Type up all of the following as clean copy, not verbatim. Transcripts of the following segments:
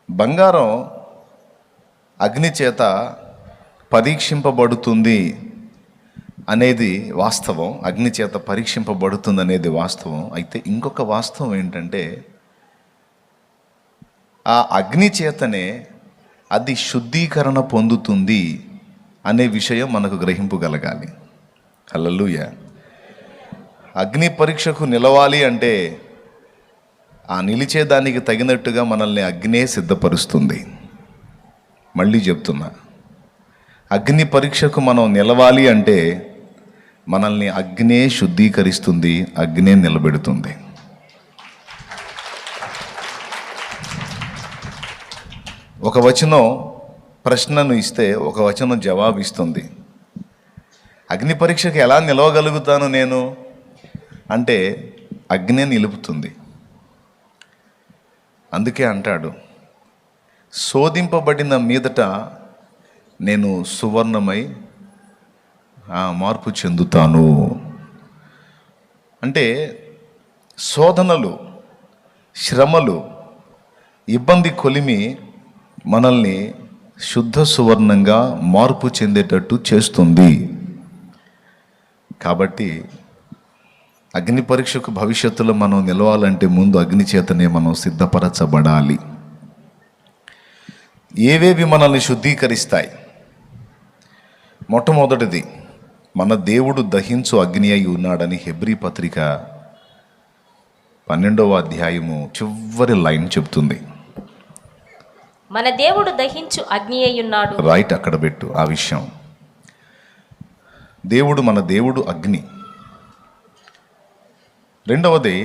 బంగారం అగ్ని చేత పరీక్షింపబడుతుంది అనేది వాస్తవం. అగ్ని చేత పరీక్షింపబడుతుంది అనేది వాస్తవం. అయితే ఇంకొక వాస్తవం ఏంటంటే, ఆ అగ్ని చేతనే అది శుద్ధీకరణ పొందుతుంది అనే విషయం మనకు గ్రహింపగలగాలి. హల్లెలూయా. అగ్ని పరీక్షకు నిలవాలి అంటే ఆ నిలిచేదానికి తగినట్టుగా మనల్ని అగ్నే సిద్ధపరుస్తుంది. మళ్ళీ చెప్తున్నా, అగ్ని పరీక్షకు మనం నిలవాలి అంటే మనల్ని అగ్నే శుద్ధీకరిస్తుంది, అగ్నే నిలబెడుతుంది. ఒక వచనం ప్రశ్నను ఇస్తే ఒక వచనం జవాబు ఇస్తుంది. అగ్ని పరీక్షకు ఎలా నిలవగలుగుతాను నేను అంటే అగ్నే నిలుపుతుంది. అందుకే అంటాడు, శోధింపబడిన మీదట నేను సువర్ణమై మార్పు చెందుతాను. అంటే శోధనలు, శ్రమలు, ఇబ్బంది కొలిమి మనల్ని శుద్ధ సువర్ణంగా మార్పు చెందేటట్టు చేస్తుంది. కాబట్టి అగ్ని పరీక్షకు భవిష్యత్తులో మనం నిలవాలంటే ముందు అగ్ని చేతనే మనం సిద్ధపరచబడాలి. ఏవేవి మనల్ని శుద్ధీకరిస్తాయి? మొట్టమొదటిది, మన దేవుడు దహించు అగ్ని అయి ఉన్నాడని హెబ్రీ పత్రిక 12వ అధ్యాయము చివరి లైన్ చెప్తుంది. మన దేవుడు దహించు అగ్ని అయి ఉన్నాడు. రైట్, అక్కడ పెట్టు ఆ విషయం. దేవుడు, మన దేవుడు అగ్ని. రెండవది,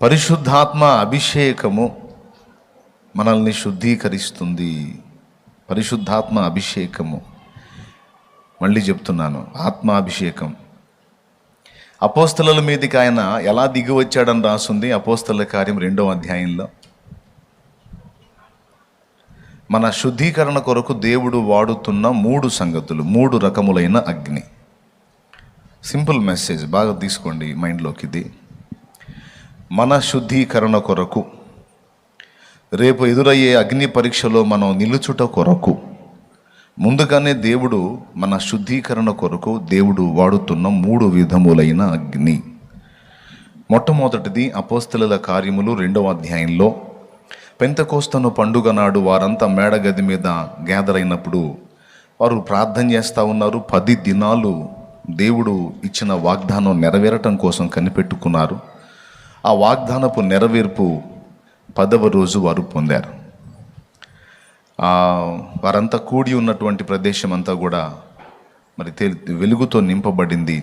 పరిశుద్ధాత్మ అభిషేకము మనల్ని శుద్ధీకరిస్తుంది. పరిశుద్ధాత్మ అభిషేకము, మళ్ళీ చెప్తున్నాను, ఆత్మాభిషేకం. అపోస్తలుల మీదకి ఆయన ఎలా దిగి వచ్చాడని రాసుంది అపోస్తలుల కార్యం 2వ అధ్యాయంలో. మన శుద్ధీకరణ కొరకు దేవుడు వాడుతున్న 3 సంగతులు, 3 రకములైన అగ్ని. సింపుల్ మెసేజ్, బాగా తీసుకోండి మైండ్లోకి. ఇది మన శుద్ధీకరణ కొరకు, రేపు ఎదురయ్యే అగ్ని పరీక్షలో మనం నిలుచుట కొరకు, ముందుగానే దేవుడు మన శుద్ధీకరణ కొరకు దేవుడు వాడుతున్న 3 విధములైన అగ్ని. మొట్టమొదటిది అపోస్తలుల కార్యములు 2వ అధ్యాయంలో, పెంతెకోస్తను పండుగ నాడు వారంతా మేడగది మీద గ్యాదర్ అయినప్పుడు వారు ప్రార్థన చేస్తూ ఉన్నారు. 10 దినాలు దేవుడు ఇచ్చిన వాగ్దానం నెరవేరటం కోసం కనిపెట్టుకున్నారు. ఆ వాగ్దానపు నెరవేర్పు 10వ రోజు వారు పొందారు. వారంతా కూడి ఉన్నటువంటి ప్రదేశం అంతా కూడా మరి వెలుగుతో నింపబడింది.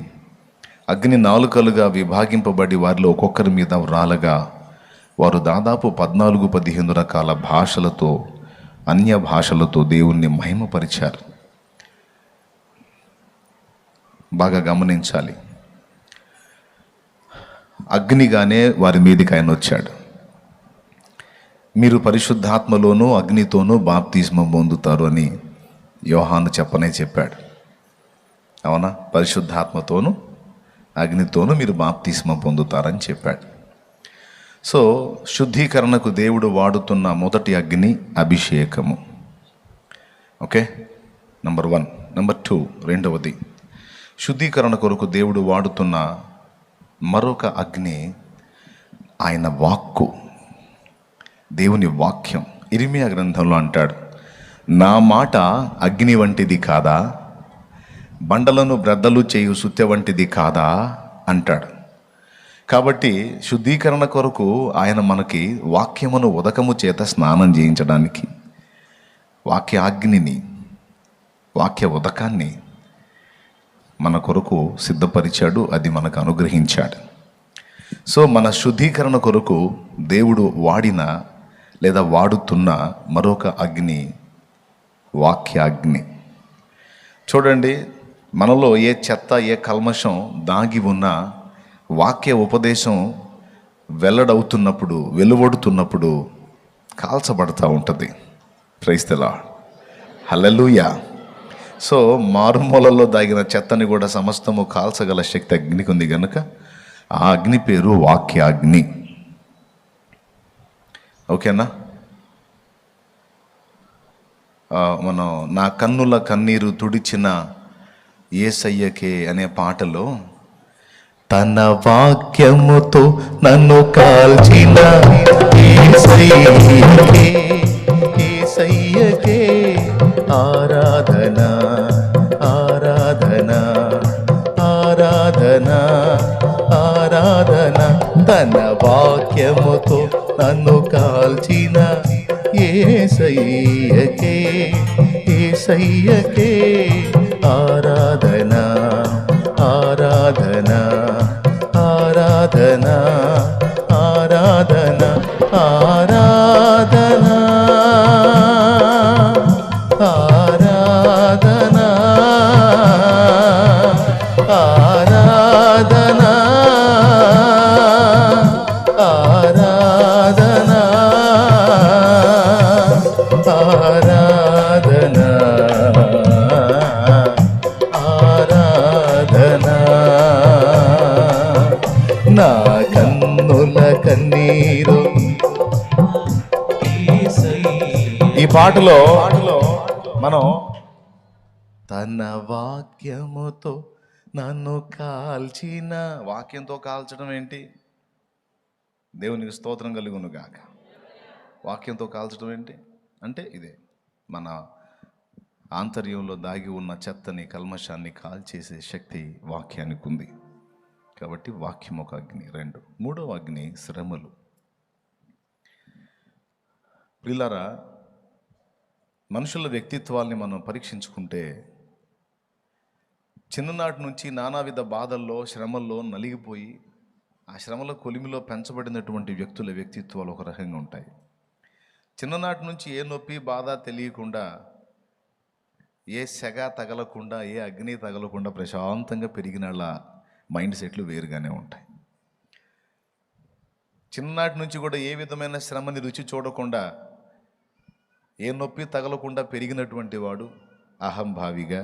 అగ్ని నాలుకలుగా విభాగింపబడి వారిలో ఒక్కొక్కరి మీద రాలగా వారు దాదాపు 14-15 రకాల భాషలతో, అన్య భాషలతో దేవుణ్ణి మహిమపరిచారు. బాగా గమనించాలి, అగ్నిగానే వారి మీదకి ఆయన వచ్చాడు. మీరు పరిశుద్ధాత్మలోనూ అగ్నితోనూ బాప్తిస్మం పొందుతారు అని యోహాను చెప్పాడు. అవునా? పరిశుద్ధాత్మతోనూ అగ్నితోనూ మీరు బాప్తిస్మం పొందుతారని చెప్పాడు. సో శుద్ధీకరణకు దేవుడు వాడుతున్న మొదటి అగ్ని అభిషేకము. Okay, number 1. నంబర్ 2, రెండవది, శుద్ధీకరణ కొరకు దేవుడు వాడుతున్న మరొక అగ్ని ఆయన వాక్కు, దేవుని వాక్యం. ఇర్మియా గ్రంథంలో అంటాడు, నా మాట అగ్ని వంటిది కాదా, బండలను బ్రద్దలు చేయు సుత్తె వంటిది కాదా అంటాడు. కాబట్టి శుద్ధీకరణ కొరకు ఆయన మనకి వాక్యమును ఉదకము చేత స్నానం చేయించడానికి వాక్యాగ్నిని, వాక్య ఉదకాన్ని మన కొరకు సిద్ధపరిచాడు, అది మనకు అనుగ్రహించాడు. సో మన శుద్ధీకరణ కొరకు దేవుడు వాడిన లేదా వాడుతున్న మరొక అగ్ని వాక్యాగ్ని. చూడండి, మనలో ఏ చెత్త, ఏ కల్మషం దాగి ఉన్నా వాక్య ఉపదేశం వెలువడుతున్నప్పుడు కాల్చబడతా ఉంటుంది. Praise the Lord, hallelujah. So మారుమూలలో దాగిన చెత్తని కూడా సమస్తము కాల్చగల శక్తి అగ్నికి ఉంది కనుక ఆ అగ్ని పేరు వాక్యాగ్ని. ఓకేనా? మనం నా కన్నుల కన్నీరు తుడిచిన యేసయ్యకే అనే పాటలో తన వాక్యముతో నన్ను కాల్చిన యేసయ్యకే, యేసయ్యకే ఆరాధన ఆరాధన ఆరాధన ఆరాధన. తన వాక్యముతో నన్ను కాల్చిన యేసయ్యకే, యేసయ్యకే ఆరాధన ఆరాధన ఆరాధన ఆరాధన ఆరాధన ఆరాధన ఆరాధన ఆరాధన ఆరాధన ఆరాధన. నా కన్నుల కన్నీరు. ఈ పాటలో మనం తన వాక్యముతో నన్ను కాల్చిన, వాక్యంతో కాల్చడం ఏంటి? దేవునికి స్తోత్రం కలుగును గాక. వాక్యంతో కాల్చడం ఏంటి అంటే ఇదే, మన ఆంతర్యంలో దాగి ఉన్న చెత్తని కల్మషాన్ని కాల్చేసే శక్తి వాక్యానికి ఉంది. కాబట్టి వాక్యం ఒక అగ్ని. రెండు, మూడవ అగ్ని శ్రమలు. ప్రియులారా, మనుషుల వ్యక్తిత్వాల్ని మనం పరీక్షించుకుంటే చిన్ననాటి నుంచి నానావిధ బాధల్లో శ్రమల్లో నలిగిపోయి ఆ శ్రమల కొలిమిలో పెంచబడినటువంటి వ్యక్తుల వ్యక్తిత్వాలు ఒక రకంగా ఉంటాయి. చిన్ననాటి నుంచి ఏ నొప్పి బాధ తెలియకుండా, ఏ సెగ తగలకుండా, ఏ అగ్ని తగలకుండా ప్రశాంతంగా పెరిగిన వాళ్ళ మైండ్ సెట్లు వేరుగానే ఉంటాయి. చిన్ననాటి నుంచి కూడా ఏ విధమైన శ్రమని రుచి చూడకుండా, ఏ నొప్పి తగలకుండా పెరిగినటువంటి వాడు అహంభావిగా,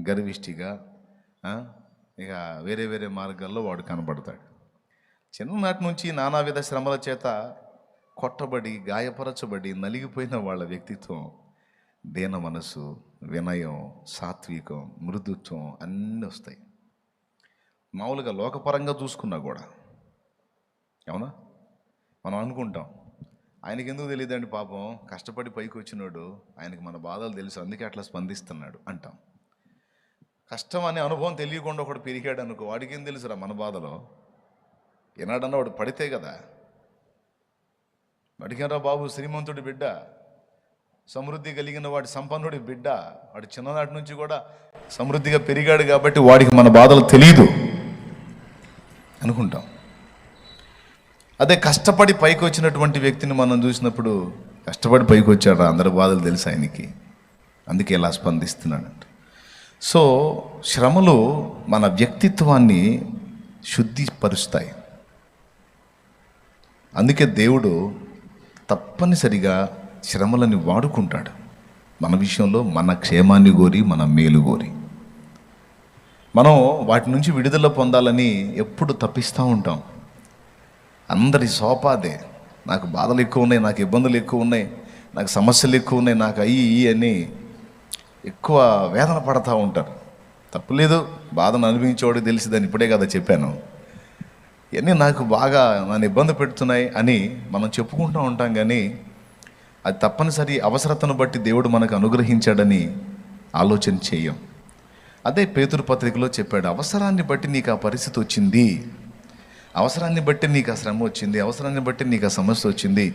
గర్విష్టిగా, ఇక వేరే వేరే మార్గాల్లో వాడు కనబడతాడు. చిన్ననాటి నుంచి నానావిధ శ్రమల చేత కొట్టబడి, గాయపరచబడి నలిగిపోయిన వాళ్ళ వ్యక్తిత్వం దీన మనసు, వినయం, సాత్వికం, మృదుత్వం అన్నీ వస్తాయి. మామూలుగా లోకపరంగా చూసుకున్నా కూడా, అవునా? మనం అనుకుంటాం ఆయనకి ఎందుకు తెలియదండి పాపం, కష్టపడి పైకి వచ్చినాడు, ఆయనకి మన బాధలు తెలుసు అందుకే అట్లా స్పందిస్తున్నాడు అంటాం. కష్టం అనే అనుభవం తెలియకుండా ఒకడు పెరిగాడు అనుకో, వాడికి ఏం తెలుసురా మన బాధలో? ఏనాడన్నా వాడు పడితే కదా. వాడికేరా బాబు శ్రీమంతుడి బిడ్డ, సమృద్ధి కలిగిన వాడి సంపన్నుడి బిడ్డ, వాడు చిన్ననాటి నుంచి కూడా సమృద్ధిగా పెరిగాడు కాబట్టి వాడికి మన బాధలు తెలియదు అనుకుంటాం. అదే కష్టపడి పైకి వచ్చినటువంటి వ్యక్తిని మనం చూసినప్పుడు, కష్టపడి పైకి వచ్చాడు, అందరి బాధలు తెలుసు ఆయనకి, అందుకే ఇలా స్పందిస్తున్నాడంట. సో శ్రమలు మన వ్యక్తిత్వాన్ని శుద్ధిపరుస్తాయి. అందుకే దేవుడు తప్పనిసరిగా శ్రమలని వాడుకుంటాడు మన విషయంలో, మన క్షేమాన్ని కోరి, మన మేలు కోరి. మనం వాటి నుంచి విడుదల పొందాలని ఎప్పుడు తప్పిస్తూ ఉంటాం. అందరి సోపాదే, నాకు బాధలు ఎక్కువ ఉన్నాయి, నాకు ఇబ్బందులు ఎక్కువ ఉన్నాయి, నాకు సమస్యలు ఎక్కువ ఉన్నాయి, నాకు అయ్యి అని ఎక్కువ వేదన పడతా ఉంటారు. తప్పులేదు, బాధను అనుభవించేవాడికి తెలిసిదని ఇప్పుడే కదా చెప్పాను. ఇవన్నీ నాకు బాగా నన్ను ఇబ్బంది పెడుతున్నాయి అని మనం చెప్పుకుంటూ ఉంటాం, కానీ అది తప్పనిసరి అవసరతను బట్టి దేవుడు మనకు అనుగ్రహించాడని ఆలోచన చేయం. అదే పేతురు పత్రికలో చెప్పాడు, అవసరాన్ని బట్టి నీకు ఆ పరిస్థితి వచ్చింది, అవసరాన్ని బట్టి నీకు ఆ శ్రమ వచ్చింది, అవసరాన్ని బట్టి నీకు ఆ సమస్య వచ్చింది,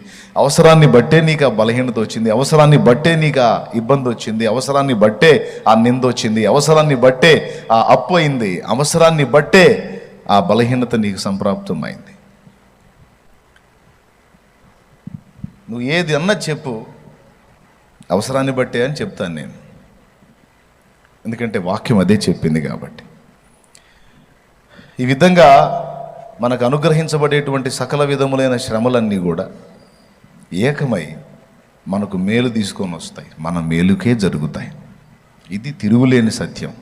అవసరాన్ని బట్టే నీకు ఆ బలహీనత వచ్చింది, అవసరాన్ని బట్టే నీకు ఆ ఇబ్బంది వచ్చింది, అవసరాన్ని బట్టే ఆ నింద వచ్చింది, అవసరాన్ని బట్టే ఆ అప్పు అయింది, అవసరాన్ని బట్టే ఆ బలహీనత నీకు సంప్రాప్తమైంది. నువ్వు ఏది అన్నా చెప్పు, అవసరాన్ని బట్టే అని చెప్తాను నేను, ఎందుకంటే వాక్యం అదే చెప్పింది కాబట్టి. ఈ విధంగా మనకు అనుగ్రహించబడేటువంటి సకల విధములైన శ్రమలన్నీ కూడా ఏకమై మనకు మేలు తీసుకొని వస్తాయి, మన మేలుకే జరుగుతాయి. ఇది తిరుగులేని సత్యం.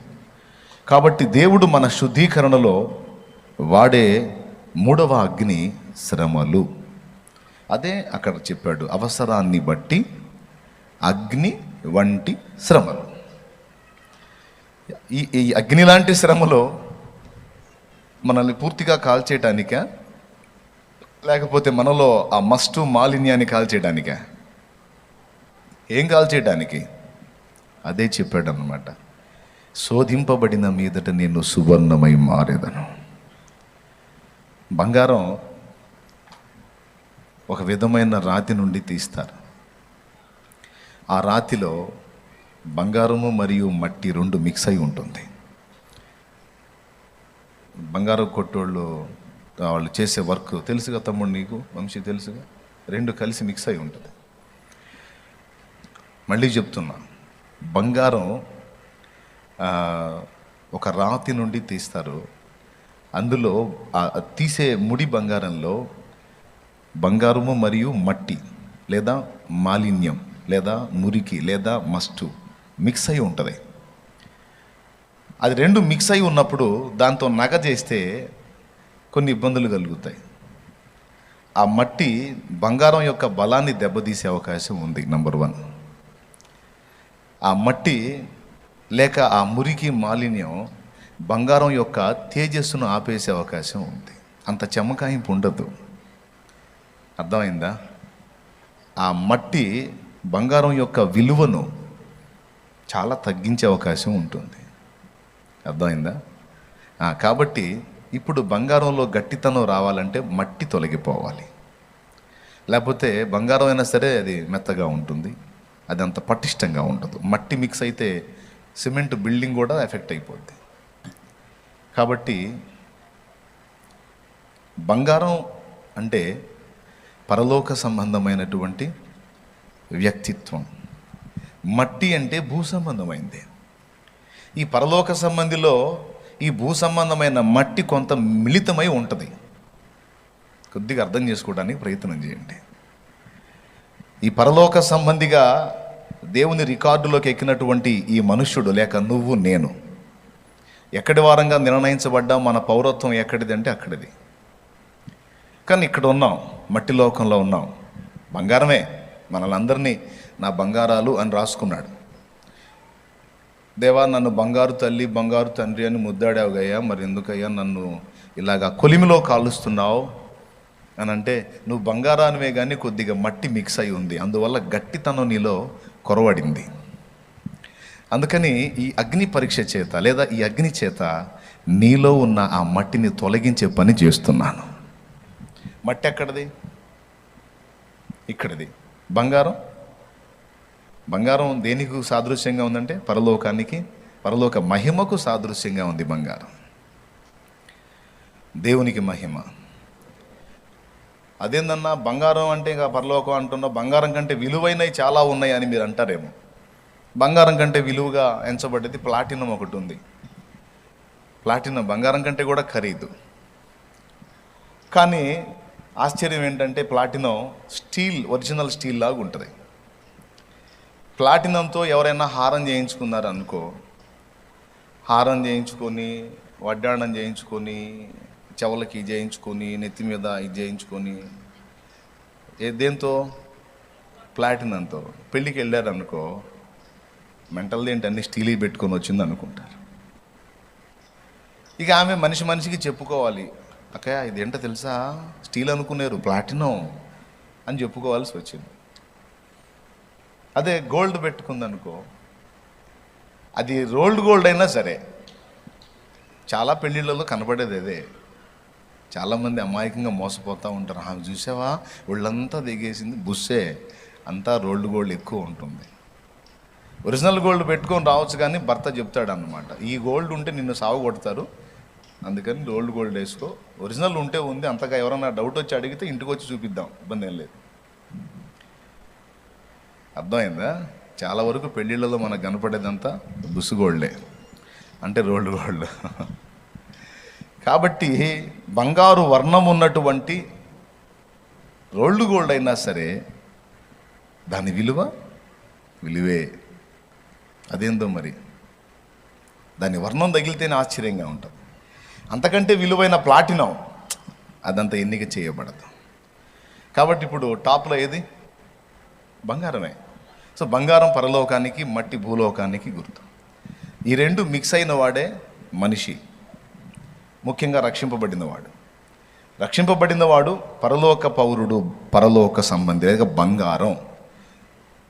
కాబట్టి దేవుడు మన శుద్ధీకరణలో వాడే మూడవ అగ్ని శ్రమలు. అదే అక్కడ చెప్పాడు, అవసరాన్ని బట్టి అగ్ని వంటి శ్రమలు. ఈ అగ్ని లాంటి శ్రమలో మనల్ని పూర్తిగా కాల్చేయటానికా, లేకపోతే మనలో ఆ మస్టు మాలిన్యాన్ని కాల్చేయడానికా? ఏం కాల్చేయడానికి? అదే చెప్పాడు అన్నమాట. శోధింపబడిన మీదట నేను సువర్ణమై మారేదను. బంగారం ఒక విధమైన రాతి నుండి తీస్తారు. ఆ రాతిలో బంగారము మరియు మట్టి రెండు మిక్స్ అయి ఉంటుంది. బంగారం కొట్టోళ్ళు వాళ్ళు చేసే వర్క్ తెలుసుగా తమ్ముడు, నీకు వంశీ తెలుసుగా, రెండు కలిసి మిక్స్ అయి ఉంటుంది. మళ్ళీ చెప్తున్నా, బంగారం ఒక రాతి నుండి తీస్తారు. అందులో తీసే ముడి బంగారంలో బంగారము మరియు మట్టి లేదా మాలిన్యం లేదా మురికి లేదా మస్టు మిక్స్ అయి ఉంటుంది. అది రెండు మిక్స్ అయి ఉన్నప్పుడు దాంతో నగ చేస్తే కొన్ని ఇబ్బందులు కలుగుతాయి. ఆ మట్టి బంగారం యొక్క బలాన్ని దెబ్బతీసే అవకాశం ఉంది. నంబర్ 1. ఆ మట్టి లేక ఆ మురికి మాలిన్యం బంగారం యొక్క తేజస్సును ఆపేసే అవకాశం ఉంది. అంత చెమకాయింపు ఉండదు. అర్థమైందా? ఆ మట్టి బంగారం యొక్క విలువను చాలా తగ్గించే అవకాశం ఉంటుంది. అర్థమైందా? కాబట్టి ఇప్పుడు బంగారంలో గట్టితనం రావాలంటే మట్టి తొలగిపోవాలి. లేకపోతే బంగారం అయినా సరే అది మెత్తగా ఉంటుంది, అది అంత పటిష్టంగా ఉండదు. మట్టి మిక్స్ అయితే సిమెంట్ బిల్డింగ్ కూడా ఎఫెక్ట్ అయిపోద్ది. కాబట్టి బంగారం అంటే పరలోక సంబంధమైనటువంటి వ్యక్తిత్వం, మట్టి అంటే భూ సంబంధమైంది. ఈ పరలోక సంబంధిలో ఈ భూ సంబంధమైన మట్టి కొంత మిళితమై ఉంటుంది. కొద్దిగా అర్థం చేసుకోవడానికి ప్రయత్నం చేయండి. ఈ పరలోక సంబంధిగా దేవుని రికార్డులోకి ఎక్కినటువంటి ఈ మనుష్యుడు లేక నువ్వు నేను ఎక్కడి వారంగా నిర్ణయించబడ్డా, మన పౌరత్వం ఎక్కడిది అంటే అక్కడిది. కానీ ఇక్కడ ఉన్నాం, మట్టి లోకంలో ఉన్నాం. బంగారమే మనల్ని అందరినీ నా బంగారాలు అని రాసుకున్నాడు. దేవా, నన్ను బంగారు తల్లి బంగారు తండ్రి అని ముద్దాడావుగయ్యా, మరి ఎందుకయ్యా నన్ను ఇలాగా కొలిమిలో కాలుస్తున్నావు అని అంటే, నువ్వు బంగారానివే కానీ కొద్దిగా మట్టి మిక్స్ అయి ఉంది, అందువల్ల గట్టితనం నీలో కొరవడింది. అందుకని ఈ అగ్ని పరీక్ష చేత లేదా ఈ అగ్ని చేత నీలో ఉన్న ఆ మట్టిని తొలగించే పని చేస్తున్నాను. మట్టి ఎక్కడిది? ఇక్కడిది. బంగారం బంగారం దేనికి సాదృశ్యంగా ఉందంటే పరలోకానికి, పరలోక మహిమకు సాదృశ్యంగా ఉంది బంగారం. దేవునికి మహిమ. అదేందన్నా బంగారం అంటే ఇంకా పరలోకం అంటున్నా, బంగారం కంటే విలువైనవి చాలా ఉన్నాయి అని మీరు అంటారేమో. బంగారం కంటే విలువగా ఎంచబడ్డది ప్లాటినం ఒకటి ఉంది. ప్లాటినం బంగారం కంటే కూడా ఖరీదు. కానీ ఆశ్చర్యం ఏంటంటే ప్లాటినం స్టీల్, ఒరిజినల్ స్టీల్ లాగా ఉంటుంది. ప్లాటినంతో ఎవరైనా హారం చేయించుకున్నారు అనుకో, హారం చేయించుకొని, వడ్డాణం చేయించుకొని, చెవులకి చేయించుకొని, నెత్తి మీద ఇది చేయించుకొని, దేంతో? ప్లాటినంతో. పెళ్ళికి వెళ్ళారు అనుకో, మెంటల్ది ఏంటి అన్ని స్టీల్ పెట్టుకొని వచ్చింది అనుకుంటారు. ఇక ఆమె మనిషికి చెప్పుకోవాలి, అక్కయ్య ఇదేంటో తెలుసా, స్టీల్ అనుకున్నారు ప్లాటినం అని చెప్పుకోవాల్సి వచ్చింది. అదే గోల్డ్ పెట్టుకుందనుకో, అది రోల్డ్ గోల్డ్ అయినా సరే, చాలా పెళ్ళిళ్ళలో కనబడేది అదే. చాలామంది అమాయకంగా మోసపోతూ ఉంటారు. ఆమె చూసావా ఒళ్ళంతా దిగేసింది, బుస్సే, అంతా రోల్డ్ గోల్డ్ ఎక్కువ ఉంటుంది. ఒరిజినల్ గోల్డ్ పెట్టుకొని రావచ్చు, కానీ భర్త చెప్తాడు అన్నమాట, ఈ గోల్డ్ ఉంటే నిన్ను సాగు కొడతారు, అందుకని రోల్డ్ గోల్డ్ వేసుకో, ఒరిజినల్ ఉంటే ఉంది, అంతగా ఎవరైనా డౌట్ వచ్చి అడిగితే ఇంటికి వచ్చి చూపిద్దాం, ఇబ్బంది ఏం లేదు. అర్థమైందా? చాలా వరకు పెళ్ళిళ్ళలో మనకు కనపడేదంతా బుస్సు గోల్డే, అంటే రోల్డ్ గోల్డ్. కాబట్టి బంగారు వర్ణం ఉన్నటువంటి రోల్డ్ గోల్డ్ అయినా సరే దాని విలువే. అదేందో మరి, దాని వర్ణం తగిలితేనే ఆశ్చర్యంగా ఉంటుంది. అంతకంటే విలువైన ప్లాటినం అదంతా ఎన్నిక చేయబడదు. కాబట్టి ఇప్పుడు టాప్లో ఏది? బంగారమే. సో బంగారం పరలోకానికి, మట్టి భూలోకానికి గుర్తు. ఈ రెండు మిక్స్ అయిన వాడే మనిషి, ముఖ్యంగా రక్షింపబడినవాడు. రక్షింపబడినవాడు పరలోక పౌరుడు, పరలోక సంబంధి, లేక బంగారం.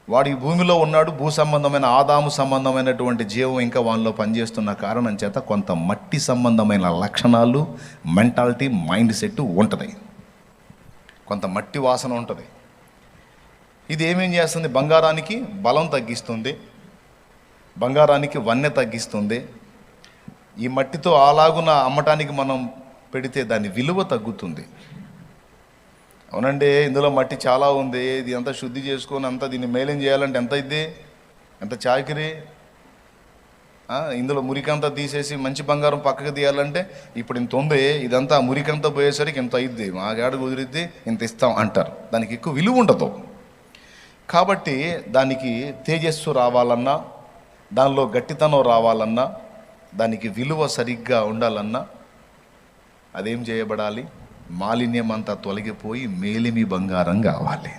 వాడు ఈ భూమిలో ఉన్నాడు. భూ సంబంధమైన ఆదాము సంబంధమైనటువంటి జీవం ఇంకా వాళ్ళలో పనిచేస్తున్న కారణం చేత కొంత మట్టి సంబంధమైన లక్షణాలు, మెంటాలిటీ, మైండ్ సెట్ ఉంటుంది. కొంత మట్టి వాసన ఉంటుంది. ఇది ఏమేం చేస్తుంది? బంగారానికి బలం తగ్గిస్తుంది, బంగారానికి వన్నె తగ్గిస్తుంది. ఈ మట్టితో అలాగున అమ్మటానికి మనం పెడితే దాని విలువ తగ్గుతుంది. అవునండి, ఇందులో మట్టి చాలా ఉంది, ఇది అంతా శుద్ధి చేసుకొని అంతా దీన్ని మేలేం చేయాలంటే ఎంత అయింది, ఎంత చాకిరి. ఇందులో మురికంతా తీసేసి మంచి బంగారం పక్కకు తీయాలంటే ఇప్పుడు ఇంత ఉంది, ఇదంతా మురికంతా పోయేసరికి ఇంత అయింది, మా గాడ కుదిరిద్ది, ఇంత ఇస్తాం అంటారు. దానికి ఎక్కువ విలువ ఉండదు. కాబట్టి దానికి తేజస్సు రావాలన్నా, దానిలో గట్టితనం రావాలన్నా, దానికి విలువ సరిగ్గా ఉండాలన్నా అదేం చేయబడాలి? మాలిన్యం అంతా తొలగిపోయి మేలిమి బంగారం కావాలి.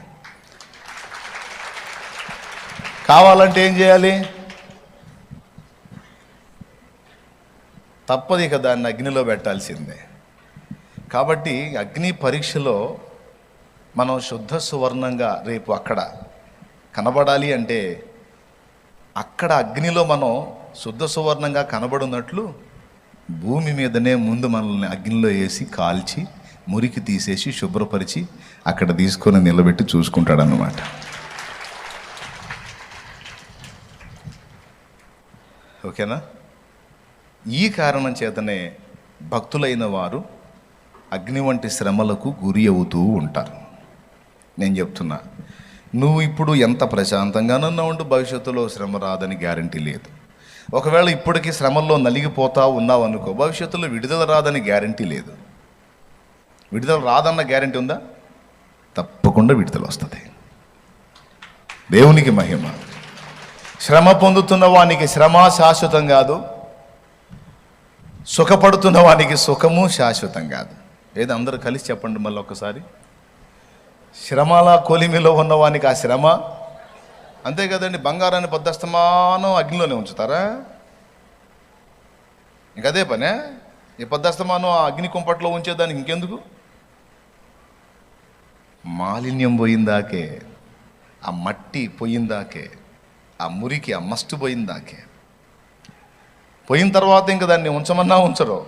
కావాలంటే ఏం చేయాలి? తప్పదు, ఇక దాన్ని అగ్నిలో పెట్టాల్సిందే. కాబట్టి అగ్ని పరీక్షలో మనం శుద్ధ సువర్ణంగా రేపు అక్కడ కనబడాలి అంటే, అక్కడ అగ్నిలో మనం శుద్ధ సువర్ణంగా కనబడినట్లు భూమి మీదనే ముందు మనల్ని అగ్నిలో వేసి కాల్చి మురికి తీసేసి శుభ్రపరిచి అక్కడ తీసుకొని నిలబెట్టి చూసుకుంటాడన్నమాట. ఓకేనా? ఈ కారణం చేతనే భక్తులైన వారు అగ్ని వంటి శ్రమలకు గురి అవుతూ ఉంటారు. నేను చెప్తున్నా, నువ్వు ఇప్పుడు ఎంత ప్రశాంతంగానన్నా ఉంటూ భవిష్యత్తులో శ్రమ రాదని గ్యారంటీ లేదు. ఒకవేళ ఇప్పటికీ శ్రమల్లో నలిగిపోతా ఉన్నావు అనుకో, భవిష్యత్తులో విడుదల రాదని గ్యారంటీ లేదు. విడుదల రాదన్న గ్యారంటీ ఉందా? తప్పకుండా విడుదల వస్తుంది. దేవునికి మహిమ. శ్రమ పొందుతున్న వానికి శ్రమ శాశ్వతం కాదు, సుఖపడుతున్న వానికి సుఖము శాశ్వతం కాదు. ఏదో అందరూ కలిసి చెప్పండి మళ్ళీ ఒక్కసారి. శ్రమల కొలిమిలో ఉన్నవానికి ఆ శ్రమ, అంతే కదండి. బంగారాన్ని పొద్దస్తమానం అగ్నిలోనే ఉంచుతారా? ఇంకదే పనే. ఈ పొద్దస్తమానం ఆ అగ్ని కుంపట్లో ఉంచేదానికి ఇంకెందుకు? మాలిన్యం పోయిందాకే, ఆ మట్టి పోయిందాకే, ఆ మురికి, ఆ మస్ట్ పోయిందాకే. పోయిన తర్వాత ఇంకా దాన్ని ఉంచమన్నా ఉంచరు.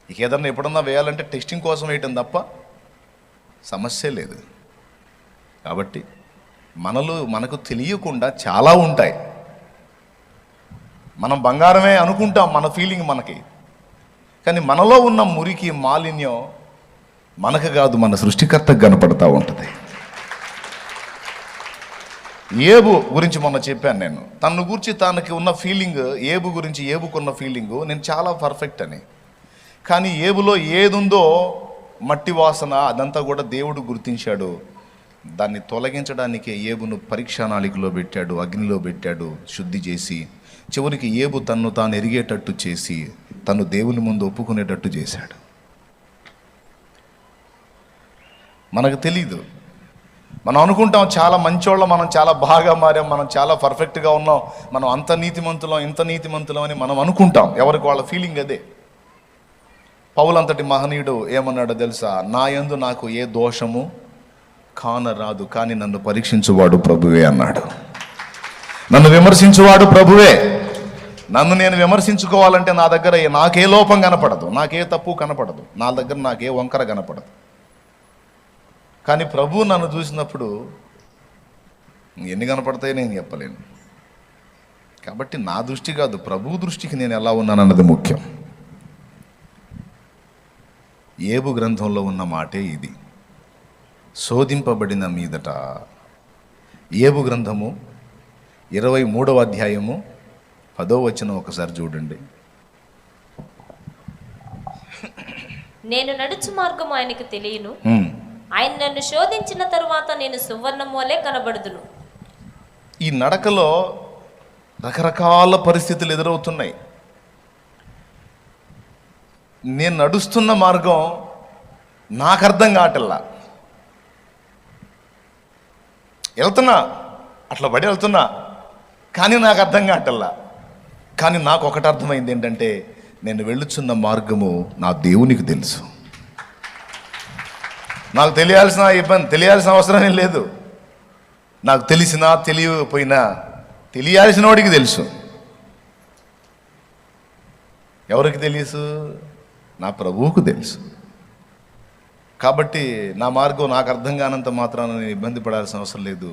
ఇక ఏదన్నా ఎప్పుడన్నా వేయాలంటే టెస్టింగ్ కోసం వేయటం తప్ప సమస్య లేదు. కాబట్టి మనకు తెలియకుండా చాలా ఉంటాయి. మనం బంగారమే అనుకుంటాం, మన ఫీలింగ్ మనకి. కానీ మనలో ఉన్న మురికి, మాలిన్యం మనకు కాదు, మన సృష్టికర్తకు కనపడతా ఉంటుంది. ఏబు గురించి మొన్న చెప్పాను నేను. తన గురించి తనకి ఉన్న ఫీలింగ్, ఏబు గురించి ఏబుకున్న ఫీలింగు నేను చాలా పర్ఫెక్ట్ అని. కానీ ఏబులో ఏదుందో మట్టి వాసన, అదంతా కూడా దేవుడు గుర్తించాడు. దాన్ని తొలగించడానికే ఏబును పరీక్షానాళికలో పెట్టాడు, అగ్నిలో పెట్టాడు, శుద్ధి చేసి చివరికి ఏబు తన్ను తాను ఎరిగేటట్టు చేసి తను దేవుని ముందు ఒప్పుకునేటట్టు చేశాడు. మనకు తెలీదు. మనం అనుకుంటాం చాలా మంచోళ్ళం, మనం చాలా బాగా మారాం, మనం చాలా పర్ఫెక్ట్గా ఉన్నాం, మనం అంత నీతిమంతులం, ఇంత నీతిమంతులం అని మనం అనుకుంటాం. ఎవరికి వాళ్ళ ఫీలింగ్ అదే. పౌలంతటి మహనీయుడు ఏమన్నాడో తెలుసా? నా యందు నాకు ఏ దోషము కానరాదు, కానీ నన్ను పరీక్షించువాడు ప్రభువే అన్నాడు. నన్ను విమర్శించువాడు ప్రభువే. నన్ను నేను విమర్శించుకోవాలంటే నా దగ్గర నాకే లోపం కనపడదు, నాకే తప్పు కనపడదు, నా దగ్గర నాకే వంకర కనపడదు. కానీ ప్రభు నన్ను చూసినప్పుడు ఎన్ని కనపడతాయో నేను చెప్పలేను. కాబట్టి నా దృష్టి కాదు, ప్రభు దృష్టికి నేను ఎలా ఉన్నానన్నది ముఖ్యం. ఏబు గ్రంథంలో ఉన్న మాటే ఇది. శోధింపబడిన మీదట, ఏబు గ్రంథము 23వ అధ్యాయము 10వ వచనం ఒకసారి చూడండి. నేను నడుచు మార్గము ఆయనకు తెలియను, ఆయన నన్ను శోధించిన తరువాత నేను సువర్ణము వలె కనబడుదును. ఈ నడకలో రకరకాల పరిస్థితులు ఎదురవుతున్నాయి. నేను నడుస్తున్న మార్గం నాకు అర్థం కావట్లా. వెళ్తున్నా, అట్లా పడి వెళ్తున్నా, కానీ నాకు అర్థం కావట్లా. కానీ నాకు ఒకటి అర్థమైంది ఏంటంటే, నేను వెళ్ళుచున్న మార్గము నా దేవునికి తెలుసు. నాకు తెలియాల్సిన అవసరం ఏం లేదు. నాకు తెలిసినా తెలియకపోయినా తెలియాల్సిన వాడికి తెలుసు. ఎవరికి తెలుసు? నా ప్రభువుకు తెలుసు. కాబట్టి నా మార్గం నాకు అర్థం కానంత మాత్రాన నేను ఇబ్బంది పడాల్సిన అవసరం లేదు.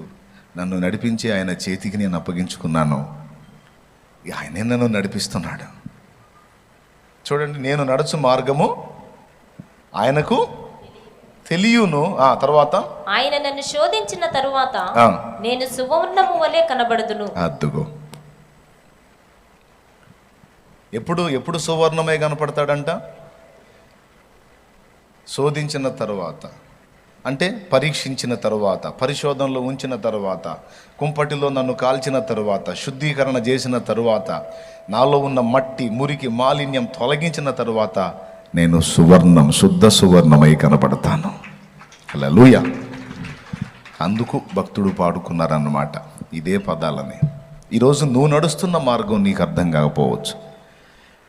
నన్ను నడిపించి ఆయన చేతికి నేను అప్పగించుకున్నాను. ఆయనే నన్ను నడిపిస్తున్నాడు. చూడండి, నేను నడుచు మార్గము ఆయనకు తెలియను. తర్వాత ఆయన నన్ను శోధించిన తరువాత నేను సువర్ణము వలె కనబడుదును. అద్దుగో, ఎప్పుడు సువర్ణమే కనపడతాడంట? శోధించిన తరువాత, అంటే పరీక్షించిన తరువాత, పరిశోధనలో ఉంచిన తరువాత, కుంపటిలో నన్ను కాల్చిన తరువాత, శుద్ధీకరణ చేసిన తరువాత, నాలో ఉన్న మట్టి, మురికి, మాలిన్యం తొలగించిన తరువాత నేను సువర్ణం, శుద్ధ సువర్ణమై కనపడతాను. హల్లెలూయా. అందుకు భక్తుడు పాడుకున్నారన్నమాట ఇదే పదాలని. ఈరోజు నువ్వు నడుస్తున్న మార్గం నీకు అర్థం కాకపోవచ్చు.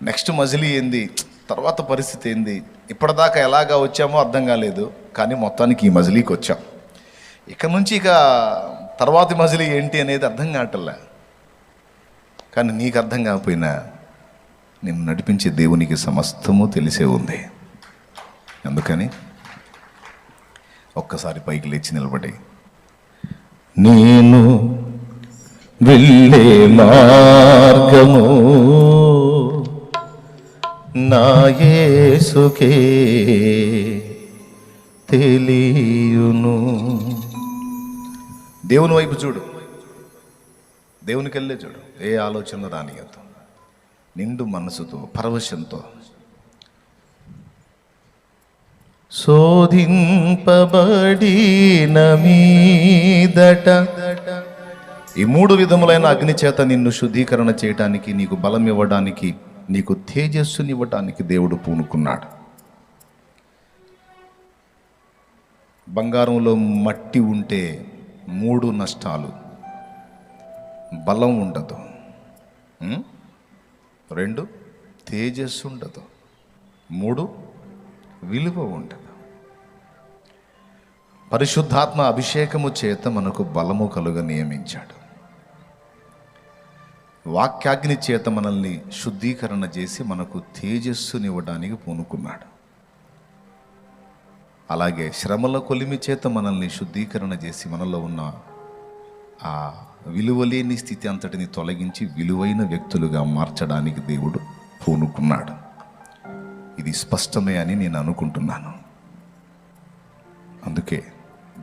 నెక్స్ట్ మజిలీ ఏంది, తర్వాత పరిస్థితి ఏంది, ఇప్పటిదాకా ఎలాగా వచ్చామో అర్థం కాలేదు. కానీ మొత్తానికి ఈ మజిలీకి వచ్చాం. ఇక నుంచి ఇక తర్వాతి మజిలీ ఏంటి అనేది అర్థం కావట్లే. కానీ నీకు అర్థం కాకపోయినా నిన్ను నడిపించే దేవునికి సమస్తము తెలిసే ఉంది. అందుకని ఒక్కసారి పైకి లేచి నిలబడి, నేను వెళ్ళే మార్గము నా యేసుకే తెలియును. దేవుని వైపు చూడు, దేవునికి వెళ్ళే చూడు. ఏ ఆలోచన రానియద్దు. నిండు మనసుతో, పరవశంతో. శోధింపబడిన మీదట ఈ 3 విధములైన అగ్ని చేత నిన్ను శుద్ధీకరణ చేయటానికి, నీకు బలం ఇవ్వడానికి, నీకు తేజస్సునివ్వటానికి దేవుడు పూనుకున్నాడు. బంగారంలో మట్టి ఉంటే 3 నష్టాలు: బలం ఉండదు, 2 తేజస్సు ఉండదు, 3 విలువ ఉండదు. పరిశుద్ధాత్మ అభిషేకము చేత మనకు బలము కలుగ నియమించాడు. వాక్యాగ్ని చేత మనల్ని శుద్ధీకరణ చేసి మనకు తేజస్సునివ్వడానికి పూనుకున్నాడు. అలాగే శ్రమల కొలిమి చేత మనల్ని శుద్ధీకరణ చేసి మనలో ఉన్న ఆ విలువలేని స్థితి అంతటిని తొలగించి విలువైన వ్యక్తులుగా మార్చడానికి దేవుడు పూనుకున్నాడు. ఇది స్పష్టమే అని నేను అనుకుంటున్నాను. అందుకే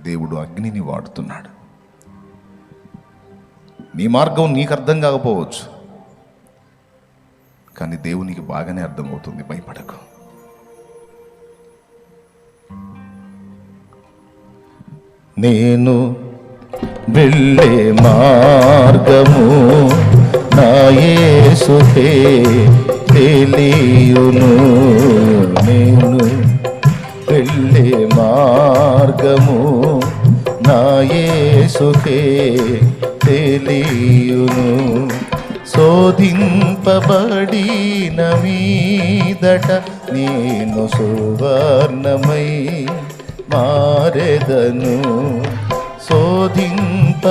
దేవుడు అగ్నిని వాడుతున్నాడు. నీ మార్గం నీకు అర్థం కాకపోవచ్చు, కానీ దేవునికి బాగానే అర్థమవుతుంది. భయపడకు. నేను వెళ్ళే మార్గము నా యేసుకే తెలియును. నేను వెళ్ళే మార్గము నా యేసుకే తెలియును. శోధింపబడిన మీదట నేను సువర్ణమై మారెదను. శోధింపబడిన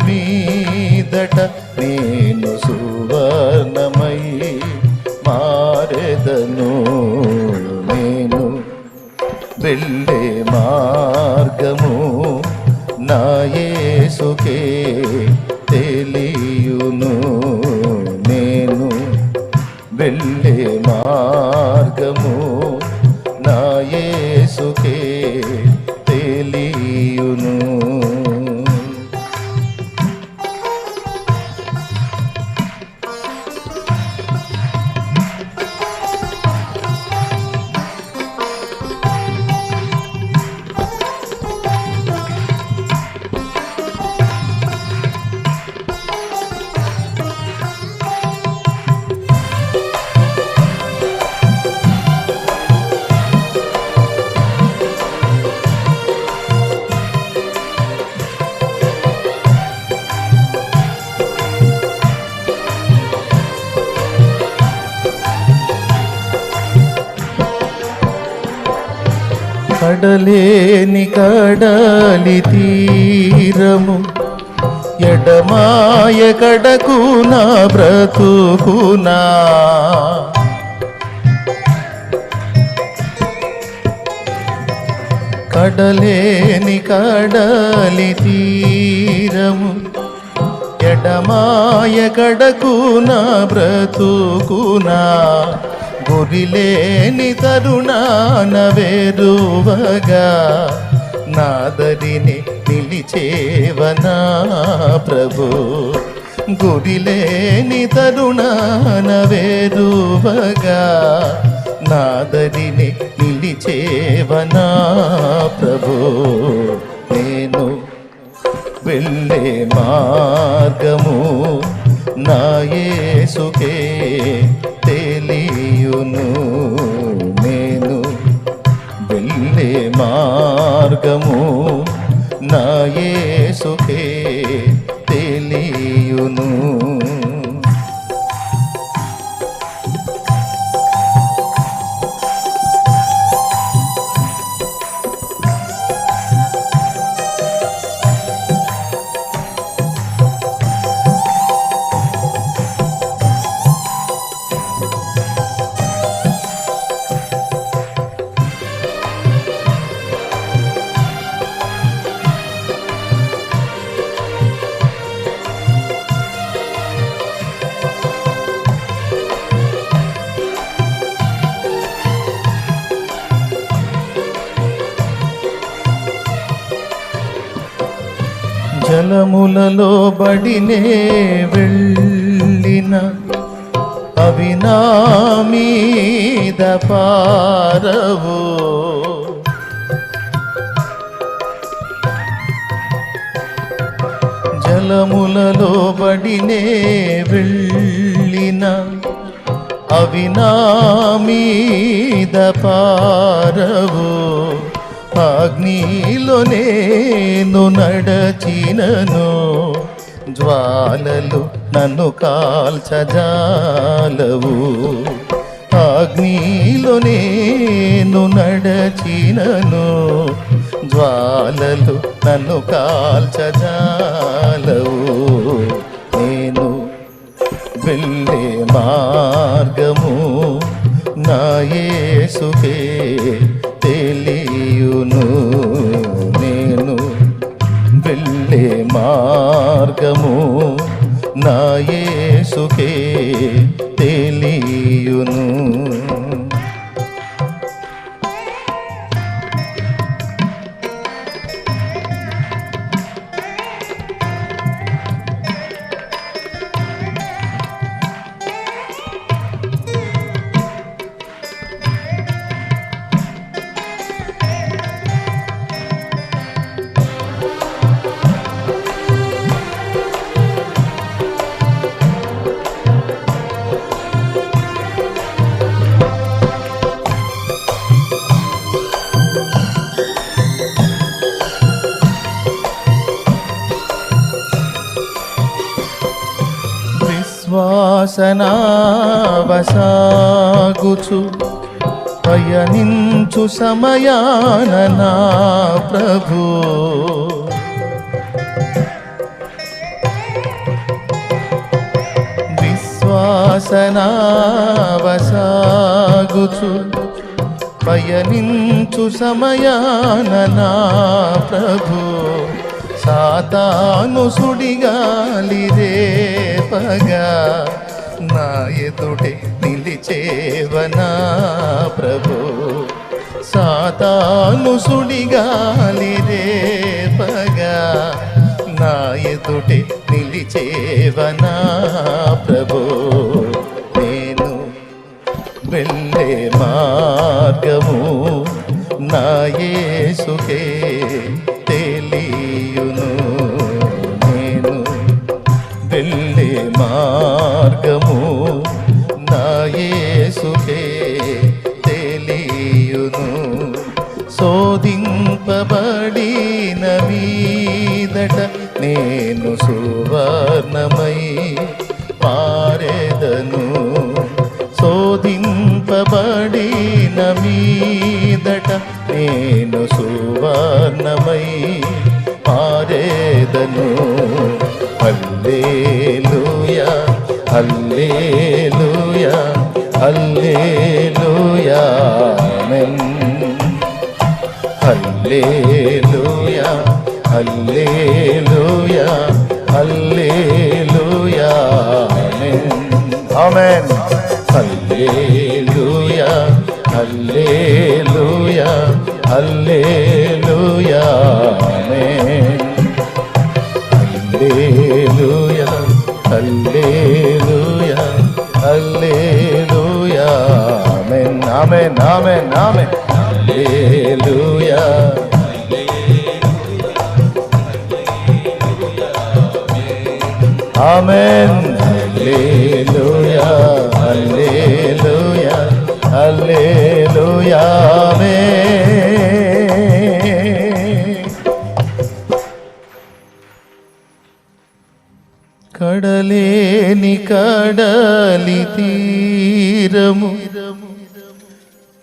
మీదట నేను సువర్ణమై మారెదను. నేను వెళ్ళే మార్గము నా యేసుకే తెలియును. నేను వెళ్ళే మార్గము నా యేసుకే తెలియును. కడలేని కడలి తీరము ఎడమాయ కడకునా బ్రతుకునా కడలేని కడలి తీరము ఎడమాయ కడకునా బ్రతుకునా గురిలేని తరుణాన వేరువగా నాదరిని నిలిచేవనా ప్రభు గురిలేని తరుణాన వేరువగా నాదరిని నిలిచేవనా ప్రభు నేను వెళ్ళే మార్గము నా యేసుకే తెలియును నేను వెళ్ళే మార్గము నా యేసుకే తెలియును జలములలో బడినే వెళ్ళిన అవి నా మీద పారవు జలములలో బడినే వెళ్ళిన అవి నా మీద పారవు అగ్నిలో నేను నడచినను జ్వాలలు నన్ను కాల్చజాలవు అగ్నిలో నేను నడచినను జ్వాలలు నన్ను కాల్చజాలవు నేను వెళ్ళే మార్గము నా యేసుకే తెలియును నేను వెళ్ళే మార్గము నా యేసుకే తెలియును వాసనావసాగుచు పయనించు సమయాన నా ప్రభు విశ్వాసనావసాగుచు పయనించు సమయాన నా ప్రభు సాతాను సుడిగాలి రేపగా నా ఎదుటే నిలిచేవనా ప్రభు సాతాను సుడిగాలి రేపగా నా ఎదుటే నిలిచేవనా ప్రభు నేను వెళ్ళే మార్గము నా యేసుకే తెలియును నేను వెళ్ళే మార్గము నా యేసుకే తెలియును శోధింపబడిన మీదట నేను సువర్ణమై మారెదను శోధింపబడిన మీదట నేను సువర్ణమై మారేదను. హల్లెలూయా హల్లెలూయా హల్లెలూయా ఆమేన్. హల్లెలూయా హల్లెలూయా హల్లెలూయా ఆమేన్ ఆమేన్. హల్లెలూయా హల్లెలూయా హల్లెలూయా ఆమేన్. హల్లెలూయా హల్లెలూయా హల్లెలూయా ఆమేన్ ఆమేన్ ఆమేన్ ఆమేన్. హల్లెలూయా ఆమేన్. హల్లెలూయా హల్లెలూయా హల్లెలూయా ఆమేన్. కడలేని కడలి తీరము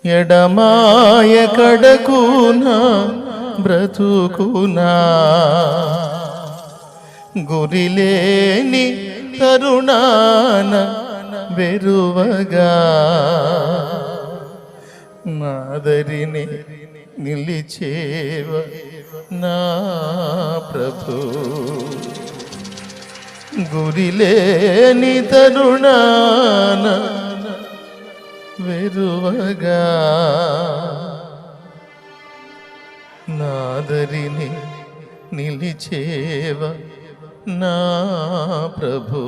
ఎడమాయ కడకునా బ్రతుకునా. గురిలేని తరుణాన వెరువగా నాదరిని నిలిచేవ నా ప్రభు. గురిలేని తరుణాన వెరువగా నాదరిని నిలిచేవ నా ప్రభు.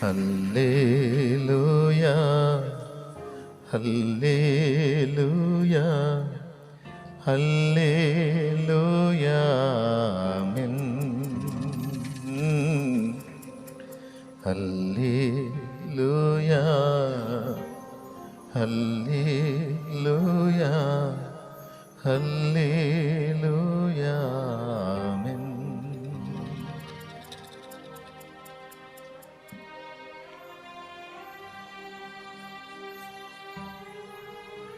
హల్లెలూయా హల్లెలూయా హల్లెలూయా ఆమేన్. హల్లెలూయా హల్లెలూయా హల్లెలూయా ఆమేన్.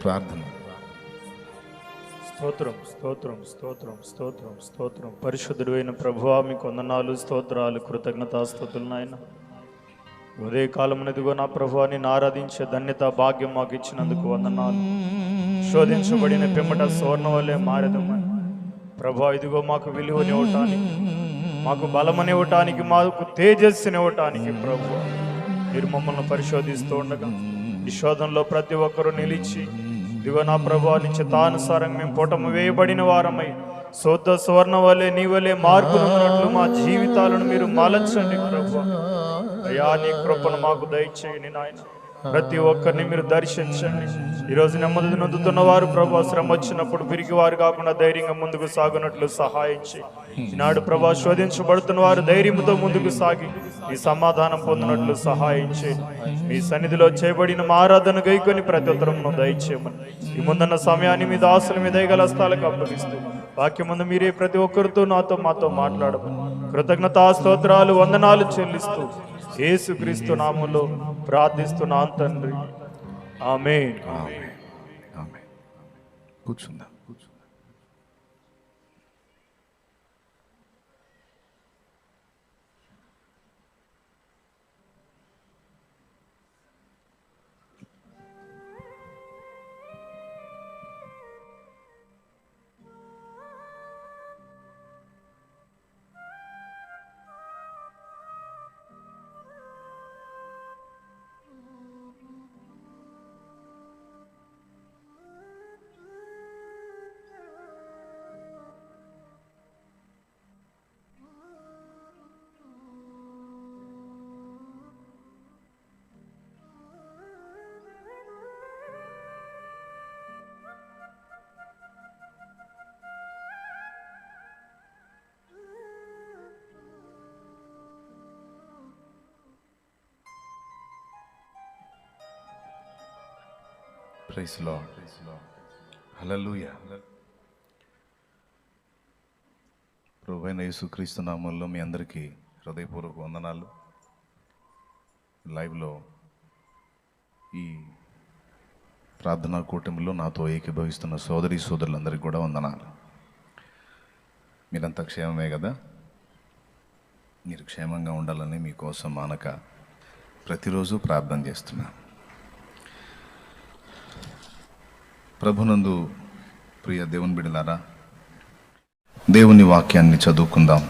ప్రార్థన. స్తోత్రం స్తోత్రం స్తోత్రం స్తోత్రం స్తోత్రం. పరిశుద్ధుడైన ప్రభువా మీకు వందనాలు, స్తోత్రాలు, కృతజ్ఞతాస్తుతులు నాయన. ఉదయకాలం ఇదిగో నా ప్రభువా నిన్ను ఆరాధించే ధన్యత భాగ్యం మాకు ఇచ్చినందుకు వందనాలు. శోధించబడిన పిమ్మట సువర్ణ వలె మారెదమని ప్రభువా ఇదిగో మాకు విలువనివ్వటానికి, మాకు బలమనివ్వటానికి, మాకు తేజస్సునివ్వటానికి ప్రభువా మీరు మమ్మల్ని పరిశోధిస్తూ ఉండగా ఈ శోధనలో ప్రతి ఒక్కరూ నిలిచి ఇదిగో నా ప్రభువా నీ చిత్తానుసారంగా మేము పుటము వేయబడిన వారమై శుద్ధ సువర్ణ వలె నీ వలె మార్పునున్నట్లు మా జీవితాలను మీరు మలచండి ప్రభువా. అయ్యా నీ కృపను మాకు దయచేయండి నాయన. ప్రతి ఒక్కరిని మీరు దర్శించండి. ఈరోజు నెమ్మది నొందుతున్న వారు ప్రభువా శ్రమ వచ్చినప్పుడు పిరికి వారు కాకుండా ధైర్యంగా ముందుకు సాగునట్లు సహాయం చేయి. ఈనాడు ప్రభువా శోధించబడుతున్న వారు ధైర్యంతో ముందుకు సాగి ఈ సమాధానం పొందినట్లు సహాయం చేయి. మీ సన్నిధిలో చేయబడిన మా ఆరాధన గైకొని ప్రతి ఉత్తరమును దయచేయమని ఈ ముందున్న సమయాన్ని మీ దాసుల మీద దయగల హస్తాలకు అప్పగిస్తూ వాక్యం ముందు మీరే ప్రతి ఒక్కరితో మాతో మాట్లాడమని కృతజ్ఞతా స్తోత్రాలు వందనాలు చెల్లిస్తూ యేసుక్రీస్తు నామములో ప్రార్థిస్తున్నాను తండ్రి. ఆమేన్. Amen amen. కూర్చుందాం. Praise Lord. హల్లెలూయా. ప్రభువైన యేసుక్రీస్తు నామములో మీ అందరికీ హృదయపూర్వక వందనాలు. లైవ్లో ఈ ప్రార్థనా కూటమిలో నాతో ఏకీభవిస్తున్న సోదరి సోదరులందరికీ కూడా వందనాలు. మీరంతా క్షేమమే కదా? మీరు క్షేమంగా ఉండాలని మీకోసం మానక ప్రతిరోజు ప్రార్థన చేస్తున్నా. ప్రభునందు ప్రియ దేవుని బిడ్డలారా, దేవుని వాక్యాన్ని చదువుకుందాం.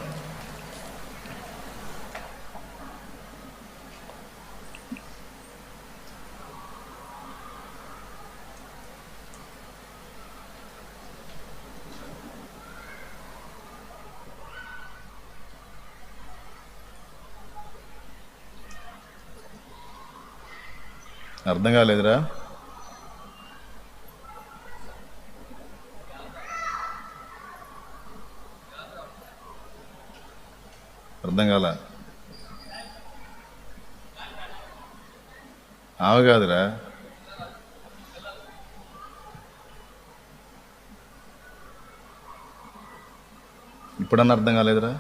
అర్థం కాలేదురా? అర్థం కాల? ఆవు కాదురా, ఇప్పుడన్నా అర్థం కాలేదురా?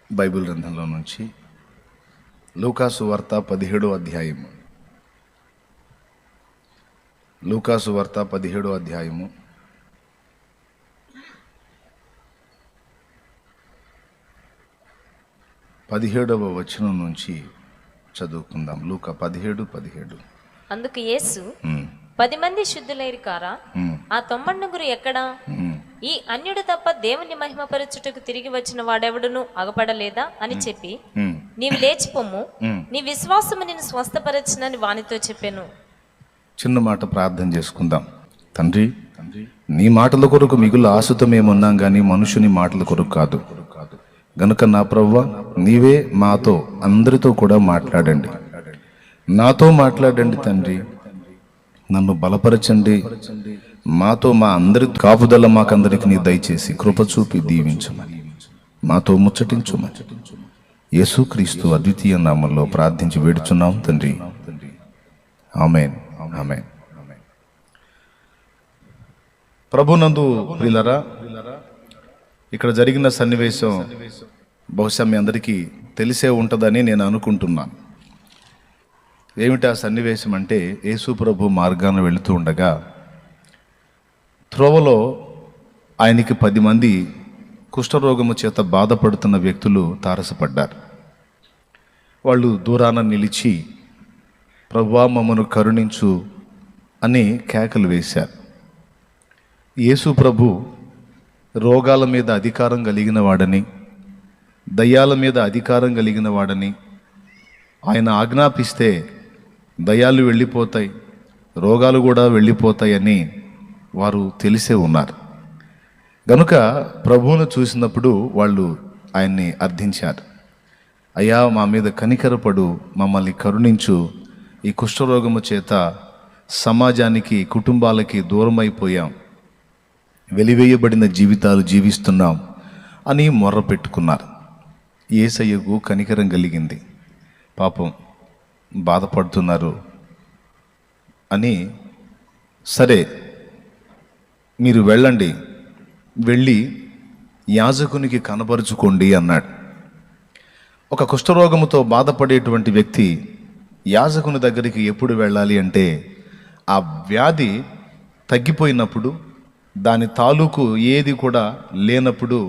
బైబిల్ గ్రంథంలో నుంచి లూకాసు వార్త 17వ అధ్యాయము. లూకాసు వార్త 17వ అధ్యాయము 17వ వచనం నుంచి చదువుకుందాం. లూకా 17:17. అందుకు యేసు 10 మంది శుద్ధులైరి కారా? ఆ 90 ఎక్కడా? ఈ అన్యుడు తప్ప దేవుని మహిమపరచుటకు తిరిగి వచ్చిన వాడెవడును అగపడలేదా అని చెప్పి, నీవు లేచిపోము, నీ విశ్వాసము నిన్ను స్వస్థపరచునని వానితో చెప్పాను. చిన్న మాట ప్రార్థన చేసుకుందాం. తండ్రి, నీ మాటల కొరకు మిగులు ఆశతో మేమున్నాం కానీ మనుషుని మాటల కొరకు కాదు. గనుక నా ప్రభువా, నీవే మాతో అందరితో కూడా మాట్లాడండి. నాతో మాట్లాడండి తండ్రి. నన్ను బలపరచండి. మాతో మా అందరి కాపుదల మాకందరికి నీ దయచేసి కృప చూపి దీవించమని, మాతో ముచ్చటించుమని యేసుక్రీస్తు అద్వితీయ నామంలో ప్రార్థించి వేడుచున్నాం తండ్రి. ఆమేన్, ఆమేన్. ప్రభునందు ప్రియులారా, ఇక్కడ జరిగిన సన్నివేశం బహుశా మీ అందరికీ తెలిసే ఉంటుందని నేను అనుకుంటున్నాను. ఏమిటి ఆ సన్నివేశం అంటే, యేసు ప్రభు మార్గాన వెళుతూ ఉండగా త్రోవలో ఆయనకి 10 మంది కుష్ఠరోగము చేత బాధపడుతున్న వ్యక్తులు తారసపడ్డారు. వాళ్ళు దూరాన నిలిచి ప్రభువా మమ్మను కరుణించు అని కేకలు వేశారు. యేసు ప్రభు రోగాల మీద అధికారం కలిగిన వాడని, దయ్యాల మీద అధికారం కలిగిన వాడని, ఆయన ఆజ్ఞాపిస్తే దయ్యాలు వెళ్ళిపోతాయి, రోగాలు కూడా వెళ్ళిపోతాయని వారు తెలిసే ఉన్నారు. గనుక ప్రభువును చూసినప్పుడు వాళ్ళు ఆయన్ని అర్థించారు. అయ్యా, మా మీద కనికరపడు, మమ్మల్ని కరుణించు, ఈ కుష్ఠరోగము చేత సమాజానికి కుటుంబాలకి దూరమైపోయాం, వెలివేయబడిన జీవితాలు జీవిస్తున్నాం అని మొర్ర పెట్టుకున్నారు. యేసయ్యకు కనికరం కలిగింది. పాపం బాధపడుతున్నారు అని, సరే మీరు వెళ్ళండి, వెళ్ళి యాజకునికి కనబరుచుకోండి అన్నాడు. ఒక కుష్ఠరోగముతో బాధపడేటువంటి వ్యక్తి యాజకుని దగ్గరికి ఎప్పుడు వెళ్ళాలి అంటే, ఆ వ్యాధి తగ్గిపోయినప్పుడు, దాని తాలూకు ఏది కూడా లేనప్పుడు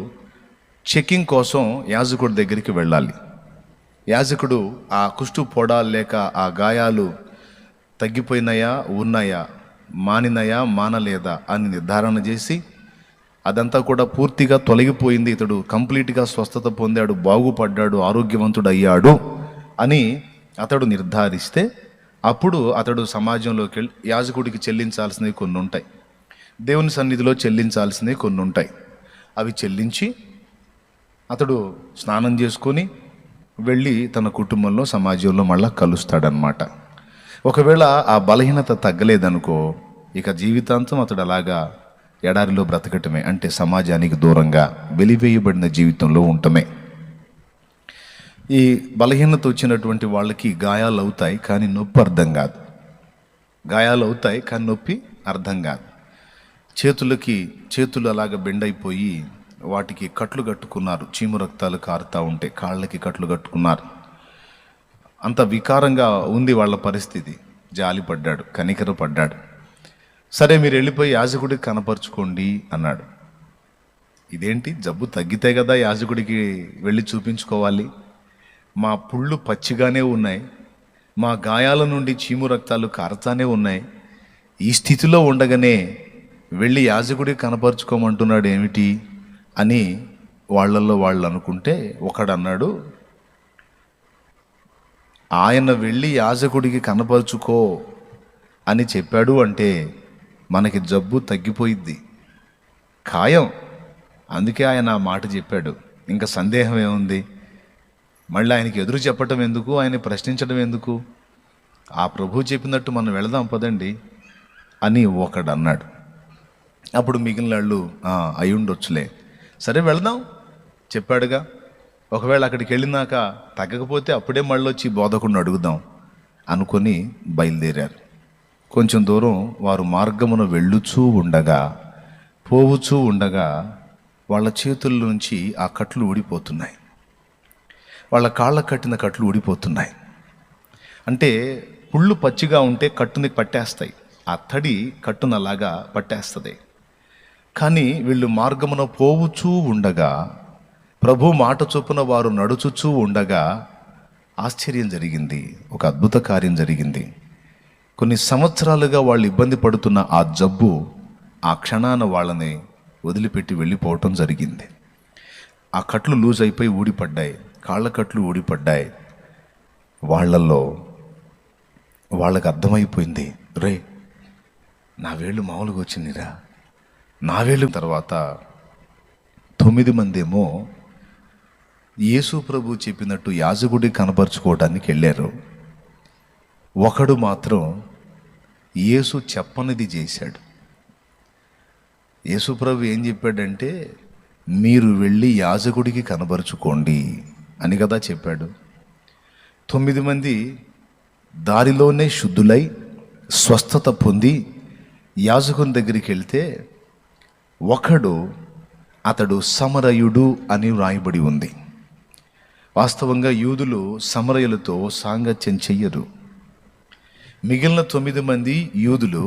చెకింగ్ కోసం యాజకుడి దగ్గరికి వెళ్ళాలి. యాజకుడు ఆ కుష్టు పొడ లేక ఆ గాయాలు తగ్గిపోయినాయా, ఉన్నాయా, మానినయా, మానలేదా అని నిర్ధారణ చేసి, అదంతా కూడా పూర్తిగా తొలగిపోయింది, ఇతడు కంప్లీట్గా స్వస్థత పొందాడు, బాగుపడ్డాడు, ఆరోగ్యవంతుడు అయ్యాడు అని అతడు నిర్ధారిస్తే అప్పుడు అతడు సమాజంలోకి వెళ్ళి యాజకుడికి చెల్లించాల్సినవి కొన్ని ఉంటాయి. దేవుని సన్నిధిలో చెల్లించాల్సినవి కొన్ని ఉంటాయి. అవి చెల్లించి అతడు స్నానం చేసుకొని వెళ్ళి తన కుటుంబంలో సమాజంలో మళ్ళా కలుస్తాడనమాట. ఒకవేళ ఆ బలహీనత తగ్గలేదనుకో, ఇక జీవితాంతం అతడు అలాగా ఎడారిలో బ్రతకటమే, అంటే సమాజానికి దూరంగా వెలివేయబడిన జీవితంలో ఉండటమే. ఈ బలహీనత వచ్చినటువంటి వాళ్ళకి గాయాలు అవుతాయి, కానీ నొప్పి అర్థం కాదు. గాయాలు అవుతాయి కానీ నొప్పి అర్థం కాదు. చేతులు అలాగ బెండ్ అయిపోయి వాటికి కట్లు కట్టుకున్నారు. చీము రక్తాలు కారుతూ ఉంటే కాళ్ళకి కట్లు కట్టుకున్నారు. అంత వికారంగా ఉంది వాళ్ళ పరిస్థితి. జాలి పడ్డాడు, కనికర పడ్డాడు. సరే మీరు వెళ్ళిపోయి యాజకుడికి కనపరుచుకోండి అన్నాడు. ఇదేంటి, జబ్బు తగ్గితే కదా యాజకుడికి వెళ్ళి చూపించుకోవాలి? మా పుళ్ళు పచ్చిగానే ఉన్నాయి, మా గాయాల నుండి చీము రక్తాలు కారుతానే ఉన్నాయి, ఈ స్థితిలో ఉండగానే వెళ్ళి యాజకుడికి కనపరుచుకోమంటున్నాడు ఏమిటి అని వాళ్ళల్లో వాళ్ళు అనుకుంటే, ఒకడు అన్నాడు, ఆయన వెళ్ళి యాజకుడికి కనపరుచుకో అని చెప్పాడు అంటే మనకి జబ్బు తగ్గిపోయిద్ది, ఖాయం. అందుకే ఆయన ఆ మాట చెప్పాడు. ఇంకా సందేహం ఏముంది? మళ్ళీ ఆయనకి ఎదురు చెప్పటం ఎందుకు, ఆయన ప్రశ్నించడం ఎందుకు? ఆ ప్రభు చెప్పినట్టు మనం వెళదాం పదండి అని ఒకడు అన్నాడు. అప్పుడు మిగిలిన వాళ్ళు అయి ఉండొచ్చులే, సరే వెళదాం, చెప్పాడుగా. ఒకవేళ అక్కడికి వెళ్ళినాక తగ్గకపోతే అప్పుడే మళ్ళీ వచ్చి బోధకుడిని అడుగుదాం అనుకొని బయలుదేరారు. కొంచెం దూరం వారు మార్గమున పోవుచూ ఉండగా వాళ్ళ చేతుల నుంచి ఆ కట్లు ఊడిపోతున్నాయి. వాళ్ళ కాళ్ళ కట్టిన కట్లు ఊడిపోతున్నాయి. అంటే పుళ్ళు పచ్చిగా ఉంటే కట్టుని పట్టేస్తాయి, ఆ తడి కట్టును అలాగా పట్టేస్తుంది. కానీ వీళ్ళు మార్గమున పోవుచూ ఉండగా, ప్రభు మాట చొప్పున వారు నడుచుచూ ఉండగా ఆశ్చర్యం జరిగింది, ఒక అద్భుత కార్యం జరిగింది. కొన్ని సంవత్సరాలుగా వాళ్ళు ఇబ్బంది పడుతున్న ఆ జబ్బు ఆ క్షణాన వాళ్ళని వదిలిపెట్టి వెళ్ళిపోవటం జరిగింది. ఆ కట్లు లూజ్ అయిపోయి ఊడిపడ్డాయి, కాళ్ళ కట్లు ఊడిపడ్డాయి. వాళ్ళకి అర్థమైపోయింది, రే నా వేళ్ళు మామూలుగా వచ్చిందిరా. నా వేళ్ళు తర్వాత 9 మంది ఏమో యేసు ప్రభు చెప్పినట్టు యాజకుడికి కనపరుచుకోవడానికి వెళ్ళారు. ఒకడు మాత్రం యేసు చెప్పనిది చేశాడు. యేసు ప్రభు ఏం చెప్పాడంటే, మీరు వెళ్ళి యాజకుడికి కనపరుచుకోండి అని కదా చెప్పాడు. 9 మంది దారిలోనే శుద్ధులై స్వస్థత పొంది యాజకుని దగ్గరికి వెళ్తే, అతడు సమరయుడు అని వ్రాయబడి ఉంది. వాస్తవంగా యూదులు సమరయులతో సాంగత్యం చెయ్యరు. మిగిలిన 9 మంది యూదులు,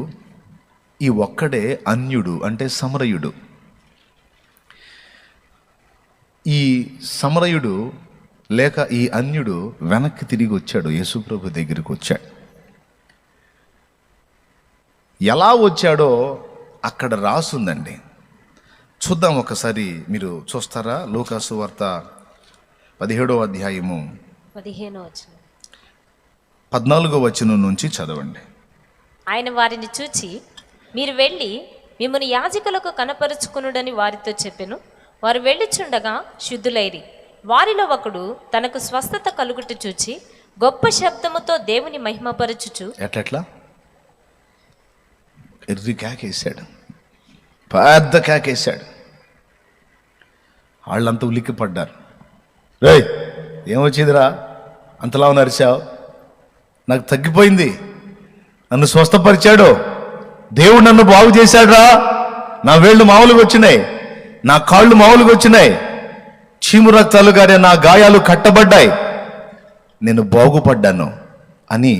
ఈ ఒక్కడే అన్యుడు అంటే సమరయుడు. ఈ సమరయుడు లేక ఈ అన్యుడు వెనక్కి తిరిగి వచ్చాడు, యేసుప్రభు దగ్గరికి వచ్చాడు. ఎలా వచ్చాడో అక్కడ రాసుందండి. చూద్దాం ఒకసారి, మీరు చూస్తారా? లూకాసు వార్త 17వ అధ్యాయము 14వ వచనం నుంచి చదవండి. ఆయన వారిని చూచి, మీరు వెళ్ళి మిమ్మల్ని యాజకులకు కనపరుచుకునుడని వారితో చెప్పెను. వారు వెళ్ళిచుండగా శుద్ధులైరి. వారిలో ఒకడు తనకు స్వస్థత కలుగుట చూచి గొప్ప శబ్దముతో దేవుని మహిమపరచుచు, ఎట్లా ఎర్రి కేకేశాడు, పెద్ద కేకేశాడు. వాళ్ళంతా ఉలిక్కి పడ్డారు. రేయ్ ఏమొచ్చిందిరా, అంతలా నరిచావు? నాకు తగ్గిపోయింది, నన్ను స్వస్థపరిచాడు, దేవుడు నన్ను బాగు చేశాడురా. నా వేళ్ళు మామూలుగా వచ్చినాయి, నా కాళ్ళు మామూలుగా వచ్చినాయి, చీము రక్తాలు గారే నా గాయాలు కట్టబడ్డాయి, నేను బాగుపడ్డాను అని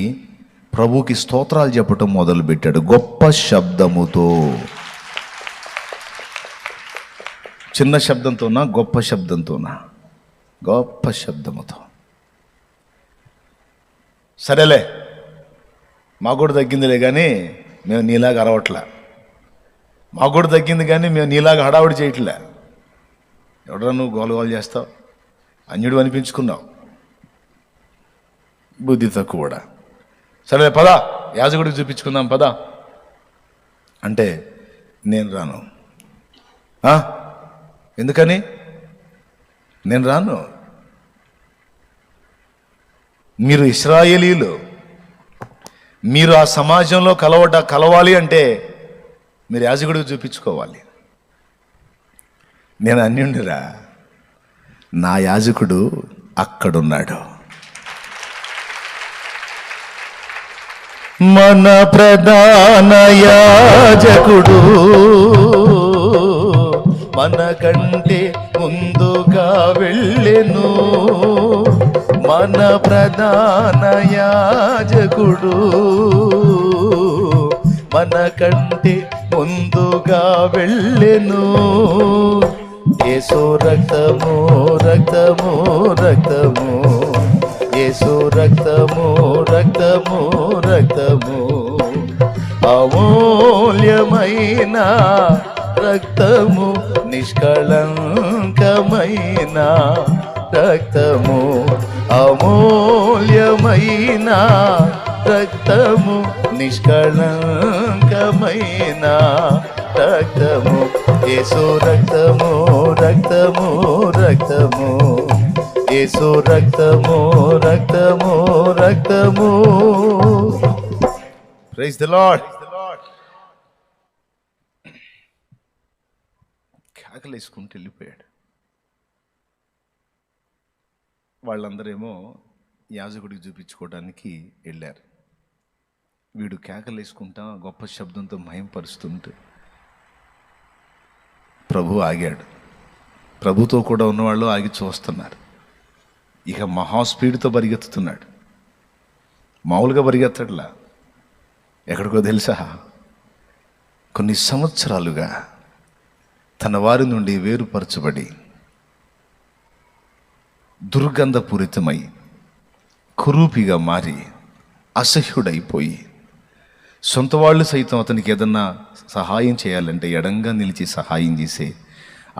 ప్రభుకి స్తోత్రాలు చెప్పటం మొదలుపెట్టాడు గొప్ప శబ్దముతో. చిన్న శబ్దంతోనా, గొప్ప శబ్దంతోనా? గొప్ప శబ్దముతో. సరేలే, మాకు కూడా తగ్గిందిలే, కానీ మేము నీలాగా అరవట్లే. మాకు కూడా తగ్గింది కానీ మేము నీలాగా హడావుడి చేయట్లే. ఎవడరా నువ్వు గోలగోలు చేస్తావు, అన్యుడు అనిపించుకున్నావు, బుద్ధి తక్కువ కూడా. సరే పదా, యాజకుడికి చూపించుకుందాం పదా అంటే నేను రాను. ఆ? ఎందుకని? నేను రాను. మీరు ఇశ్రాయేలీలు, మీరు ఆ సమాజంలో కలవాలి అంటే మీరు యాజకుడికి చూపించుకోవాలి. నేను అన్యుండిరా, నా యాజకుడు అక్కడున్నాడు. మన ప్రధాన యాజకుడు మనకంటే ముందుగా వెళ్ళెను. మన ప్రధాన యాజకుడు మనకంటే ముందుగా వెళ్ళెను. యేసు రక్తము రక్తము రక్తము, యేసు రక్తము రక్తము రక్తము, అమూల్యమైన రక్తము, నిష్కళంకమైన రక్తము, అమూల్యమైన రక్తము, నిష్కళంకమైన రక్తము, యేసు రక్తము రక్తము రక్తము, యేసు రక్తము రక్తము రక్తము. Praise the lord. కేకలేసుకుంటూ వెళ్ళిపోయాడు. వాళ్ళందరేమో యాజకుడికి చూపించుకోవడానికి వెళ్ళారు. వీడు కేకలేసుకుంటా గొప్ప శబ్దంతో మహింపరుస్తుంటే ప్రభు ఆగాడు. ప్రభుతో కూడా ఉన్నవాళ్ళు ఆగి చూస్తున్నారు. ఇక మహా స్పీడ్తో పరిగెత్తుతున్నాడు. మామూలుగా పరిగెత్తట్లా. ఎక్కడికో తెలుసా? కొన్ని సంవత్సరాలుగా తన వారి నుండి వేరుపరచబడి దుర్గంధపూరితమై కురూపిగా మారి అసహ్యుడైపోయి సొంత వాళ్ళు సైతం అతనికి ఏదన్నా సహాయం చేయాలంటే ఎడంగా నిలిచి సహాయం చేసే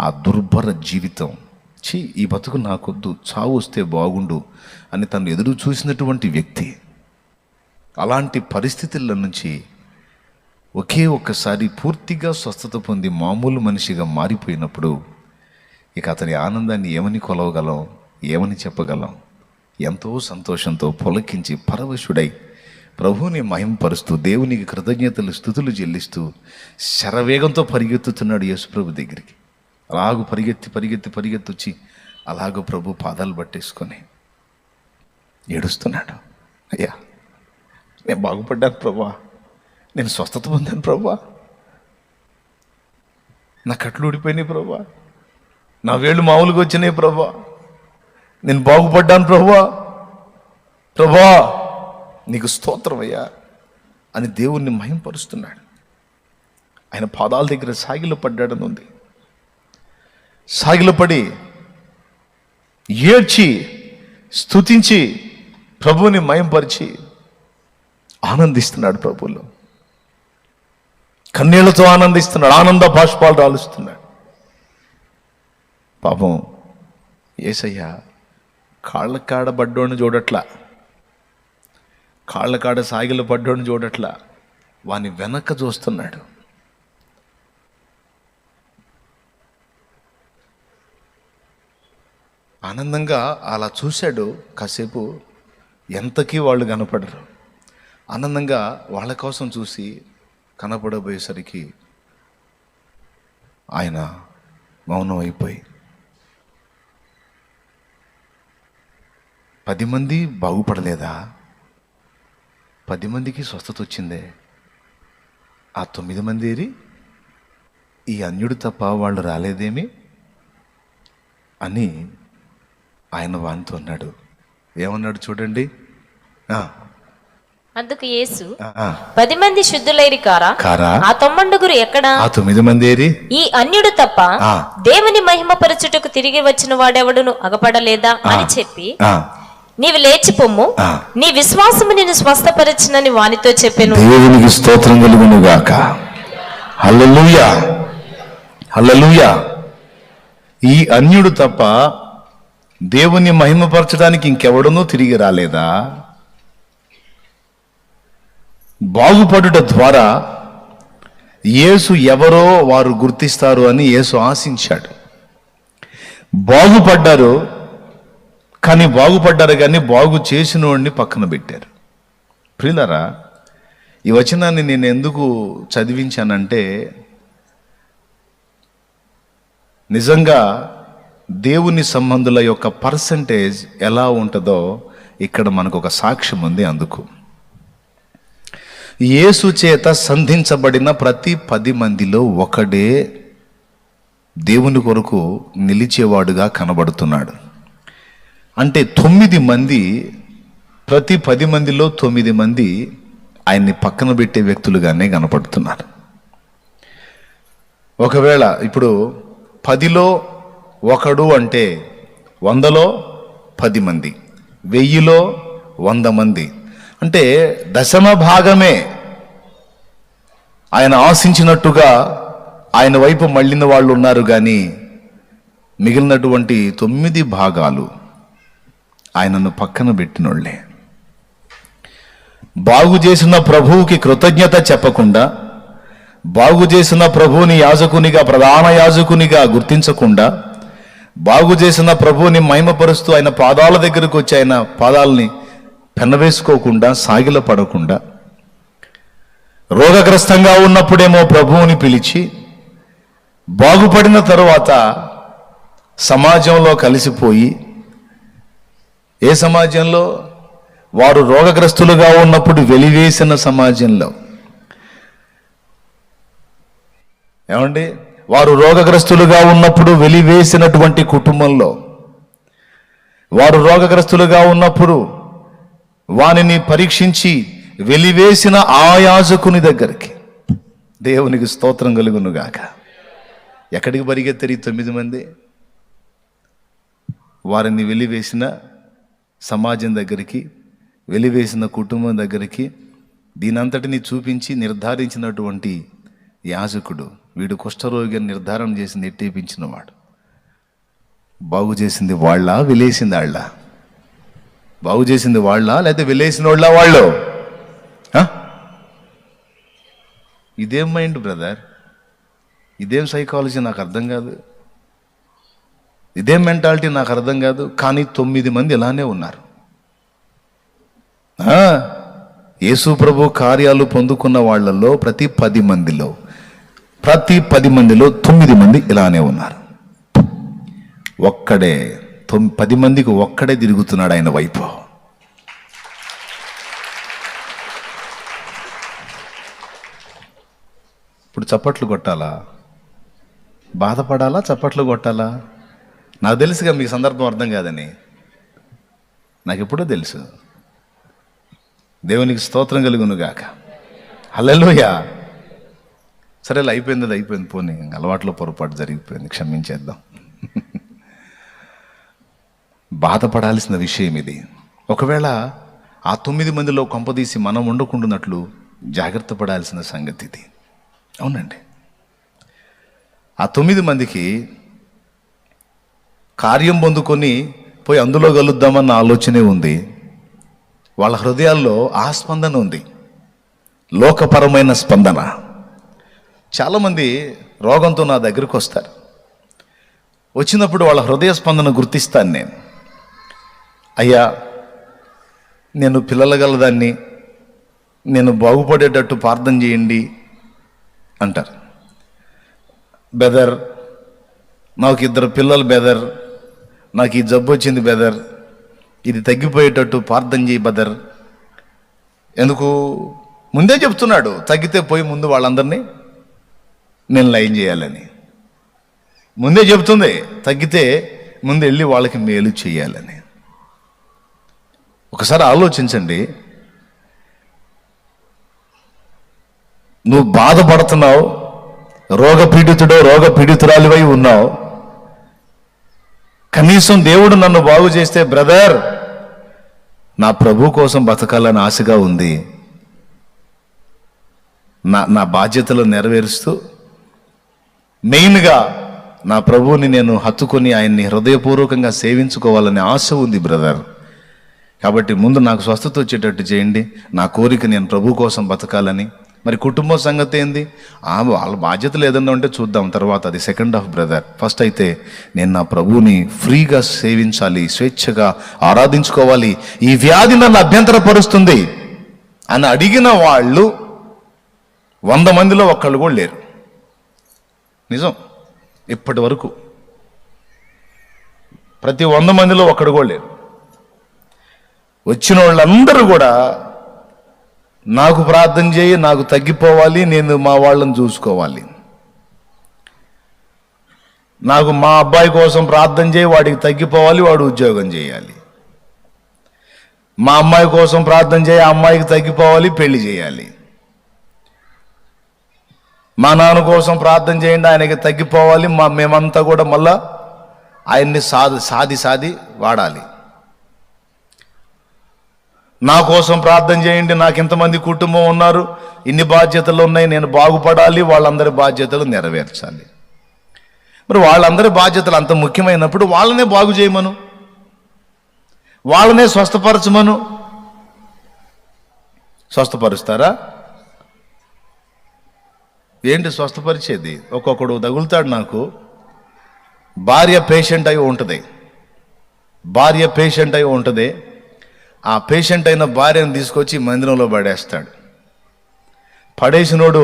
ఆ దుర్భర జీవితం, ఈ బతుకు నాకొద్దు, చావు వస్తే బాగుండు అని తను ఎదురు చూసినటువంటి వ్యక్తి అలాంటి పరిస్థితుల నుంచి ఒకే ఒక్కసారి పూర్తిగా స్వస్థత పొంది మామూలు మనిషిగా మారిపోయినప్పుడు ఇక అతని ఆనందాన్ని ఏమని కొలవగలం, ఏమని చెప్పగలం? ఎంతో సంతోషంతో పులకించి పరవశుడై ప్రభువుని మహింపరుస్తూ దేవునికి కృతజ్ఞతలు స్తుతులు చెల్లిస్తూ శరవేగంతో పరిగెత్తుతున్నాడు యేసుప్రభు దగ్గరికి. అలాగూ పరిగెత్తి అలాగూ ప్రభు పాదాలు పట్టేసుకొని ఏడుస్తున్నాడు. అయ్యా, నేను బాగుపడ్డాను ప్రభా, నేను స్వస్థత పొందాను ప్రభా, నా కట్లు ఊడిపోయినాయి ప్రభా, నా వేళ్ళు మామూలుగా వచ్చినాయి ప్రభా, నేను బాగుపడ్డాను ప్రభా నీకు స్తోత్రం అయ్యా అని దేవుణ్ణి మహింపరుస్తున్నాడు. ఆయన పాదాల దగ్గర సాగిలపడ్డాడని ఉంది. సాగిలపడి ఏడ్చి స్తుతించి ప్రభువుని మహింపరిచి ఆనందిస్తున్నాడు. ప్రభువులో కన్నీళ్లతో ఆనందిస్తున్నాడు, ఆనంద బాష్పాలు రాలుస్తున్నాడు. పాపం యేసయ్య కాళ్ళ కాడ పడ్డోడిని చూడట్లా, కాళ్ళ కాడ సాగిల పడ్డోడిని చూడట్లా, వాని వెనక చూస్తున్నాడు. ఆనందంగా అలా చూశాడు. కాసేపు ఎంతకీ వాళ్ళు కనపడరు. ఆనందంగా వాళ్ళ కోసం చూసి కనపడబోయేసరికి ఆయన మౌనం అయిపోయి 10 మంది బాగుపడలేదా? 10 మందికి స్వస్థత వచ్చిందే, ఆ 9 మంది ఏరి? ఈ అన్యుడు తప్ప వాళ్ళు రాలేదేమి అని ఆయన వానితో అన్నాడు. ఏమన్నాడు చూడండి. అందుకు యేసు 10 మంది శుద్ధులైరి కారా? ఆ 9 ఎక్కడా? ఆ 9 మంది ఏరి? ఈ అన్యుడు తప్ప దేవుని మహిమపరచుటకు తిరిగి వచ్చిన వాడెవడును అగపడలేదా అని చెప్పి, నీవు లేచి పొమ్ము, నీ విశ్వాసము నిన్ను స్వస్థపరచునని వానితో చెప్పెను. దేవునికి స్తోత్రం కలుగును గాక. హల్లెలూయా, హల్లెలూయా. ఈ అన్యుడు తప్ప దేవుని మహిమపరచడానికి ఇంకెవడనూ తిరిగి రాలేదా? బాగుపడుట ద్వారా యేసు ఎవరో వారు గుర్తిస్తారు అని యేసు ఆశించాడు. బాగుపడ్డారు కానీ బాగు చేసిన వాడిని పక్కన పెట్టారు. ప్రియులారా, ఈ వచనాన్ని నేను ఎందుకు చదివించానంటే, నిజంగా దేవుని సంబంధుల యొక్క పర్సంటేజ్ ఎలా ఉంటుందో ఇక్కడ మనకు ఒక సాక్ష్యం ఉంది. అందుకు యేసు చేత సంధించబడిన ప్రతి 10 మందిలో ఒకడే దేవుని కొరకు నిలిచేవాడుగా కనబడుతున్నాడు. అంటే 9 మంది, ప్రతి 10 మందిలో 9 మంది ఆయన్ని పక్కన పెట్టే వ్యక్తులుగానే కనపడుతున్నారు. ఒకవేళ ఇప్పుడు 10లో ఒకడు అంటే 100లో 10 మంది, 1000లో 100 మంది, అంటే దశమ భాగమే ఆయన ఆశించినట్టుగా ఆయన వైపు మళ్ళిన వాళ్ళు ఉన్నారు. కానీ మిగిలినటువంటి 9 భాగాలు ఆయనను పక్కన పెట్టినోళ్లే. బాగు చేసిన ప్రభువుకి కృతజ్ఞత చెప్పకుండా, బాగు చేసిన ప్రభువుని యాజకునిగా, ప్రధాన యాజకునిగా గుర్తించకుండా, బాగు చేసిన ప్రభువుని మహిమపరుస్తూ ఆయన పాదాల దగ్గరకు వచ్చి ఆయన పాదాలని పెనవేసుకోకుండా, సాగిల పడకుండా, రోగగ్రస్తంగా ఉన్నప్పుడేమో ప్రభువుని పిలిచి, బాగుపడిన తరువాత సమాజంలో కలిసిపోయి, ఏ సమాజంలో? వారు రోగగ్రస్తులుగా ఉన్నప్పుడు వెలివేసిన సమాజంలో. ఏమండి, వారు రోగగ్రస్తులుగా ఉన్నప్పుడు వెలివేసినటువంటి కుటుంబంలో, వారు రోగగ్రస్తులుగా ఉన్నప్పుడు వానిని పరీక్షించి వెలివేసిన ఆ యాజకుని దగ్గరికి, దేవునికి స్తోత్రం కలుగునుగాక. ఎక్కడికి పరిగెత్తరు 9 మంది? వారిని వెలివేసిన సమాజం దగ్గరికి, వెలివేసిన కుటుంబం దగ్గరికి, దీనంతటిని చూపించి నిర్ధారించినటువంటి యాజకుడు, వీడు కుష్ఠరోగి అని నిర్ధారణ చేసి నెట్టేపించిన వాడు. బాగు చేసింది వాళ్ళ, వెలేసింది వాళ్ళ? బాగు చేసింది వాళ్ళ, లేకపోతే వెలేసిన వాళ్ళ వాళ్ళు? ఇదేం మైండ్ బ్రదర్, ఇదేం సైకాలజీ నాకు అర్థం కాదు, ఇదేం మెంటాలిటీ నాకు అర్థం కాదు. కానీ 9 మంది ఇలానే ఉన్నారు. యేసు ప్రభు కార్యాలు పొందుకున్న వాళ్ళల్లో ప్రతి 10 మందిలో 9 మంది ఇలానే ఉన్నారు. ఒక్కడే 10 మందికి ఒక్కడే తిరుగుతున్నాడు ఆయన వైపు. ఇప్పుడు చప్పట్లు కొట్టాలా, బాధపడాలా, చప్పట్లు కొట్టాలా? నాకు తెలుసుగా మీకు సందర్భం అర్థం కాదని, నాకు ఎప్పుడో తెలుసు. దేవునికి స్తోత్రం కలుగునుగాక. హల్లెలూయా. సరే, అయిపోయింది, పోనీ, అలవాట్లో పొరపాటు జరిగిపోయింది, క్షమించేద్దాం. బాధపడాల్సిన విషయం ఇది. ఒకవేళ ఆ 9 మందిలో కొంపదీసి మనం ఉండకుండానట్లు జాగ్రత్త పడాల్సిన సంగతి ఇది. అవునండి, ఆ 9 మందికి కార్యం పొందుకొని పోయి అందులో కలుద్దామన్న ఆలోచనే ఉంది. వాళ్ళ హృదయాల్లో ఆ స్పందన ఉంది, లోకపరమైన స్పందన. చాలామంది రోగంతో నా దగ్గరికి వస్తారు. వచ్చినప్పుడు వాళ్ళ హృదయ స్పందన గుర్తిస్తాను నేను. అయ్యా, నేను పిల్లల గలదాన్ని, నేను బాగుపడేటట్టు ప్రార్థన చేయండి అంటారు. బెదర్, నాకు 2 పిల్లలు బెదర్, నాకు ఈ జబ్బు వచ్చింది బెదర్, ఇది తగ్గిపోయేటట్టు ప్రార్థన చేయి బెదర్. ఎందుకు? ముందే చెప్తున్నాడు, తగ్గితే పోయి ముందు వాళ్ళందరినీ నేను లైన్ చేయాలని. ముందే చెప్తుంది, తగ్గితే ముందు వెళ్ళి వాళ్ళకి మేలు చేయాలని. ఒకసారి ఆలోచించండి, నువ్వు బాధపడుతున్నావు, రోగపీడితురాలివై ఉన్నావు. కనీసం దేవుడు నన్ను బాగు చేస్తే, బ్రదర్, నా ప్రభు కోసం బతకాలని ఆశగా ఉంది, నా బాధ్యతలు నెరవేరుస్తూ మెయిన్గా నా ప్రభువుని నేను హత్తుకొని ఆయన్ని హృదయపూర్వకంగా సేవించుకోవాలని ఆశ ఉంది బ్రదర్. కాబట్టి ముందు నాకు స్వస్థత వచ్చేటట్టు చేయండి, నా కోరిక నేను ప్రభు కోసం బతకాలని, మరి కుటుంబ సంగతి ఏంది? వాళ్ళ బాధ్యతలు ఏదన్నా ఉంటే చూద్దాం తర్వాత, అది సెకండ్ హాఫ్ బ్రదర్. ఫస్ట్ అయితే నేను నా ప్రభువుని ఫ్రీగా సేవించాలి, స్వేచ్ఛగా ఆరాధించుకోవాలి, ఈ వ్యాధి నన్ను అభ్యంతరపరుస్తుంది అని అడిగిన వాళ్ళు 100 మందిలో ఒక్కళ్ళు కూడా లేరు. నిజం, ఇప్పటి వరకు ప్రతి 100 మందిలో ఒక్కడు కూడా లేరు. వచ్చిన వాళ్ళందరూ కూడా నాకు ప్రార్థన చేయి, నాకు తగ్గిపోవాలి, నేను మా వాళ్ళని చూసుకోవాలి, నాకు మా అబ్బాయి కోసం ప్రార్థన చేయి, వాడికి తగ్గిపోవాలి, వాడు ఉద్యోగం చేయాలి, మా అమ్మాయి కోసం ప్రార్థన చేయి, ఆ అమ్మాయికి తగ్గిపోవాలి, పెళ్లి చేయాలి, మా నాన్న కోసం ప్రార్థన చేయండి, ఆయనకి తగ్గిపోవాలి, మేమంతా కూడా మళ్ళా ఆయన్ని సాది వాడాలి, నా కోసం ప్రార్థన చేయండి, నాకు ఇంతమంది కుటుంబం ఉన్నారు, ఇన్ని బాధ్యతలు ఉన్నాయి, నేను బాగుపడాలి, వాళ్ళందరి బాధ్యతలు నెరవేర్చాలి. మరి వాళ్ళందరి బాధ్యతలు అంత ముఖ్యమైనప్పుడు వాళ్ళనే బాగు చేయమను, వాళ్ళనే స్వస్థపరచమను. స్వస్థపరుస్తారా? ఏంటి స్వస్థపరిచేది? ఒక్కొక్కడు తగులుతాడు. నాకు భార్య పేషెంట్ అయి ఉంటుంది, ఆ పేషెంట్ అయిన భార్యను తీసుకొచ్చి మందిరంలో పడేస్తాడు. పడేసినోడు,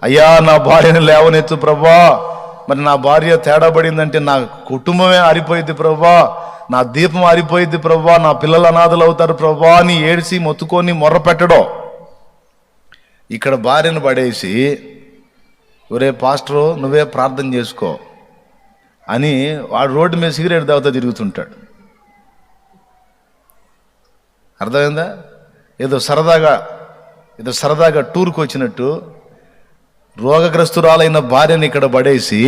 అయ్యా నా భార్యను లేవనెత్తు ప్రభా, మరి నా భార్య తేడా పడిందంటే నా కుటుంబమే ఆరిపోయింది ప్రభా, నా దీపం ఆరిపోయింది ప్రభా, నా పిల్లలు అనాథలు అవుతారు ప్రభా అని ఏడిసి మొత్తుకొని మొర్ర పెట్టడం. ఇక్కడ భార్యను పడేసి, ఒరే పాస్టరు నువ్వే ప్రార్థన చేసుకో అని వాడు రోడ్డు మీద సిగరెట్ తాగుతా తిరుగుతుంటాడు. అర్థమైందా? ఏదో సరదాగా టూర్కి వచ్చినట్టు రోగగ్రస్తురాలైన భార్యని ఇక్కడ పడేసి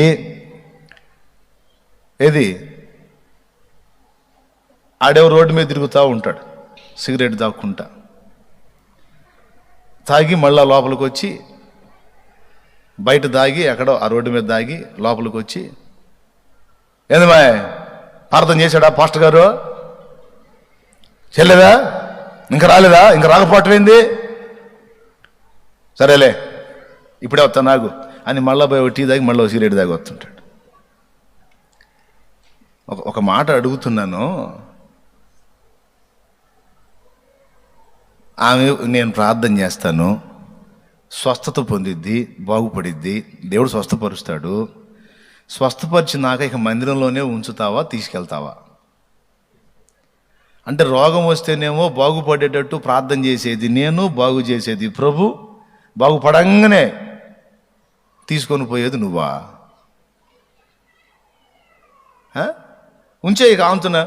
ఆడేవో రోడ్డు మీద తిరుగుతూ ఉంటాడు సిగరెట్ తాగుకుంటా. తాగి మళ్ళా లోపలికి వచ్చి, బయట తాగి ఎక్కడో ఆ రోడ్డు మీద తాగి లోపలికి వచ్చి, ఏంది మా ప్రార్థన చేశాడా పాస్టర్ గారు? చెల్లేదా? ఇంకా రాలేదా? ఇంకా రాకపోవటమైంది? సరేలే ఇప్పుడే వస్తా నాకు అని మళ్ళీ పోయి టీ తాగి మళ్ళీ సిగరెట్ తాగి వస్తుంటాడు. ఒక మాట అడుగుతున్నాను, ఆమె నేను ప్రార్థన చేస్తాను, స్వస్థత పొందిద్ది, బాగుపడిద్ది, దేవుడు స్వస్థపరుస్తాడు. స్వస్థపరిచినాక ఇక మందిరంలోనే ఉంచుతావా, తీసుకెళ్తావా? అంటే రోగం వస్తేనేమో బాగుపడేటట్టు ప్రార్థన చేసేది నేను, బాగు చేసేది ప్రభు, బాగుపడంగానే తీసుకొని పోయేది నువ్వా? ఉంచే కాంతున్నా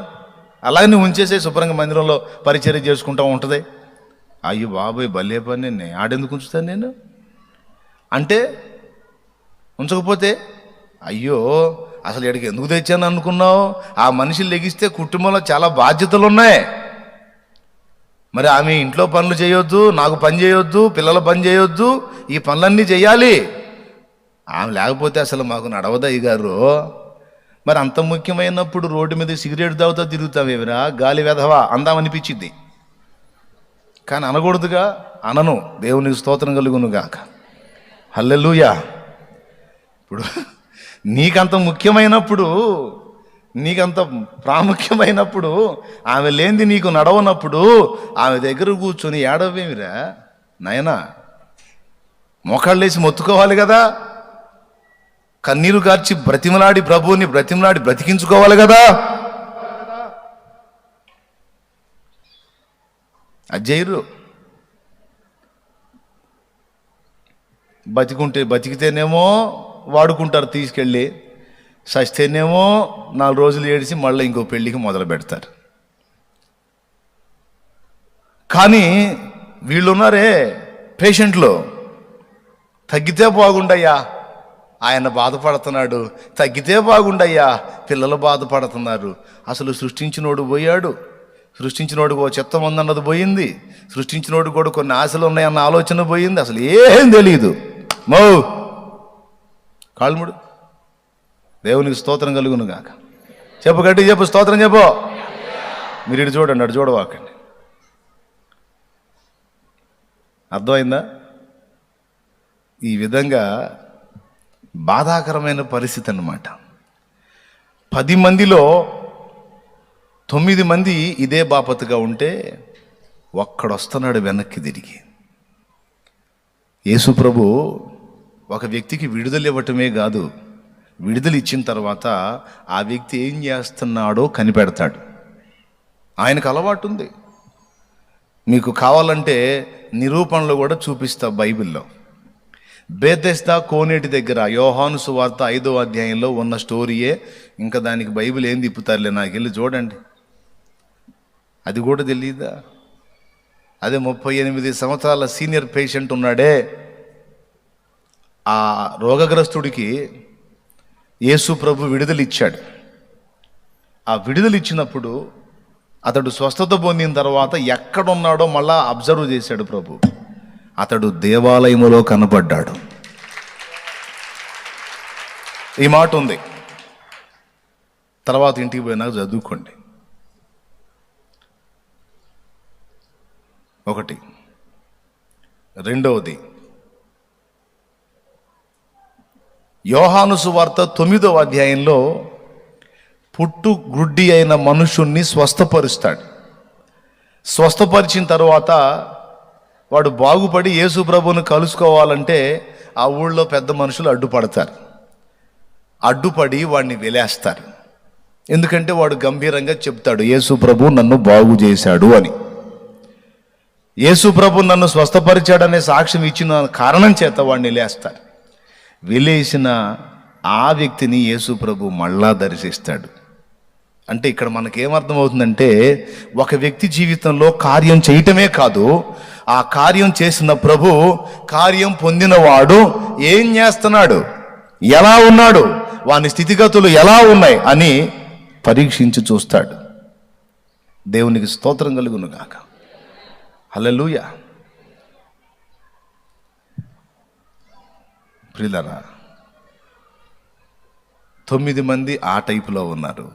అలాగనే ఉంచేసే శుభ్రంగా మందిరంలో పరిచర్య చేసుకుంటూ ఉంటుంది. అయ్యో బాబోయ్ భలే పని, నేను ఆడెందుకు ఉంచుతాను నేను అంటే, ఉంచకపోతే అయ్యో అసలు ఎక్కడికి ఎందుకు తెచ్చాను అనుకున్నావు? ఆ మనిషి లెగిస్తే కుటుంబంలో చాలా బాధ్యతలు ఉన్నాయి. మరి ఆమె ఇంట్లో పనులు చేయొద్దు, నాకు పని చేయొద్దు, పిల్లల పని చేయొద్దు, ఈ పనులన్నీ చేయాలి. ఆమె లేకపోతే అసలు మాకు నడవదు అయ్యగారు. మరి అంత ముఖ్యమైనప్పుడు రోడ్డు మీద సిగరెట్ తాగుతా తిరుగుతావేమిరా గాలి వెధవా అందామనిపించింది. కానీ అనకూడదుగా, అనను. దేవునికి స్తోత్రం కలుగును గాక. హల్లెలూయా. ఇప్పుడు నీకంత ముఖ్యమైనప్పుడు, నీకంత ప్రాముఖ్యమైనప్పుడు, ఆమె లేనిది నీకు నడవనప్పుడు ఆమె దగ్గర కూర్చొని ఏడవేమిరా నాయనా? మోకాళ్ళేసి మొత్తుకోవాలి కదా, కన్నీరు కార్చి బ్రతిమలాడి ప్రభువుని బ్రతికించుకోవాలి కదా. అజ్జయ్యరు బతికితేనేమో వాడుకుంటారు తీసుకెళ్ళి, సస్తేనేమో 4 రోజులు ఏడిసి మళ్ళీ ఇంకో పెళ్ళికి మొదలు పెడతారు. కానీ వీళ్ళున్నారే పేషెంట్లు, తగ్గితే బాగుండయ్యా ఆయన బాధపడుతున్నాడు, తగ్గితే బాగుండయ్యా పిల్లలు బాధపడుతున్నారు. అసలు సృష్టించినోడు పోయాడు, సృష్టించినోడు చిత్తం ఉందన్నది పోయింది, సృష్టించినోడు కూడా కొన్ని ఆశలు ఉన్నాయన్న ఆలోచన పోయింది, అసలు ఏం తెలియదు. కాళ్ళముడు దేవునికి స్తోత్రం కలుగును గాక. చెప్పు గట్టి చెప్పు, స్తోత్రం చెప్పు. మీరు ఇటు చూడండి, అటు చూడవాకండి. అర్థమైందా? ఈ విధంగా బాధాకరమైన పరిస్థితి అన్నమాట. 10 మందిలో 9 మంది ఇదే బాపతుగా ఉంటే ఒక్కడొస్తున్నాడు వెనక్కి తిరిగి. యేసు ప్రభు ఒక వ్యక్తికి విడుదల ఇవ్వటమే కాదు, విడుదల ఇచ్చిన తర్వాత ఆ వ్యక్తి ఏం చేస్తున్నాడో కనిపెడతాడు. ఆయనకు అలవాటు ఉంది. మీకు కావాలంటే నిరూపణలు కూడా చూపిస్తా బైబిల్లో. బేతెస్దా కోనేటి దగ్గర యోహాను సువార్త 5వ అధ్యాయంలో ఉన్న స్టోరీయే. ఇంకా దానికి బైబిల్ ఏం తిప్పుతారులే, నాకు వెళ్ళి చూడండి. అది కూడా తెలియదా? అదే 38 సంవత్సరాల సీనియర్ పేషెంట్ ఉన్నాడే, ఆ రోగగ్రస్తుడికి యేసు ప్రభు విడుదల ఇచ్చాడు. ఆ విడుదల ఇచ్చినప్పుడు అతడు స్వస్థత పొందిన తర్వాత ఎక్కడున్నాడో మళ్ళా అబ్జర్వ్ చేశాడు ప్రభు. అతడు దేవాలయములో కనపడ్డాడు. ఈ మాట ఉంది, తర్వాత ఇంటికి పోయినాక చదువుకోండి. ఒకటి. రెండవది, యోహాను సువార్త 9వ అధ్యాయంలో పుట్టు గుడ్డి అయిన మనుషుణ్ణి స్వస్థపరుస్తాడు. స్వస్థపరిచిన తర్వాత వాడు బాగుపడి యేసు ప్రభువును కలుసుకోవాలంటే ఆ ఊళ్ళో పెద్ద మనుషులు అడ్డుపడతారు. అడ్డుపడి వాడిని వెలేస్తారు. ఎందుకంటే వాడు గంభీరంగా చెప్తాడు, యేసు ప్రభు నన్ను బాగు చేశాడు అని. యేసు ప్రభు నన్ను స్వస్థపరిచాడనే సాక్ష్యం ఇచ్చిన కారణం చేత వాడిని వెలేస్తారు. వెలేసిన ఆ వ్యక్తిని యేసు ప్రభు మళ్ళా దర్శిస్తాడు. అంటే ఇక్కడ మనకేమర్థమవుతుందంటే, ఒక వ్యక్తి జీవితంలో కార్యం చేయటమే కాదు, ఆ కార్యం చేసిన ప్రభు కార్యం పొందినవాడు ఏం చేస్తున్నాడు, ఎలా ఉన్నాడు, వాని స్థితిగతులు ఎలా ఉన్నాయి అని పరీక్షించి చూస్తాడు. దేవునికి స్తోత్రం కలుగును గాక. హల్లెలూయా. ప్రియులారా, 9 మంది ఆ టైపులో ఉన్నారు,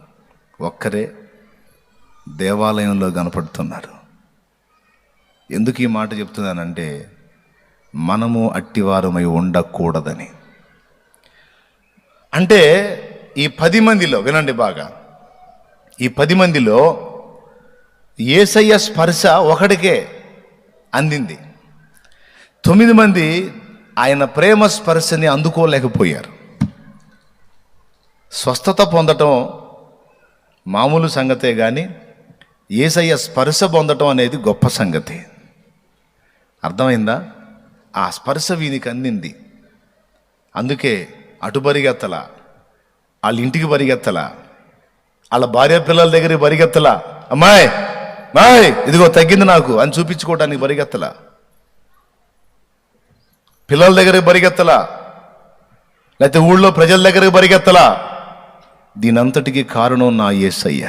ఒక్కరే దేవాలయంలో కనపడుతున్నారు. ఎందుకు ఈ మాట చెప్తున్నానంటే, మనము అట్టివారమై ఉండకూడదని. అంటే ఈ 10 మందిలో వినండి బాగా, ఈ 10 మందిలో యేసయ్య స్పర్శ ఒకడికే అందింది. 9 మంది ఆయన ప్రేమ స్పర్శని అందుకోలేకపోయారు. స్వస్థత పొందటం మామూలు సంగతే కానీ యేసయ్య స్పర్శ పొందటం అనేది గొప్ప సంగతి. అర్థమైందా? ఆ స్పర్శ వీనికి అందింది. అందుకే అటు పరిగెత్తలా, వాళ్ళ ఇంటికి పరిగెత్తలా, వాళ్ళ భార్య పిల్లల దగ్గరికి పరిగెత్తలా, అమ్మాయి మాయ్ ఇదిగో తగ్గింది నాకు అని చూపించుకోవడానికి పరిగెత్తలా, పిల్లల దగ్గరికి పరిగెత్తలా, లేకపోతే ఊళ్ళో ప్రజల దగ్గరికి పరిగెత్తలా. దీనంతటికి కారణం నా యేసయ్య.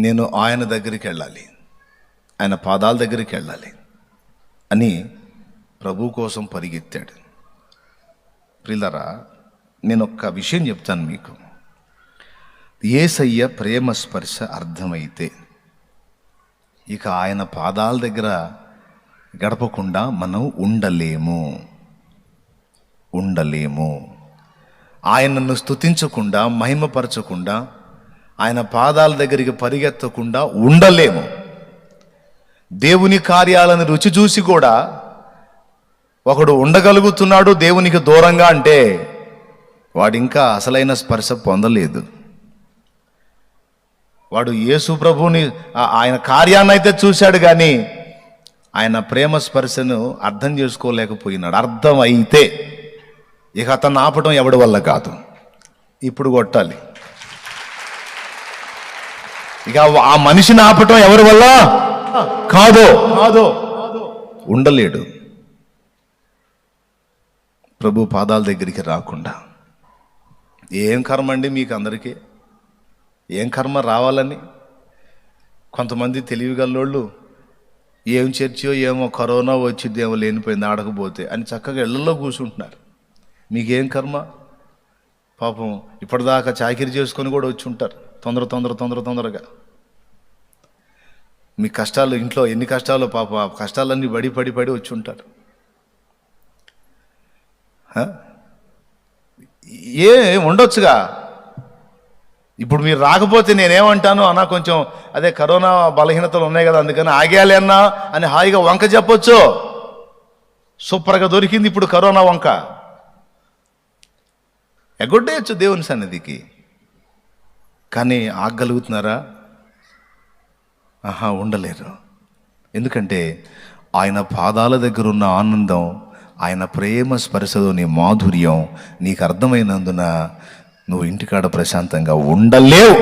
నేను ఆయన దగ్గరికి వెళ్ళాలి, ఆయన పాదాల దగ్గరికి వెళ్ళాలి అని ప్రభు కోసం పరిగెత్తాడు. ప్రియులారా, నేను ఒక్క విషయం చెప్తాను మీకు. యేసయ్య ప్రేమ స్పర్శ అర్థమైతే ఇక ఆయన పాదాల దగ్గర గడపకుండా మనం ఉండలేము. ఆయనను స్తుతించకుండా, మహిమపరచకుండా, ఆయన పాదాల దగ్గరికి పరిగెత్తకుండా ఉండలేము. దేవుని కార్యాలను రుచి చూసి కూడా ఒకడు ఉండగలుగుతున్నాడు దేవునికి దూరంగా అంటే వాడు ఇంకా అసలైన స్పర్శ పొందలేదు. వాడు యేసు ప్రభుని ఆయన కార్యాన్ని అయితే చూశాడు కానీ ఆయన ప్రేమ స్పర్శను అర్థం చేసుకోలేకపోయినాడు. అర్థం అయితే ఇక అతను ఆపటం ఎవడి వల్ల కాదు. ఇప్పుడు కొట్టాలి. ఇక ఆ మనిషిని ఆపటం ఎవరి వల్ల కాదు. ఉండలేడు ప్రభు పాదాల దగ్గరికి రాకుండా. ఏం కర్మ అండి మీకు అందరికీ? ఏం కర్మ రావాలని? కొంతమంది తెలివిగల్లోళ్ళు ఏం చర్చో ఏమో కరోనా వచ్చిద్దేమో లేనిపోయింది ఆడకపోతే అని చక్కగా ఇళ్లలో కూర్చుంటున్నారు. మీకేం కర్మ? పాపం ఇప్పటిదాకా చాకిరీ చేసుకొని కూడా వచ్చి ఉంటారు తొందరగా. మీ కష్టాలు, ఇంట్లో ఎన్ని కష్టాలు పాప, ఆ కష్టాలన్నీ పడి వచ్చి ఉంటారు. ఏ ఉండొచ్చుగా. ఇప్పుడు మీరు రాకపోతే నేనేమంటాను అన్నా, కొంచెం అదే కరోనా బలహీనతలు ఉన్నాయి కదా అందుకని ఆగేయాలి అన్నా అని హాయిగా వంక చెప్పొచ్చు. సూపర్గా దొరికింది ఇప్పుడు కరోనా వంక, ఎగొట్టేయచ్చు దేవుని సన్నిధికి. కానీ ఆగగలుగుతున్నారా? ఉండలేరు. ఎందుకంటే ఆయన పాదాల దగ్గర ఉన్న ఆనందం, ఆయన ప్రేమ స్పర్శలోని మాధుర్యం నీకు అర్థమైనందున నువ్వు ఇంటికాడ ప్రశాంతంగా ఉండలేవు.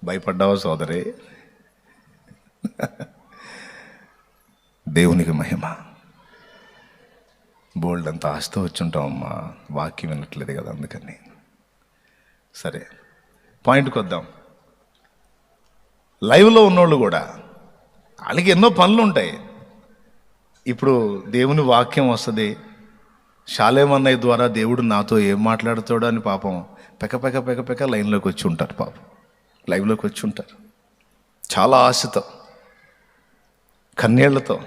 భయపడ్డావా సోదరే? దేవునికి మహిమ. బోల్డ్ అంత ఆస్తి వచ్చుంటామమ్మా, వాక్యం వినట్లేదు కదా అందుకని. సరే, పాయింట్కి వద్దాం. లైవ్లో ఉన్నోళ్ళు కూడా వాళ్ళకి ఎన్నో పనులు ఉంటాయి. ఇప్పుడు దేవుని వాక్యం వస్తుంది, షాలేమన్నయ్య ద్వారా దేవుడు నాతో ఏం మాట్లాడుతాడో అని పాపం పెక లైన్లోకి వచ్చి ఉంటారు, పాపం లైవ్లోకి వచ్చి ఉంటారు. చాలా ఆశతో, కన్నీళ్లతో.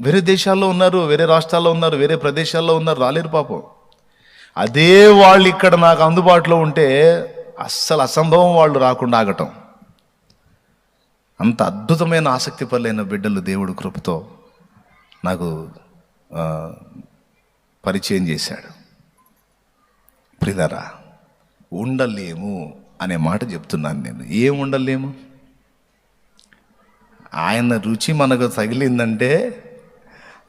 వేరే దేశాల్లో ఉన్నారు, వేరే రాష్ట్రాల్లో ఉన్నారు, వేరే ప్రదేశాల్లో ఉన్నారు, రాలేరు పాపం. అదే వాళ్ళు ఇక్కడ నాకు అందుబాటులో ఉంటే అస్సలు అసంభవం వాళ్ళు రాకుండా ఆగటం. అంత అద్భుతమైన ఆసక్తి పరులైన బిడ్డలు దేవుడు కృపతో నాకు పరిచయం చేశాడు. ప్రియులారా, ఉండలేము అనే మాట చెప్తున్నాను నేను. ఏం ఉండలేము? ఆయన రుచి మనకు తగిలిందంటే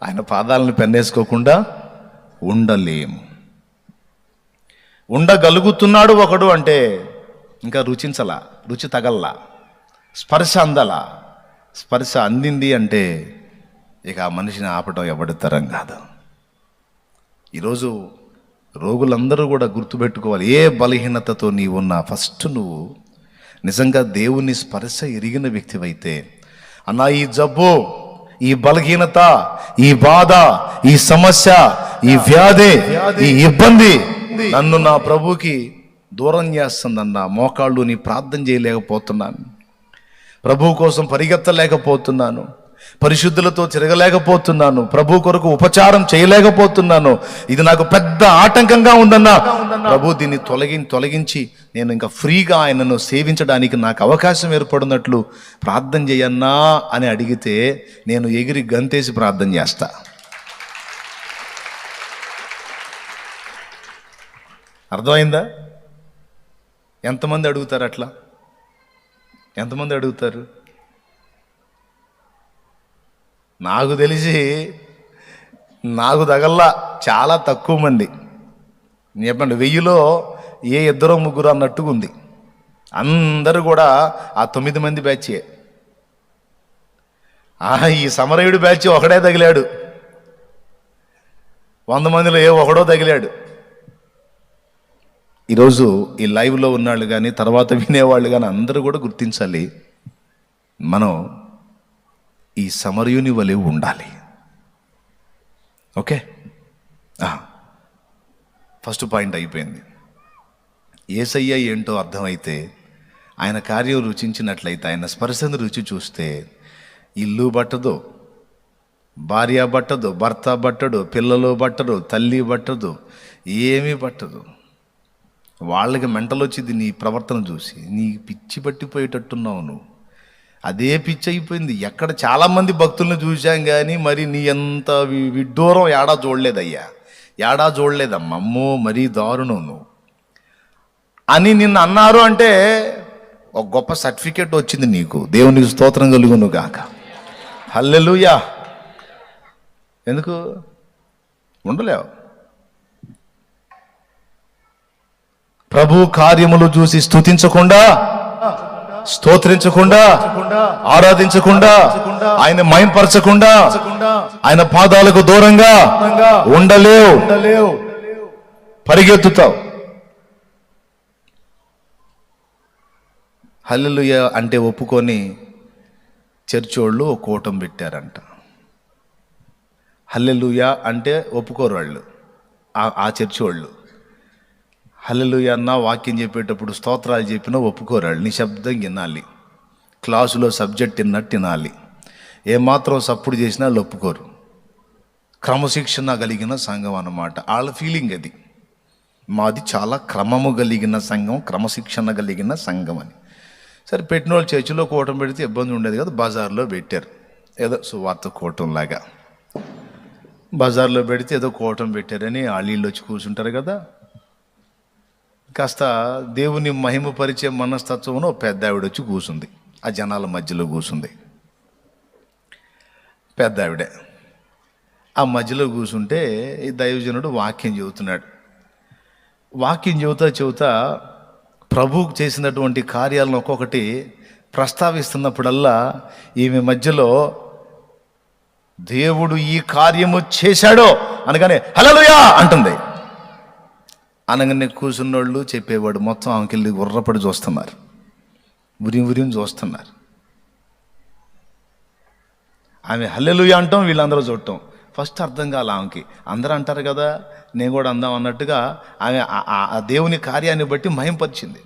ఆయన పాదాలను పెన్నేసుకోకుండా ఉండలేము. ఉండగలుగుతున్నాడు ఒకడు అంటే ఇంకా రుచించలా, రుచి తగల్లా, స్పర్శ అందలా. స్పర్శ అందింది అంటే ఇక ఆ మనిషిని ఆపటం ఎవడి తరం కాదు. ఈరోజు రోగులందరూ కూడా గుర్తుపెట్టుకోవాలి, ఏ బలహీనతతో నీవు ఉన్నా ఫస్ట్ నువ్వు నిజంగా దేవుని స్పర్శ ఎరిగిన వ్యక్తివైతే, అన్నా ఈ జబ్బు, ఈ బలహీనత, ఈ బాధ, ఈ సమస్య, ఈ వ్యాధి, ఈ ఇబ్బంది నన్ను నా ప్రభుకి దూరం చేస్తుందన్న మోకాళ్ళు నీ ప్రార్థన చేయలేకపోతున్నాను, ప్రభు కోసం పరిగెత్తలేకపోతున్నాను, పరిశుద్ధులతో తిరగలేకపోతున్నాను, ప్రభు కొరకు ఉపచారం చేయలేకపోతున్నాను, ఇది నాకు పెద్ద ఆటంకంగా ఉందన్నా, ప్రభు దీన్ని తొలగించి నేను ఇంకా ఫ్రీగా ఆయనను సేవించడానికి నాకు అవకాశం ఏర్పడినట్లు ప్రార్థన చేయన్నా అని అడిగితే నేను ఎగిరి గంతేసి ప్రార్థన చేస్తా. అర్థమైందా? ఎంతమంది అడుగుతారు అట్లా? ఎంతమంది అడుగుతారు? నాకు తెలిసి నాకు తగల్లా చాలా తక్కువ మంది. చెప్పండి, 1000లో ఏ 2-3 అన్నట్టుగా ఉంది. అందరూ కూడా ఆ 9 మంది బ్యాచే. ఈ సమరయుడి బ్యాచ్ ఒకడే తగిలాడు, 100 మందిలో ఏ ఒకడో తగిలాడు. ఈరోజు ఈ లైవ్లో ఉన్నాళ్ళు కానీ తర్వాత వినేవాళ్ళు కానీ అందరూ కూడా గుర్తించాలి, మనం ఈ సమరయుని వలె ఉండాలి. ఓకే, ఫస్ట్ పాయింట్ అయిపోయింది. యేసయ్య ఏంటో అర్థమైతే, ఆయన కార్యం రుచించినట్లయితే, ఆయన స్పర్శను రుచి చూస్తే ఇల్లు పట్టదు, భార్య పట్టదు, భర్త పట్టడు, పిల్లలు పట్టడు, తల్లి పట్టదు, ఏమీ పట్టదు. వాళ్ళకి మెంటలు వచ్చింది నీ ప్రవర్తన చూసి. నీ పిచ్చి పట్టిపోయేటట్టున్నావు నువ్వు. అదే పిచ్చి అయిపోయింది. ఎక్కడ చాలామంది భక్తులను చూశాం కానీ మరి నీ ఎంత విడ్డూరం ఏడా చూడలేదయ్యా, ఏడా చూడలేదమ్మా, అమ్మో మరీ దారుణం నువ్వు అని నిన్ను అన్నారు అంటే ఒక గొప్ప సర్టిఫికేట్ వచ్చింది నీకు. దేవునికి స్తోత్రం కలుగును గాక. హల్లెలూయా. ఎందుకు ఉండలేవు? ప్రభు కార్యములు చూసి స్తుతించకుండా, స్తోత్రించకుండా, ఆరాధించకుండా, ఆయన మహిమపరచకుండా, ఆయన పాదాలకు దూరంగా ఉండలేవు. పరిగెత్తుతావు. హల్లెలూయా అంటే ఒప్పుకొని చర్చోళ్ళు ఒక కూటం పెట్టారంట. హల్లెలూయా అంటే ఒప్పుకోరు వాళ్ళు, ఆ చర్చోళ్ళు. హల్లెలూయా అన్నా వాక్యం చెప్పేటప్పుడు స్తోత్రాలు చెప్పినా ఒప్పుకోరాళ్ళు. నిశ్శబ్దం వినాలి, క్లాసులో సబ్జెక్ట్ విన్నట్టు వినాలి. ఏమాత్రం సప్పుడు చేసినా వాళ్ళు ఒప్పుకోరు. క్రమశిక్షణ కలిగిన సంఘం అన్నమాట వాళ్ళ ఫీలింగ్. అది మాది చాలా క్రమము కలిగిన సంఘం, క్రమశిక్షణ కలిగిన సంఘం అని. సరే, పెట్టిన వాళ్ళు చర్చిలో కూటం పెడితే ఇబ్బంది ఉండేది కదా, బజార్లో పెట్టారు. ఏదో సువార్త కూటంలాగా బజార్లో పెడితే ఏదో కూటం పెట్టారని వాళ్ళు వచ్చి కూర్చుంటారు కదా. కాస్త దేవుని మహిమపరిచే మనస్తత్వంలో పెద్ద ఆవిడ వచ్చి కూర్చుంది, ఆ జనాల మధ్యలో కూర్చుంది. పెద్ద ఆవిడే ఆ మధ్యలో కూర్చుంటే ఈ దైవజనుడు వాక్యం చెబుతున్నాడు. వాక్యం చెబుతా ప్రభువుకు చేసినటువంటి కార్యాలను ఒక్కొక్కటి ప్రస్తావిస్తున్నప్పుడల్లా ఈమె మధ్యలో దేవుడు ఈ కార్యము చేశాడో అనగానే హల్లెలూయా అంటుంది. అనగానే కూర్చున్నోళ్ళు చెప్పేవాడు మొత్తం ఆమెకెళ్ళి ఉర్రపడి చూస్తున్నారు, ఉరిం చూస్తున్నారు. ఆమె హల్లెలూయా అంటాం, వీళ్ళందరూ చూడటం. ఫస్ట్ అర్థం కాల ఆమెకి. అందరూ అంటారు కదా, నేను కూడా అందాం అన్నట్టుగా ఆమె ఆ దేవుని కార్యాన్ని బట్టి మహింపరిచింది.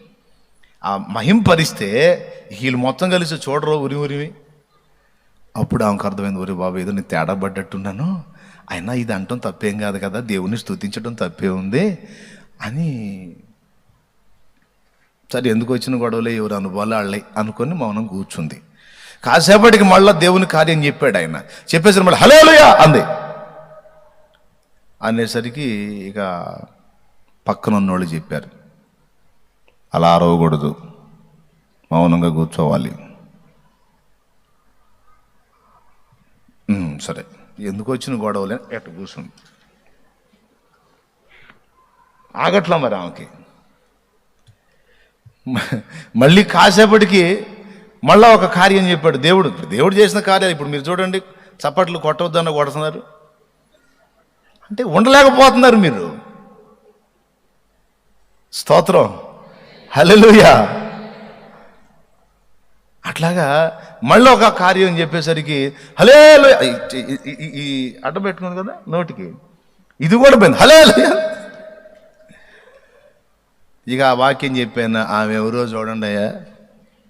ఆ మహింపరిస్తే వీళ్ళు మొత్తం కలిసి చూడరు ఉరిమి. అప్పుడు ఆమెకు అర్థమైంది, ఒరి బాబు ఏదో నేను తేడా పడ్డట్టున్నాను, అయినా ఇది అంటాం తప్పేం కాదు కదా, దేవుని స్తుతించడం తప్పే ఉంది అని. సరే, ఎందుకు వచ్చిన గొడవలే, ఎవరు అనుభవాలు వాళ్ళే అనుకొని మౌనం కూర్చుంది. కాసేపటికి మళ్ళీ దేవుని కార్యం చెప్పాడు ఆయన. చెప్పేసరికి మళ్ళీ హల్లెలూయా అంది. అనేసరికి ఇక పక్కన ఉన్నోళ్ళు చెప్పారు, అలా అరవకూడదు, మౌనంగా కూర్చోవాలి. సరే, ఎందుకు వచ్చిన గొడవలే ఎట్ట కూర్చుంది. ఆగట్లా మరి ఆమెకి. మళ్ళీ కాసేపటికి మళ్ళా ఒక కార్యం చెప్పాడు దేవుడు చేసిన కార్యాలు. ఇప్పుడు మీరు చూడండి, చప్పట్లు కొట్టవద్దన్న కొడుతున్నారు అంటే ఉండలేకపోతున్నారు మీరు. స్తోత్రం, హల్లెలూయా. అట్లాగా మళ్ళీ ఒక కార్యం చెప్పేసరికి హల్లెలూయా ఈ అడ్డం పెట్టుకుంది కదా నోటికి, ఇది కూడా పోయింది హల్లెలూయా. ఇక ఆ వాక్యం చెప్పాను, ఆమె ఎవరో చూడండి అయ్యా,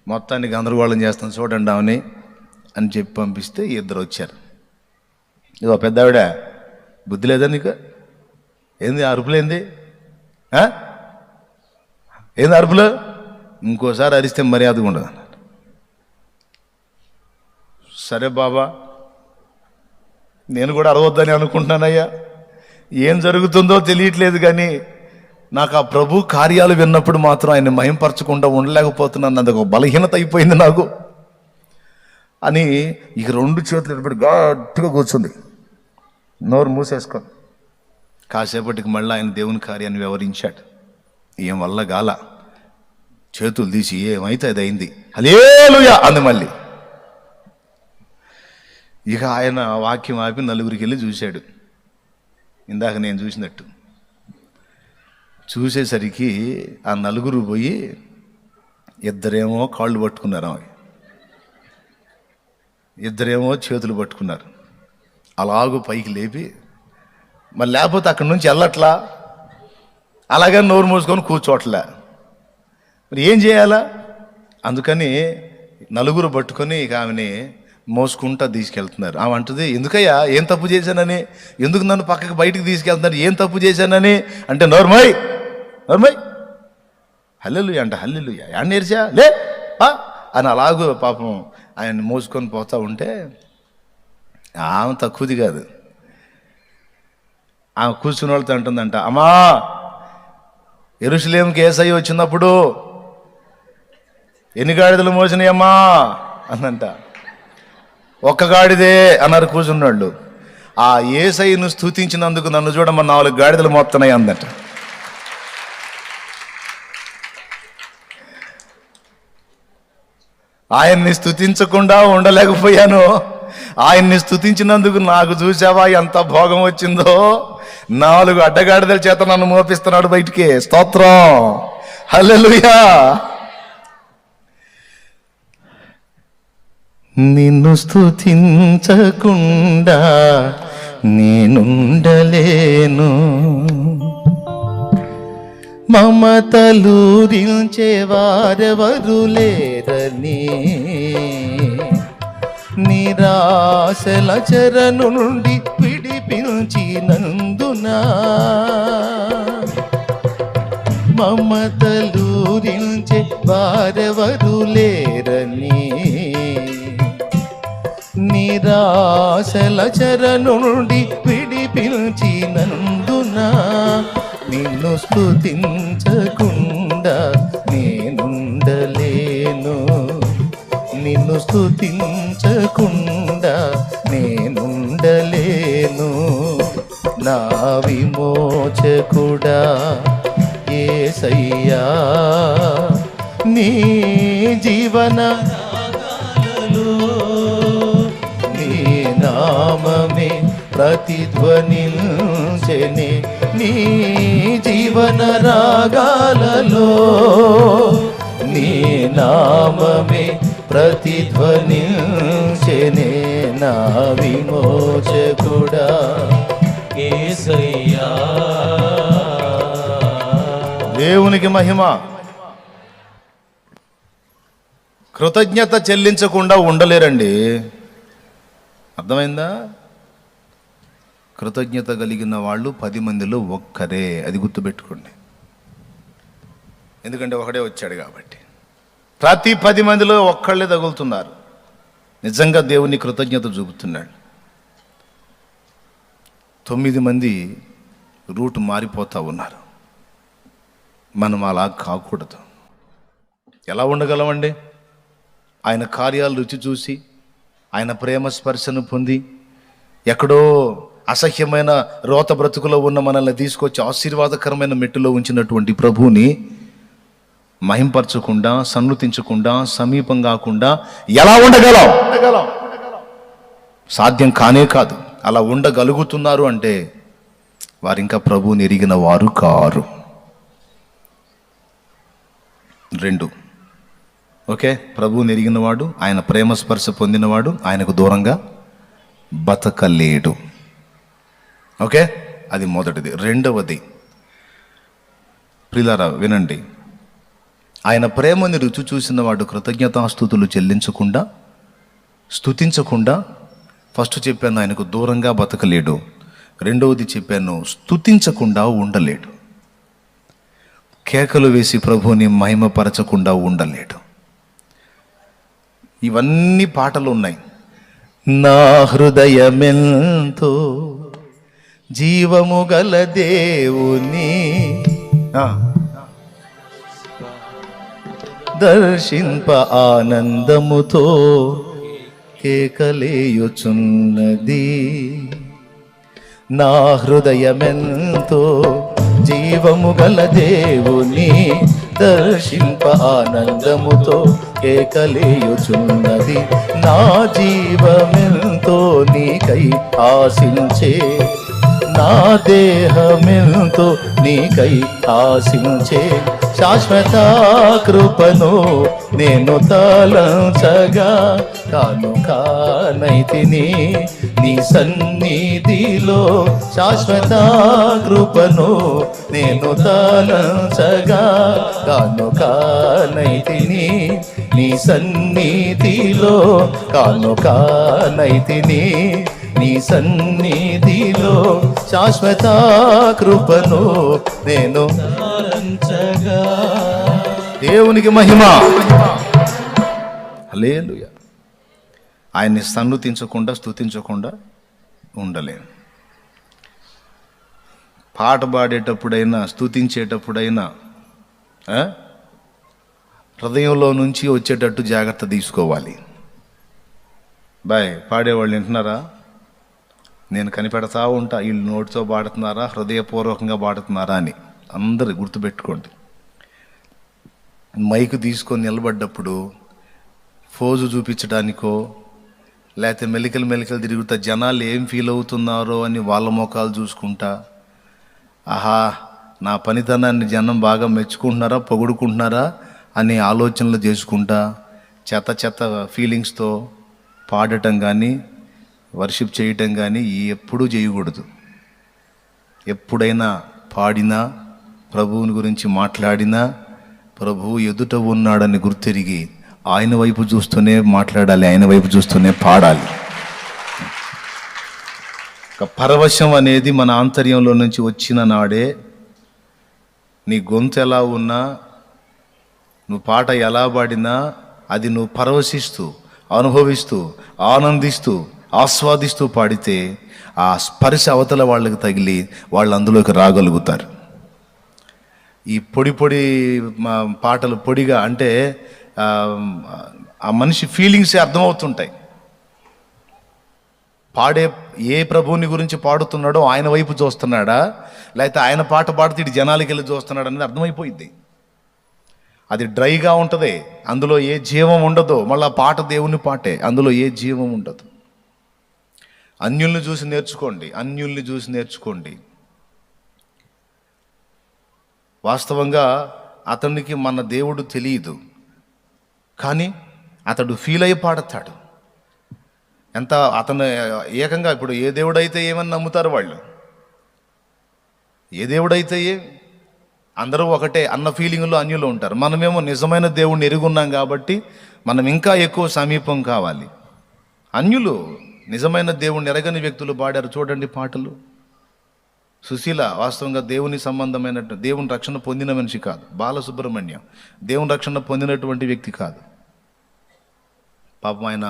మొత్తాన్ని గందరగోళం చేస్తాను చూడండి ఆమెని అని చెప్పి పంపిస్తే ఇద్దరు వచ్చారు. ఇదో పెద్ద ఆవిడ, బుద్ధి లేదా నీకు? ఏంది అరుపులేంది? ఏంది అరుపులు? ఇంకోసారి అరిస్తే మర్యాదగా ఉండదు అన్నాడు. సరే బాబా, నేను కూడా అరవద్దని అనుకుంటున్నానయ్యా, ఏం జరుగుతుందో తెలియట్లేదు, కానీ నాకు ఆ ప్రభు కార్యాలు విన్నప్పుడు మాత్రం ఆయన మహింపరచకుండా ఉండలేకపోతున్నాను, అది ఒక బలహీనత అయిపోయింది నాకు అని. ఇక రెండు చేతులు నిలబడి గట్టిగా కూర్చుంది, నోరు మూసేసుకొని. కాసేపటికి మళ్ళీ ఆయన దేవుని కార్యాన్ని వివరించాడు. ఏం వల్ల గాల, చేతులు తీసి ఏమైతే అది అయింది హల్లెలూయా అంది మళ్ళీ. ఇక ఆయన వాక్యం ఆపి నలుగురికి వెళ్ళి చూశాడు, ఇందాక నేను చూసినట్టు. చూసేసరికి ఆ నలుగురు పోయి ఇద్దరేమో కాళ్ళు పట్టుకున్నారు, ఇద్దరేమో చేతులు పట్టుకున్నారు. అలాగూ పైకి లేపి, మరి లేకపోతే అక్కడి నుంచి వెళ్ళట్లా, అలాగే నోరు మూసుకొని కూర్చోట్లే, మరి ఏం చేయాలా? అందుకని నలుగురు పట్టుకొని ఇక ఆమెని మోసుకుంటా తీసుకెళ్తున్నారు. ఆమె అంటుంది, ఎందుకయ్యా ఏం తప్పు చేశానని, ఎందుకు నన్ను పక్కకి బయటికి తీసుకెళ్తున్నారు, ఏం తప్పు చేశానని అంటే, నోర్మయ్ హల్లెలూయా అంట, హల్లెలూయా యాడ్ నేర్చా లే అని అలాగూ పాపం ఆయన మోసుకొని పోతా ఉంటే ఆమె తక్కువది కాదు. ఆమె కూర్చున్న వాళ్ళతో అంటుందంట, అమ్మా యెరూషలేముకి యేసయ్య వచ్చినప్పుడు ఎన్ని గాడిదలు మోసినాయమ్మా అందంట. ఒక్క గాడిదే అన్నారు కూర్చున్నాళ్ళు. ఆ యేసయ్యను స్తుతించినందుకు నన్ను చూడమ్మా 4 గాడిదలు మోస్తున్నాయి అందట. ఆయన్ని స్తుతించకుండా ఉండలేకపోయాను, ఆయన్ని స్తుతించినందుకు నాకు చూసావా ఎంత భోగం వచ్చిందో. 4 అడ్డగాడిదల చేత నన్ను మోపిస్తున్నాడు బయటికి. స్తోత్రం, హల్లెలూయా. నిన్ను స్తుతించకుండా నేనుండలేను, మమతలూరించేవారెవరు లేరని నిరాశల చెరను నుండి విడిపించినందున మమతలూరించే వారెవరు లేరని నిరాశల చెరను నుండి విడిపించినందున నిన్ను స్తుతించకుండా నేనుండలేను, నిన్ను స్తుతించకుండా నేనుండలేను. నా విమోచకుడా యేసయ్యా, నీ జీవన నీ నామమే ప్రతిధ్వనించెనే నీ జీవన రాగాలలో, నీ నామమే ప్రతిధ్వనించెనే నా విమోచకుడా యేసయ్యా. దేవునికి మహిమ. కృతజ్ఞత చెల్లించకుండా ఉండలేరండి. అర్థమైందా? కృతజ్ఞత కలిగిన వాళ్ళు 10 మందిలో ఒక్కరే. అది గుర్తుపెట్టుకోండి. ఎందుకంటే ఒకడే వచ్చాడు కాబట్టి. ప్రతి 10 మందిలో ఒక్కళ్ళే తగులుతున్నారు. నిజంగా దేవుని కృతజ్ఞత చూపుతున్నాడు. 9 మంది రూట్ మారిపోతూ ఉన్నారు. మనం అలా కాకూడదు. ఎలా ఉండగలమండి? ఆయన కార్యాలు రుచి చూసి, ఆయన ప్రేమ స్పర్శను పొంది, ఎక్కడో అసహ్యమైన రోత బ్రతుకులో ఉన్న మనల్ని తీసుకొచ్చి ఆశీర్వాదకరమైన మెట్టులో ఉంచినటువంటి ప్రభువుని మహింపరచకుండా, సన్నుతించకుండా, సమీపం కాకుండా ఎలా ఉండగలం? సాధ్యం కానే కాదు. అలా ఉండగలుగుతున్నారు అంటే వారు ఇంకా ప్రభువుని ఎరిగిన వారు కారు. 2, ఓకే, ప్రభువుని ఎరిగినవాడు, ఆయన ప్రేమ స్పర్శ పొందినవాడు ఆయనకు దూరంగా బతకలేడు. ఓకే, అది మొదటిది. రెండవది, ప్రియులారా వినండి, ఆయన ప్రేమని రుచి చూసిన వాడు కృతజ్ఞతాస్తుతులు చెల్లించకుండా, స్తుతించకుండా, ఫస్ట్ చెప్పాను ఆయనకు దూరంగా బతకలేడు. రెండవది చెప్పాను స్తుతించకుండా ఉండలేడు. కేకలు వేసి ప్రభువుని మహిమపరచకుండా ఉండలేడు. ఇవన్నీ పాటలు ఉన్నాయి. నా హృదయమెంతో జీవము గల దేవుని దర్శింప ఆనందముతో కేకలేయుచున్నది. నా హృదయమెంతో జీవము గల దేవుని దర్శింప ఆనందముతో కేకలేయుచున్నది. నా జీవమెంతో నీకై ఆశించే, నా దేహమెంతో నీకై ఆశించే, శాశ్వత కృపను నేను తలంచగా కాను కానైతిని నీ సన్నిధిలో. శాశ్వత కృపను నేను తలంచగా కాను కానైతిని నీ సన్నిధిలో, కాను కానైతిని నీ సన్నిధిలో. శాశ్వత కృపను నేను తలంచగా. దేవునికి మహిమ. హల్లెలూయా. ఆయన్ని సన్నుతించకుండా, స్తుతించకుండా ఉండలేం. పాట పాడేటప్పుడైనా, స్తుతించేటప్పుడైనా హృదయంలో నుంచి వచ్చేటట్టు జాగ్రత్త తీసుకోవాలి. పాడేవాళ్ళు వింటున్నారా? నేను కనిపెడతా ఉంటా, వీళ్ళు నోటితో పాడుతున్నారా, హృదయపూర్వకంగా పాడుతున్నారా అని. అందరు గుర్తుపెట్టుకోండి. మైకు తీసుకొని నిలబడ్డప్పుడు ఫోజు చూపించడానికో, లేకపోతే మెలికలు తిరుగుతా జనాలు ఏం ఫీల్ అవుతున్నారో అని వాళ్ళ ముఖాలు చూసుకుంటా, ఆహా నా పనితనాన్ని జనం బాగా మెచ్చుకుంటున్నారా, పొగుడుకుంటున్నారా అని ఆలోచనలు చేసుకుంటా, చెత్త ఫీలింగ్స్తో పాడటం కానీ, వర్షిప్ చేయటం కానీ ఎప్పుడూ చేయకూడదు. ఎప్పుడైనా పాడినా, ప్రభువుని గురించి మాట్లాడినా ప్రభువు ఎదుట ఉన్నాడని గుర్తెరిగి ఆయన వైపు చూస్తూనే మాట్లాడాలి, ఆయన వైపు చూస్తూనే పాడాలి. ఒక పరవశం అనేది మన ఆంతర్యంలో నుంచి వచ్చిన నాడే నీ గొంతు ఎలా ఉన్నా, నువ్వు పాట ఎలా పాడినా అది నువ్వు పరవశిస్తూ, అనుభవిస్తూ, ఆనందిస్తూ, ఆస్వాదిస్తూ పాడితే ఆ స్పర్శ అవతల వాళ్ళకి తగిలి వాళ్ళు అందులోకి రాగలుగుతారు. ఈ పొడి పాటలు పొడిగా అంటే ఆ మనిషి ఫీలింగ్సే అర్థమవుతుంటాయి. పాడే ఏ ప్రభువుని గురించి పాడుతున్నాడో ఆయన వైపు చూస్తున్నాడా, లేకపోతే ఆయన పాట పాడితే ఇటు జనాలకి వెళ్ళి చూస్తున్నాడు అనేది అర్థమైపోయింది. అది డ్రైగా ఉంటుంది, అందులో ఏ జీవం ఉండదు. మళ్ళీ పాట దేవుని పాటే, అందులో ఏ జీవం ఉండదు. అన్యుల్ని చూసి నేర్చుకోండి. వాస్తవంగా అతనికి మన దేవుడు తెలియదు, కానీ అతడు ఫీల్ అయి పాడతాడు. ఎంత అతను ఏకంగా ఇప్పుడు ఏ దేవుడైతే ఏమని నమ్ముతారు వాళ్ళు, ఏ దేవుడైతే అందరూ ఒకటే అన్న ఫీలింగ్లో అన్యులు ఉంటారు. మనమేమో నిజమైన దేవుడిని ఎరుగున్నాం కాబట్టి మనం ఇంకా ఎక్కువ సమీపం కావాలి. అన్యులు నిజమైన దేవుణ్ణి ఎరగని వ్యక్తులు పాడారు చూడండి పాటలు. సుశీల వాస్తవంగా దేవుని సంబంధమైన దేవుని రక్షణ పొందిన మనిషి కాదు. బాలసుబ్రహ్మణ్యం దేవుని రక్షణ పొందినటువంటి వ్యక్తి కాదు. పాపం ఆయన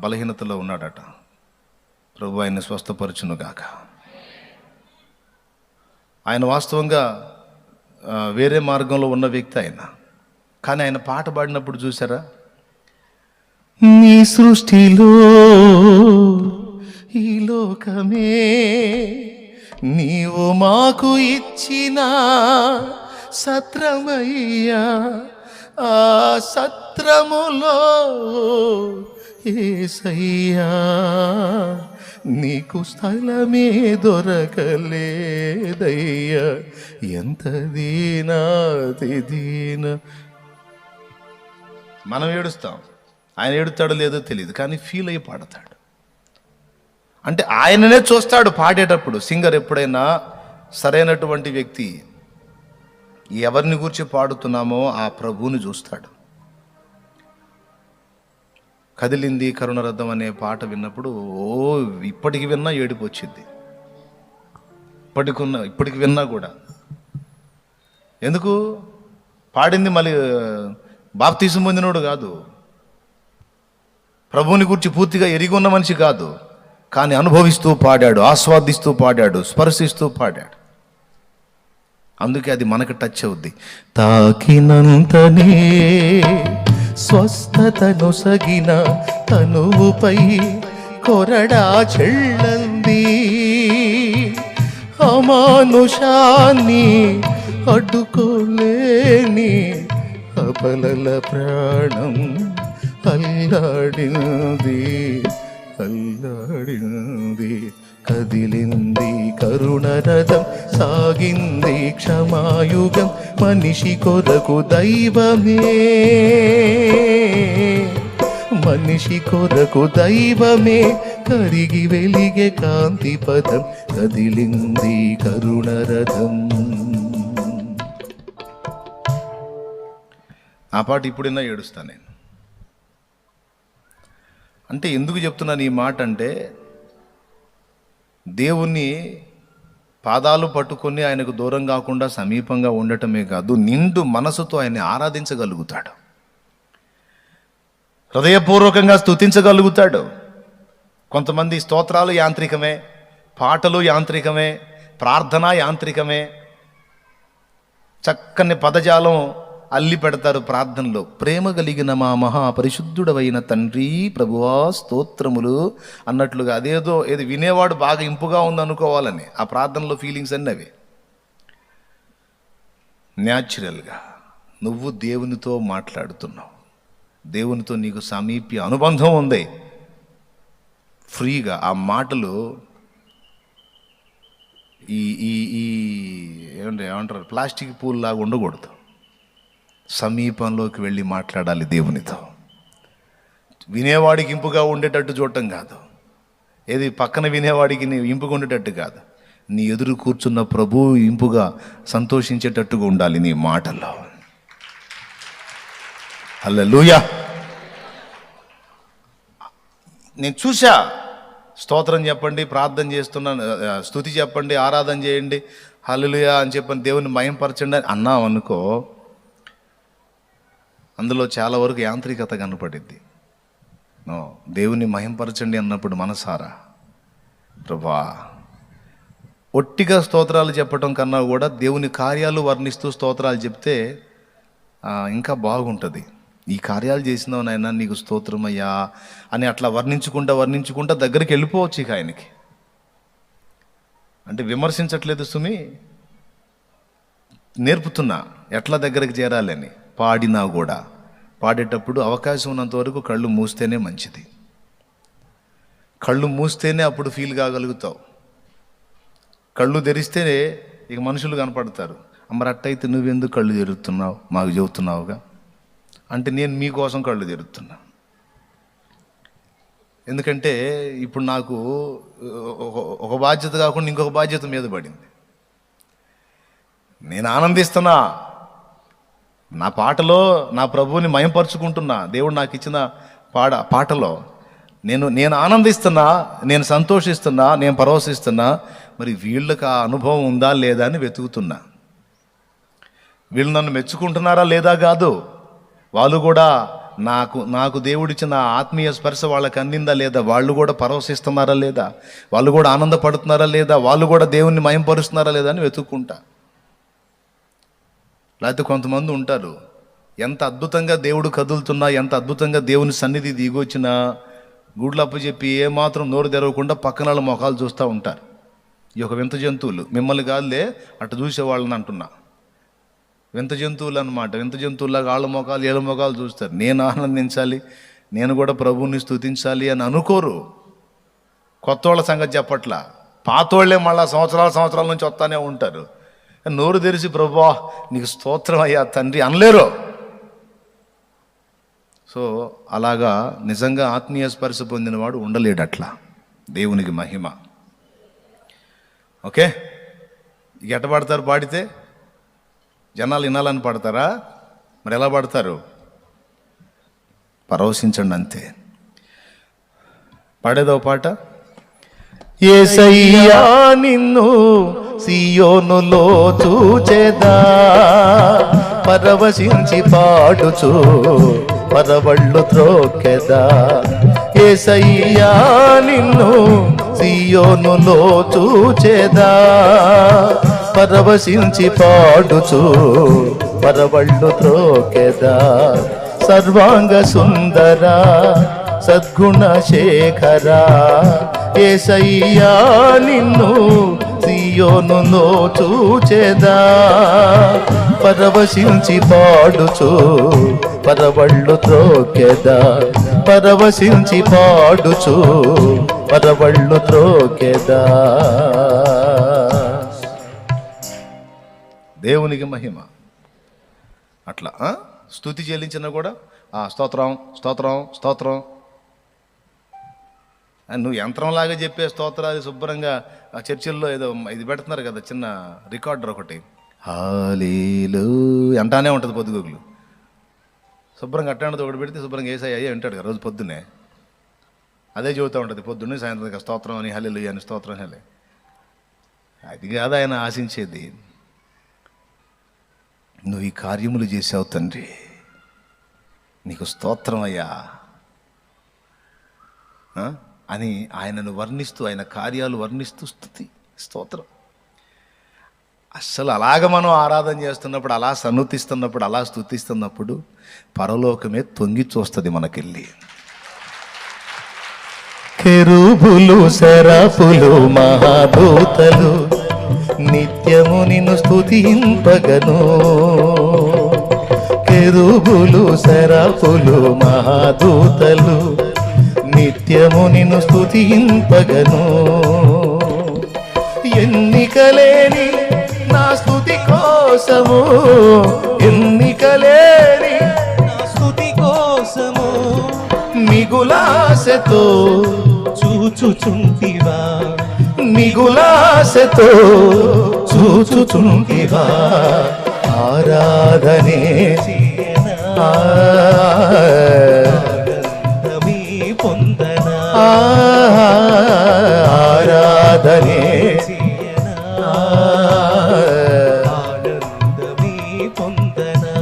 బలహీనతలో ఉన్నాడట. ప్రభు ఆయన్ని స్వస్థపరచునుగాక. ఆయన వాస్తవంగా వేరే మార్గంలో ఉన్న వ్యక్తి ఆయన, కానీ ఆయన పాట పాడినప్పుడు చూసారా, నీ సృష్టిలో ఈ లోకమే నీవు మాకు ఇచ్చిన సత్రమయ్యా, ఆ సత్రములో యేసయ్యా నీకు స్థలమే దొరకలేదయ్యా, ఎంత దీన. మనం ఏడుస్తాం, ఆయన ఏడుతాడో లేదో తెలియదు, కానీ ఫీల్ అయ్యి పాడతాడు. అంటే ఆయననే చూస్తాడు పాడేటప్పుడు. సింగర్ ఎప్పుడైనా సరైనటువంటి వ్యక్తి ఎవరిని గురించి పాడుతున్నామో ఆ ప్రభువుని చూస్తాడు. కదిలింది కరుణరథం అనే పాట విన్నప్పుడు ఇప్పటికి విన్నా ఏడుపు వచ్చింది. ఇప్పటికి విన్నా కూడా. ఎందుకు పాడింది మళ్ళీ బాప్తిసం పొందినోడు కాదు, ప్రభువుని గురించి పూర్తిగా ఎరిగి ఉన్న మనిషి కాదు, కానీ అనుభవిస్తూ పాడాడు, ఆస్వాదిస్తూ పాడాడు, స్పర్శిస్తూ పాడాడు. అందుకే అది మనకు టచ్ అవుద్ది. తాకినంతనే స్వస్థతను సగిన తనువుపై కొరడా చెళ్ళంది, అమానుషాన్ని అడ్డుకోలేని అబలల ప్రాణం అల్లాడింది. కదిలింది కరుణరథం, సాగింది క్షమాయుగం, మనిషి కొరకు దైవమే కరిగి వెలిగే కాంతి పదం, కదిలింది కరుణరథం. ఆ పాట ఇప్పుడైనా ఏడుస్తాను నేను. అంటే ఎందుకు చెప్తున్నాను ఈ మాట అంటే, దేవుణ్ణి పాదాలు పట్టుకొని ఆయనకు దూరం కాకుండా సమీపంగా ఉండటమే కాదు, నిండు మనసుతో ఆయన్ని ఆరాధించగలుగుతాడు, హృదయపూర్వకంగా స్తుతించగలుగుతాడు. కొంతమంది స్తోత్రాలు యాంత్రికమే, పాటలు యాంత్రికమే, ప్రార్థన యాంత్రికమే, చక్కని పదజాలం అల్లి పెడతారు ప్రార్థనలో. ప్రేమ కలిగిన మా మహాపరిశుద్ధుడవైన తండ్రి ప్రభువా స్తోత్రములు అన్నట్లుగా ఏది వినేవాడు బాగా ఇంపుగా ఉందనుకోవాలని ఆ ప్రార్థనలో ఫీలింగ్స్ అన్నీ అవి. న్యాచురల్గా నువ్వు దేవునితో మాట్లాడుతున్నావు, దేవునితో నీకు సమీప్య అనుబంధం ఉంది. ఫ్రీగా ఆ మాటలు ఏమంటారు ప్లాస్టిక్ పూల్ లాగా ఉండకూడదు. సమీపంలోకి వెళ్ళి మాట్లాడాలి దేవునితో. వినేవాడికి ఇంపుగా ఉండేటట్టు చూడటం కాదు, ఏది పక్కన వినేవాడికి ఇంపుగా ఉండేటట్టు కాదు, నీ ఎదురు కూర్చున్న ప్రభువు ఇంపుగా సంతోషించేటట్టుగా ఉండాలి నీ మాటల్లో. హల్లెలూయా. నేను చూసా, స్తోత్రం చెప్పండి, ప్రార్థన చేస్తున్నాను, స్తుతి చెప్పండి, ఆరాధన చేయండి, హల్లెలూయా అని చెప్పని దేవుని మయంపరచండి అని అన్నాం అనుకో, అందులో చాలా వరకు యాంత్రికత కనపడిద్ది. దేవుని మహింపరచండి అన్నప్పుడు మనసారా, ప్రభా, ఒట్టిగా స్తోత్రాలు చెప్పటం కన్నా కూడా దేవుని కార్యాలు వర్ణిస్తూ స్తోత్రాలు చెప్తే ఇంకా బాగుంటుంది. ఈ కార్యాలు చేసినావు నాయనా, నీకు స్తోత్రమయ్యా అని అట్లా వర్ణించుకుంటా దగ్గరికి వెళ్ళిపోవచ్చు ఇక ఆయనకి. అంటే విమర్శించట్లేదు సుమి, నేర్పుతున్నా ఎట్లా దగ్గరికి చేరాలని. పాడినా కూడా పాడేటప్పుడు అవకాశం ఉన్నంత వరకు కళ్ళు మూస్తేనే మంచిది. కళ్ళు మూస్తేనే అప్పుడు ఫీల్ కాగలుగుతావు. కళ్ళు తెరిస్తేనే ఇక మనుషులు కనపడతారు. మరి అట్టయితే నువ్వెందుకు కళ్ళు తెరుస్తున్నావు మాకు చెబుతున్నావుగా అంటే, నేను మీకోసం కళ్ళు తెరుతున్నా. ఎందుకంటే ఇప్పుడు నాకు ఒక బాధ్యత కాకుండా ఇంకొక బాధ్యత మీద పడింది. నేను ఆనందిస్తున్నా, నా పాటలో నా ప్రభువుని మయంపరుచుకుంటున్నా. దేవుడు నాకు ఇచ్చిన పాటలో నేను ఆనందిస్తున్నా, నేను సంతోషిస్తున్నా, నేను పరవశిస్తున్నా. మరి వీళ్ళకి ఆ అనుభవం ఉందా లేదా అని వెతుకుతున్నా. వీళ్ళు నన్ను మెచ్చుకుంటున్నారా లేదా కాదు, వాళ్ళు కూడా నాకు దేవుడిచ్చిన ఆత్మీయ స్పర్శ వాళ్ళకి అందిందా లేదా, వాళ్ళు కూడా పరవశిస్తున్నారా లేదా, వాళ్ళు కూడా ఆనందపడుతున్నారా లేదా, వాళ్ళు కూడా దేవుణ్ణి మయంపరుస్తున్నారా లేదా అని వెతుక్కుంటా. లేకపోతే కొంతమంది ఉంటారు, ఎంత అద్భుతంగా దేవుడు కదులుతున్నా, ఎంత అద్భుతంగా దేవుని సన్నిధి దిగొచ్చినా గుడ్లప్ప చెప్పి ఏమాత్రం నోరు తెరవకుండా పక్కన వాళ్ళ మొఖాలు చూస్తూ ఉంటారు. ఈ యొక్క వింత జంతువులు, మిమ్మల్ని కాదులే అటు చూసేవాళ్ళని అంటున్నా, వింత జంతువులు అనమాట. వింత జంతువులాగా ఆళ్ళ మొఖాలు ఏళ్ళ మొఖాలు చూస్తారు. నేను ఆనందించాలి, నేను కూడా ప్రభువుని స్తుతించాలి అని అనుకోరు. కొత్త వాళ్ళ సంగతి చెప్పట్లా, పాతోళ్లే మళ్ళీ సంవత్సరాల నుంచి వస్తానే ఉంటారు. నోరు తెరిచి ప్రభువా నీకు స్తోత్రం అయ్యా తండ్రి అనలేరు. సో అలాగా నిజంగా ఆత్మీయ స్పర్శ పొందినవాడు ఉండలేడు అట్లా. దేవునికి మహిమ. ఓకే, ఇక ఎట్ట పాడతారు? పాడితే జనాలు వినాలని పాడతారా? మరి ఎలా పాడతారు? పరవశించండి అంతే. పాడేదో పాట. యేసయ్యా నిన్ను సియోనులో చూచెదా, పరవశించి పాడుచు పరవళ్ళు త్రోకెదా. యేసయ్యా నిన్ను సియోనులో చూచెదా, పరవశించి పాడుచు పరవళ్ళు త్రోకెదా. సర్వాంగ సుందరా సద్గుణ శేఖరా, యేసయ్యా నిన్ను సియోనులో చూచెదా, పరవశించి పాడుచు పరవళ్ళు త్రోకెదా. పరవశించి పాడుచు పరవళ్ళు త్రోకెదా. దేవునికి మహిమ. అట్లా స్తుతి చెల్లించినా కూడా స్తోత్రం స్తోత్రం స్తోత్రం. నువ్వు యంత్రంలాగా చెప్పే స్తోత్రాలు శుభ్రంగా చర్చిల్లో ఏదో ఇది పెడుతున్నారు కదా, చిన్న రికార్డర్ ఒకటి, హల్లెలూయా అంటానే ఉంటుంది పొద్దుగూకులు. శుభ్రంగా అట్టాంటిది ఒకటి పెడితే శుభ్రంగా యేసయ్య వింటాడు కదా రోజు పొద్దున్నే. అదే చెబుతూ ఉంటుంది పొద్దున్నే సాయంత్రం, స్తోత్రం అని హల్లెలూయా అని స్తోత్రం హల్లే. అది కాదు ఆయన ఆశించేది. నువ్వు ఈ కార్యములు చేసావు తండ్రి, నీకు స్తోత్రం అయ్యా అని ఆయనను వర్ణిస్తూ, ఆయన కార్యాలు వర్ణిస్తూ స్తుతి స్తోత్రం. అస్సలు అలాగ మనం ఆరాధన చేస్తున్నప్పుడు, అలా సన్నుతిస్తున్నప్పుడు, అలా స్తుతిస్తున్నప్పుడు పరలోకమే తొంగి చూస్తుంది మనకెళ్ళి. కెరూబులు శరాపులు మహాదూతలు నిత్యము నిన్ను స్తుతింపగను. కెరూబులు శరాపులు మహాదూతలు నిత్యము నిన్ను స్తుతింపగను. ఎన్నికలేని నా స్తుతి కోసము, ఎన్నికలేని నా స్తుతి కోసము మిగులాశతో చూచుచుంటివా. మిగులాశతో చూచుచుంటివా ఆరాధనే ఆనందమీ పొందనా ఆరాధనే ఆనందమీ పొందనా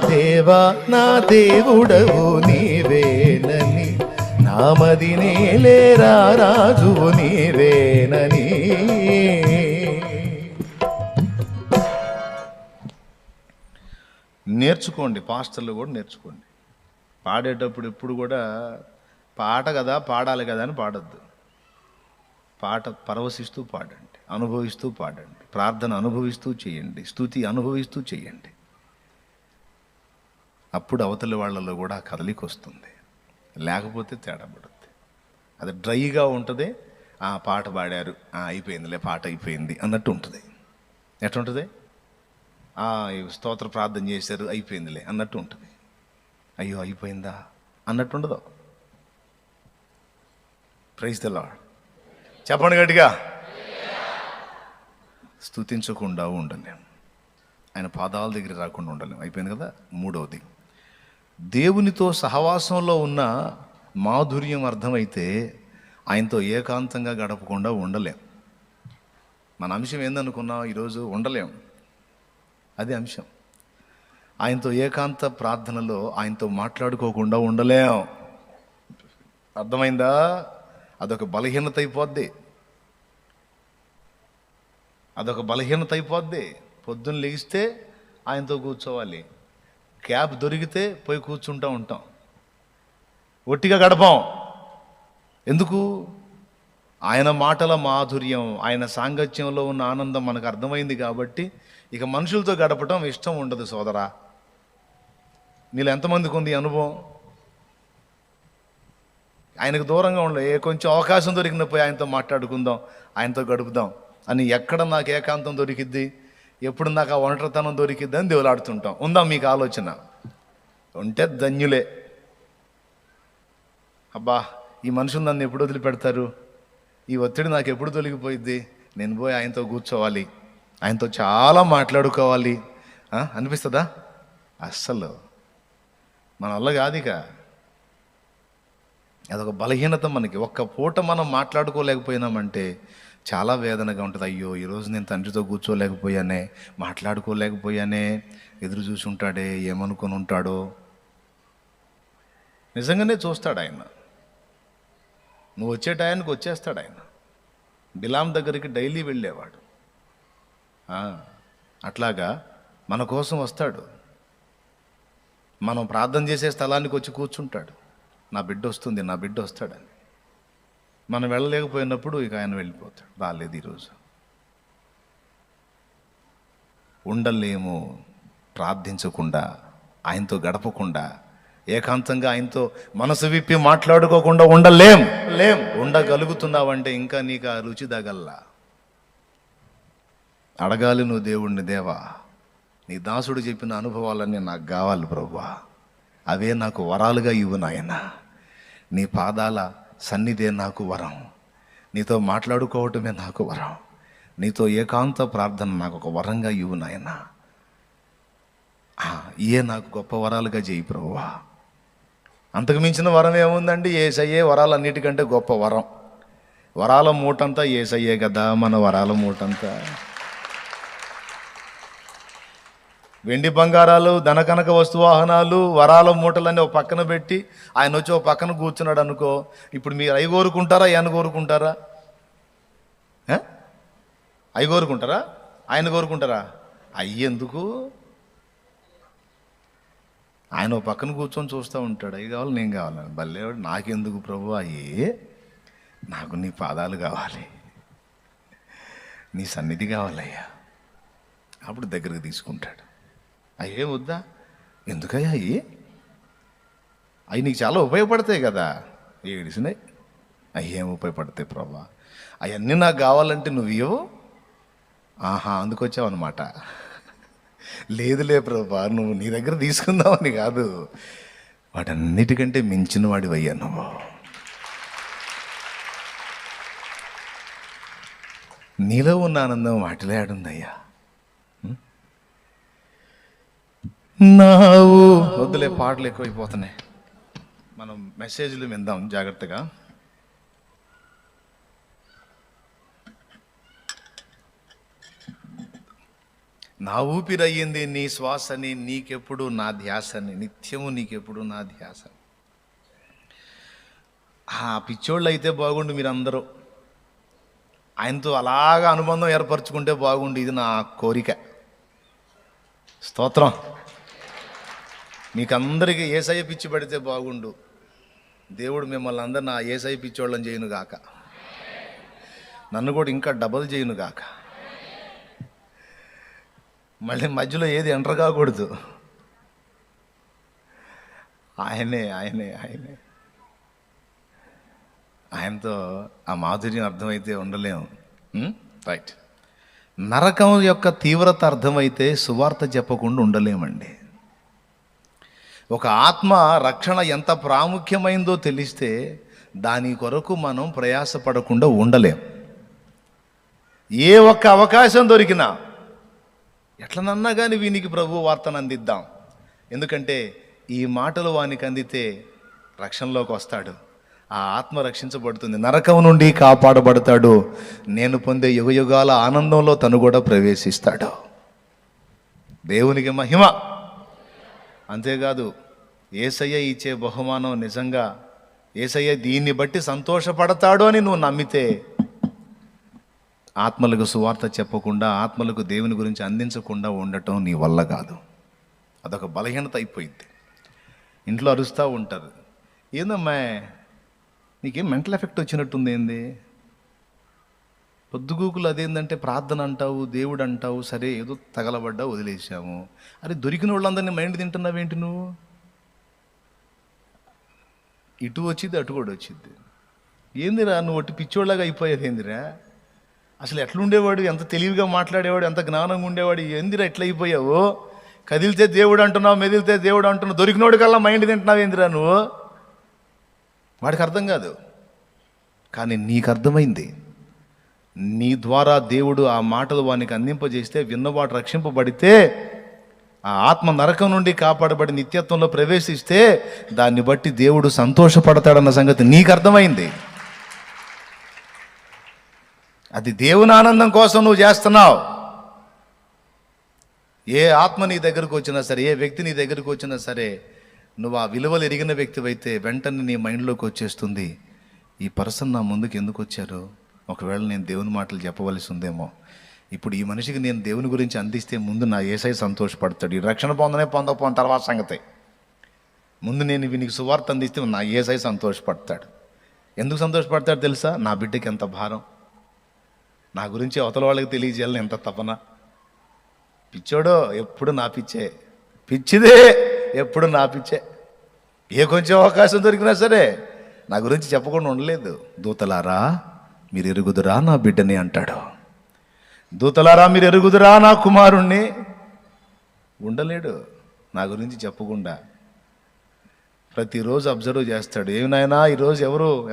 దేవా నా దేవుడవు నీవేనని నామది నేలేరా రాజువు నీవేనని. నేర్చుకోండి, పాస్టర్లు కూడా నేర్చుకోండి. పాడేటప్పుడు ఎప్పుడు కూడా పాట కదా పాడాలి కదా అని పాడద్దు. పాట పరవశిస్తూ పాడండి, అనుభవిస్తూ పాడండి, ప్రార్థన అనుభవిస్తూ చేయండి, స్తుతి అనుభవిస్తూ చేయండి. అప్పుడు అవతలి వాళ్ళలో కూడా కదలిక వస్తుంది, లేకపోతే తేడా పడుద్ది. అది డ్రైగా ఉంటుంది. ఆ పాట పాడారు, అయిపోయిందిలే పాట అయిపోయింది అన్నట్టు ఉంటుంది. ఎట్లుంటుంది? ఈ స్తోత్ర ప్రార్థన చేశారు అయిపోయిందిలే అన్నట్టు ఉంటుంది. అయ్యో అయిపోయిందా అన్నట్టు ఉండదు. Praise the lord. చెప్పండి గట్టిగా. స్తుతించకుండా ఉండలేం, ఆయన పాదాల దగ్గర రాకుండా ఉండలేం. అయిపోయింది కదా. మూడవది, దేవునితో సహవాసంలో ఉన్న మాధుర్యం అర్థమైతే ఆయనతో ఏకాంతంగా గడపకుండా ఉండలేం. మన అంశం ఏందనుకున్నా ఈరోజు ఉండలేం, అది అంశం. ఆయనతో ఏకాంత ప్రార్థనలో ఆయనతో మాట్లాడుకోకుండా ఉండలేం. అర్థమైందా? అదొక బలహీనత అయిపోద్ది, అదొక బలహీనత అయిపోద్ది. పొద్దున్న లెగిస్తే ఆయనతో కూర్చోవాలి, క్యాబ్ దొరికితే పోయి కూర్చుంటూ ఉంటాం, ఒట్టిగా గడపం. ఎందుకు? ఆయన మాటల మాధుర్యం, ఆయన సాంగత్యంలో ఉన్న ఆనందం మనకు అర్థమైంది కాబట్టి ఇక మనుషులతో గడపటం ఇష్టం ఉండదు. సోదరా, నీళ్ళు ఎంతమందికి ఉంది అనుభవం? ఆయనకు దూరంగా ఉండలే, కొంచెం అవకాశం దొరికినప్పుడు ఆయనతో మాట్లాడుకుందాం, ఆయనతో గడుపుదాం అని. ఎక్కడ నాకు ఏకాంతం దొరికిద్ది, ఎప్పుడు నాకు ఆ ఒంటరితనం దొరికిద్ది అని దేవులాడుతుంటాం. ఉందా మీకు ఆలోచన? ఉంటే ధన్యులే. అబ్బా, ఈ మనుషులు నన్ను ఎప్పుడు వదిలిపెడతారు, ఈ ఒత్తిడి నాకు ఎప్పుడు తొలగిపోయిద్ది, నేను పోయి ఆయనతో కూర్చోవాలి, ఆయనతో చాలా మాట్లాడుకోవాలి అనిపిస్తుందా? అస్సలు మన వల్ల కాదు. ఇక అదొక బలహీనత మనకి. ఒక్క పూట మనం మాట్లాడుకోలేకపోయినామంటే చాలా వేదనగా ఉంటుంది. అయ్యో ఈరోజు నేను తండ్రితో కూర్చోలేకపోయానే, మాట్లాడుకోలేకపోయానే, ఎదురు చూసి ఉంటాడే, ఏమనుకొని ఉంటాడో. నిజంగానే చూస్తాడు ఆయన, నువ్వు వచ్చే టయానికి వచ్చేస్తాడు ఆయన. బిలాం దగ్గరికి డైలీ వెళ్ళేవాడు, అట్లాగా మన కోసం వస్తాడు. మనం ప్రార్థన చేసే స్థలానికి వచ్చి కూర్చుంటాడు, నా బిడ్డ వస్తుంది, నా బిడ్డ వస్తాడని. మనం వెళ్ళలేకపోయినప్పుడు ఇక ఆయన వెళ్ళిపోతాడు. బాగాలేదు ఈరోజు, ఉండలేము ప్రార్థించకుండా, ఆయనతో గడపకుండా, ఏకాంతంగా ఆయనతో మనసు విప్పి మాట్లాడుకోకుండా ఉండలేం. ఉండగలుగుతున్నావంటే ఇంకా నీకు ఆ రుచి తగల్లా. అడగాలి నువ్వు దేవుణ్ణి, దేవా నీ దాసుడు చెప్పిన అనుభవాలన్నీ నాకు కావాలి ప్రభువా, అవే నాకు వరాలుగా ఇవ్వు నాయన. నీ పాదాల సన్నిధే నాకు వరం, నీతో మాట్లాడుకోవటమే నాకు వరం, నీతో ఏకాంత ప్రార్థన నాకు ఒక వరంగా ఇవ్వు నాయన. ఇయే నాకు గొప్ప వరాలుగా చేయి ప్రభువా. అంతకు మించిన వరం ఏముందండి? యేసయ్యే వరాలన్నిటికంటే గొప్ప వరం. వరాల మూటంతా యేసయ్యే కదా మన వరాల మూటంతా. వెండి బంగారాలు, ధనకనక వస్తువాహనాలు, వరాల మూటలన్నీ ఒక పక్కన పెట్టి ఆయన వచ్చి ఒక పక్కన కూర్చున్నాడు అనుకో, ఇప్పుడు మీరు అవి కోరుకుంటారా, ఆయన కోరుకుంటారా? అవి కోరుకుంటారా, ఆయన కోరుకుంటారా? అయ్యేందుకు? ఆయన ఒక పక్కన కూర్చొని చూస్తూ ఉంటాడు, అవి కావాలి, నేను కావాలని. భలేవాడు, నాకెందుకు ప్రభు అయ్యే, నాకు నీ పాదాలు కావాలి, నీ సన్నిధి కావాలయ్యా. అప్పుడు దగ్గరికి తీసుకుంటాడు. అయ్యే వద్దా? ఎందుకయ్యా అవి నీకు చాలా ఉపయోగపడతాయి కదా. ఏడిసినాయి అయ్యేం ఉపయోగపడతాయి ప్రభా, అవన్నీ నాకు కావాలంటే నువ్వు ఇవ్వవు. అందుకొచ్చావు అనమాట. లేదులే ప్రభా, నువ్వు నీ దగ్గర తీసుకుందామని కాదు, వాటన్నిటికంటే మించిన వాడివయ్యా నువ్వు. నీలో ఉన్న ఆనందం వాటిలో ఆడుందయ్యా. నావు వద్దులే, పాటలు ఎక్కువైపోతున్నాయి. మనం మెసేజ్లు విందాం జాగ్రత్తగా. నా ఊపిరయ్యింది నీ శ్వాసని, నీకెప్పుడు నా ధ్యాసని, నిత్యము నీకెప్పుడు నా ధ్యాస. ఆ పిచ్చోళ్ళు అయితే బాగుండు, మీరందరూ ఆయనతో అలాగా అనుబంధం ఏర్పరచుకుంటే బాగుండు. ఇది నా కోరిక. స్తోత్రం. మీకందరికీ ఏసయ్య పిచ్చి పడితే బాగుండు. దేవుడు మిమ్మల్ని అందరిని ఆ ఏసయ్య పిచ్చోళ్ళని చేయను గాక, నన్ను కూడా ఇంకా డబల్ చేయను గాక. మళ్ళీ మధ్యలో ఏది ఎంటర్ కాకూడదు. ఆయనే ఆయనే ఆయనే ఆయనతో ఆ మాధుర్యం అర్థమైతే ఉండలేము. రైట్. నరకం యొక్క తీవ్రత అర్థమైతే సువార్త చెప్పకుండా ఉండలేమండి. ఒక ఆత్మ రక్షణ ఎంత ప్రాముఖ్యమైందో తెలిస్తే దాని కొరకు మనం ప్రయాసపడకుండా ఉండలేం. ఏ ఒక్క అవకాశం దొరికినా ఎట్లనన్నా కానీ వీనికి ప్రభు వార్తను అందిద్దాం. ఎందుకంటే ఈ మాటలు వానికి అందితే రక్షణలోకి వస్తాడు, ఆ ఆత్మ రక్షించబడుతుంది, నరకం నుండి కాపాడబడతాడు, నేను పొందే యుగయుగాల ఆనందంలో తను కూడా ప్రవేశిస్తాడు. దేవునికి మహిమ. అంతేకాదు యేసయ్య ఇచ్చే బహుమానం నిజంగా యేసయ్య దీన్ని బట్టి సంతోషపడతాడు అని నువ్వు నమ్మితే ఆత్మలకు సువార్త చెప్పకుండా, ఆత్మలకు దేవుని గురించి అందించకుండా ఉండటం నీ వల్ల కాదు. అదొక బలహీనత అయిపోయింది. ఇంట్లో అరుస్తూ ఉంటారు, ఏందమ్మా నీకేం మెంటల్ ఎఫెక్ట్ వచ్చినట్టుంది, ఏంది పొద్దుగూకులు, అదేంటంటే ప్రార్థన అంటావు, దేవుడు అంటావు, సరే ఏదో తగలబడ్డా వదిలేసాము. అరే దొరికిన వాళ్ళందరినీ మైండ్ తింటున్నావేంటి నువ్వు? ఇటు వచ్చింది అటు కూడా వచ్చింది. ఏందిరా నువ్వు ఒట్టి పిచ్చోళ్ళగా అయిపోయేది ఏందిరా? అసలు ఎట్లుండేవాడు, ఎంత తెలివిగా మాట్లాడేవాడు, ఎంత జ్ఞానంగా ఉండేవాడు, ఏందిరా ఎట్లా అయిపోయావు? కదిలితే దేవుడు అంటున్నావు, మెదిలితే దేవుడు అంటున్నావు, దొరికినోడు కల్లా మైండ్ తింటున్నావు ఏందిరా నువ్వు? వాడికి అర్థం కాదు, కానీ నీకు అర్థమైంది. నీ ద్వారా దేవుడు ఆ మాటలు వానికి అందింపజేస్తే, విన్నవాడు రక్షింపబడితే, ఆ ఆత్మ నరకం నుండి కాపాడబడి నిత్యత్వంలో ప్రవేశిస్తే దాన్ని బట్టి దేవుడు సంతోషపడతాడన్న సంగతి నీకు అర్థమైంది. అది దేవుని ఆనందం కోసం నువ్వు చేస్తున్నావు. ఏ ఆత్మ నీ దగ్గరకు వచ్చినా సరే, ఏ వ్యక్తి నీ దగ్గరకు వచ్చినా సరే, నువ్వు ఆ విలువలు ఎరిగిన వ్యక్తివైతే వెంటనే నీ మైండ్లోకి వచ్చేస్తుంది, ఈ పర్సన్ నా ముందుకు ఎందుకు వచ్చారు? ఒకవేళ నేను దేవుని మాటలు చెప్పవలసి ఉందేమో. ఇప్పుడు ఈ మనిషికి నేను దేవుని గురించి అందిస్తే ముందు నా యేసయ్య సంతోషపడతాడు. ఈ రక్షణ పొందకపోని తర్వాత సంగతి. ముందు నేను వీనికి సువార్త అందిస్తే నా యేసయ్య సంతోషపడతాడు. ఎందుకు సంతోషపడతాడు తెలుసా? నా బిడ్డకి ఎంత భారం, నా గురించి అవతల వాళ్ళకి తెలియజేయాలని ఎంత తపన. పిచ్చోడో ఎప్పుడు నా పిచ్చే, పిచ్చిదే ఎప్పుడు నా పిచ్చే. ఏ కొంచెం అవకాశం దొరికినా సరే నా గురించి చెప్పకుండా ఉండలేదు. దూతలారా మీరు ఎరుగుదురా నా బిడ్డని అంటాడు. దూతలారా మీరు ఎరుగుదురా నా కుమారుణ్ణి. ఉండలేడు నా గురించి చెప్పకుండా. ప్రతిరోజు అబ్జర్వ్ చేస్తాడు. ఏమి నాయనా ఈరోజు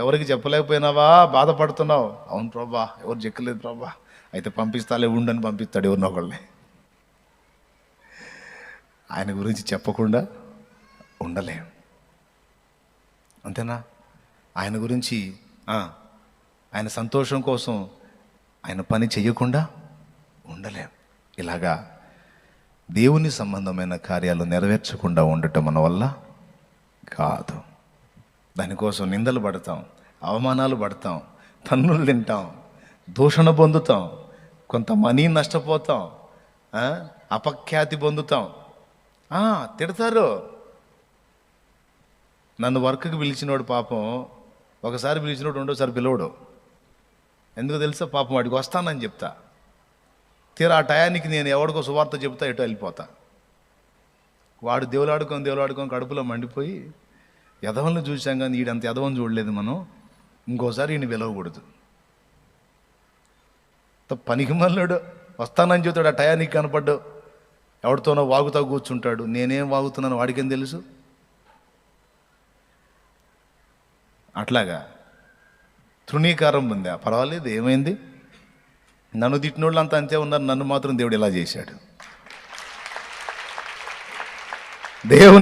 ఎవరికి చెప్పలేకపోయినావా, బాధపడుతున్నావు? అవును ప్రభా, ఎవరు చెక్కలేదు ప్రభా, అయితే పంపిస్తాలే ఉండని పంపిస్తాడు ఎవరినొకళ్ళని. ఆయన గురించి చెప్పకుండా ఉండలేం. అంతేనా? ఆయన గురించి ఆయన సంతోషం కోసం ఆయన పని చేయకుండా ఉండలేం. ఇలాగా దేవుని సంబంధమైన కార్యాలు నెరవేర్చకుండా ఉండటం మన వల్ల కాదు. దానికోసం నిందలు పడతాం, అవమానాలు పడతాం, తన్నులు తింటాం, దూషణ పొందుతాం, కొంత మనీ నష్టపోతాం, అపఖ్యాతి పొందుతాం. తిడతారు. నన్ను వర్క్కి పిలిచినోడు పాపం ఒకసారి పిలిచినోడు రెండోసారి పిలవడు. ఎందుకు తెలుసా? పాపం వాడికి వస్తానని చెప్తా, తీరా ఆ టయానికి నేను ఎవడికో సువార్త చెప్తా ఎటో వెళ్ళిపోతా. వాడు దేవులాడుకొని కడుపులో మండిపోయి, ఎదవలను చూసాం కానీ ఈడంత ఎదవని చూడలేదు మనం, ఇంకోసారి ఈయన పిలవకూడదు. పనికి మళ్ళాడు వస్తానని చెబుతాడు, ఆ టయానికి కనపడ్డావు, ఎవరితోనో వాగుతా కూర్చుంటాడు. నేనేం వాగుతున్నాను వాడికేం తెలుసు? అట్లాగా తృణీకారం పొందా, పర్వాలేదు ఏమైంది, నన్ను తిట్టినోళ్ళు అంతా అంతే ఉన్నారు, నన్ను మాత్రం దేవుడు ఇలా చేశాడు. దేవుని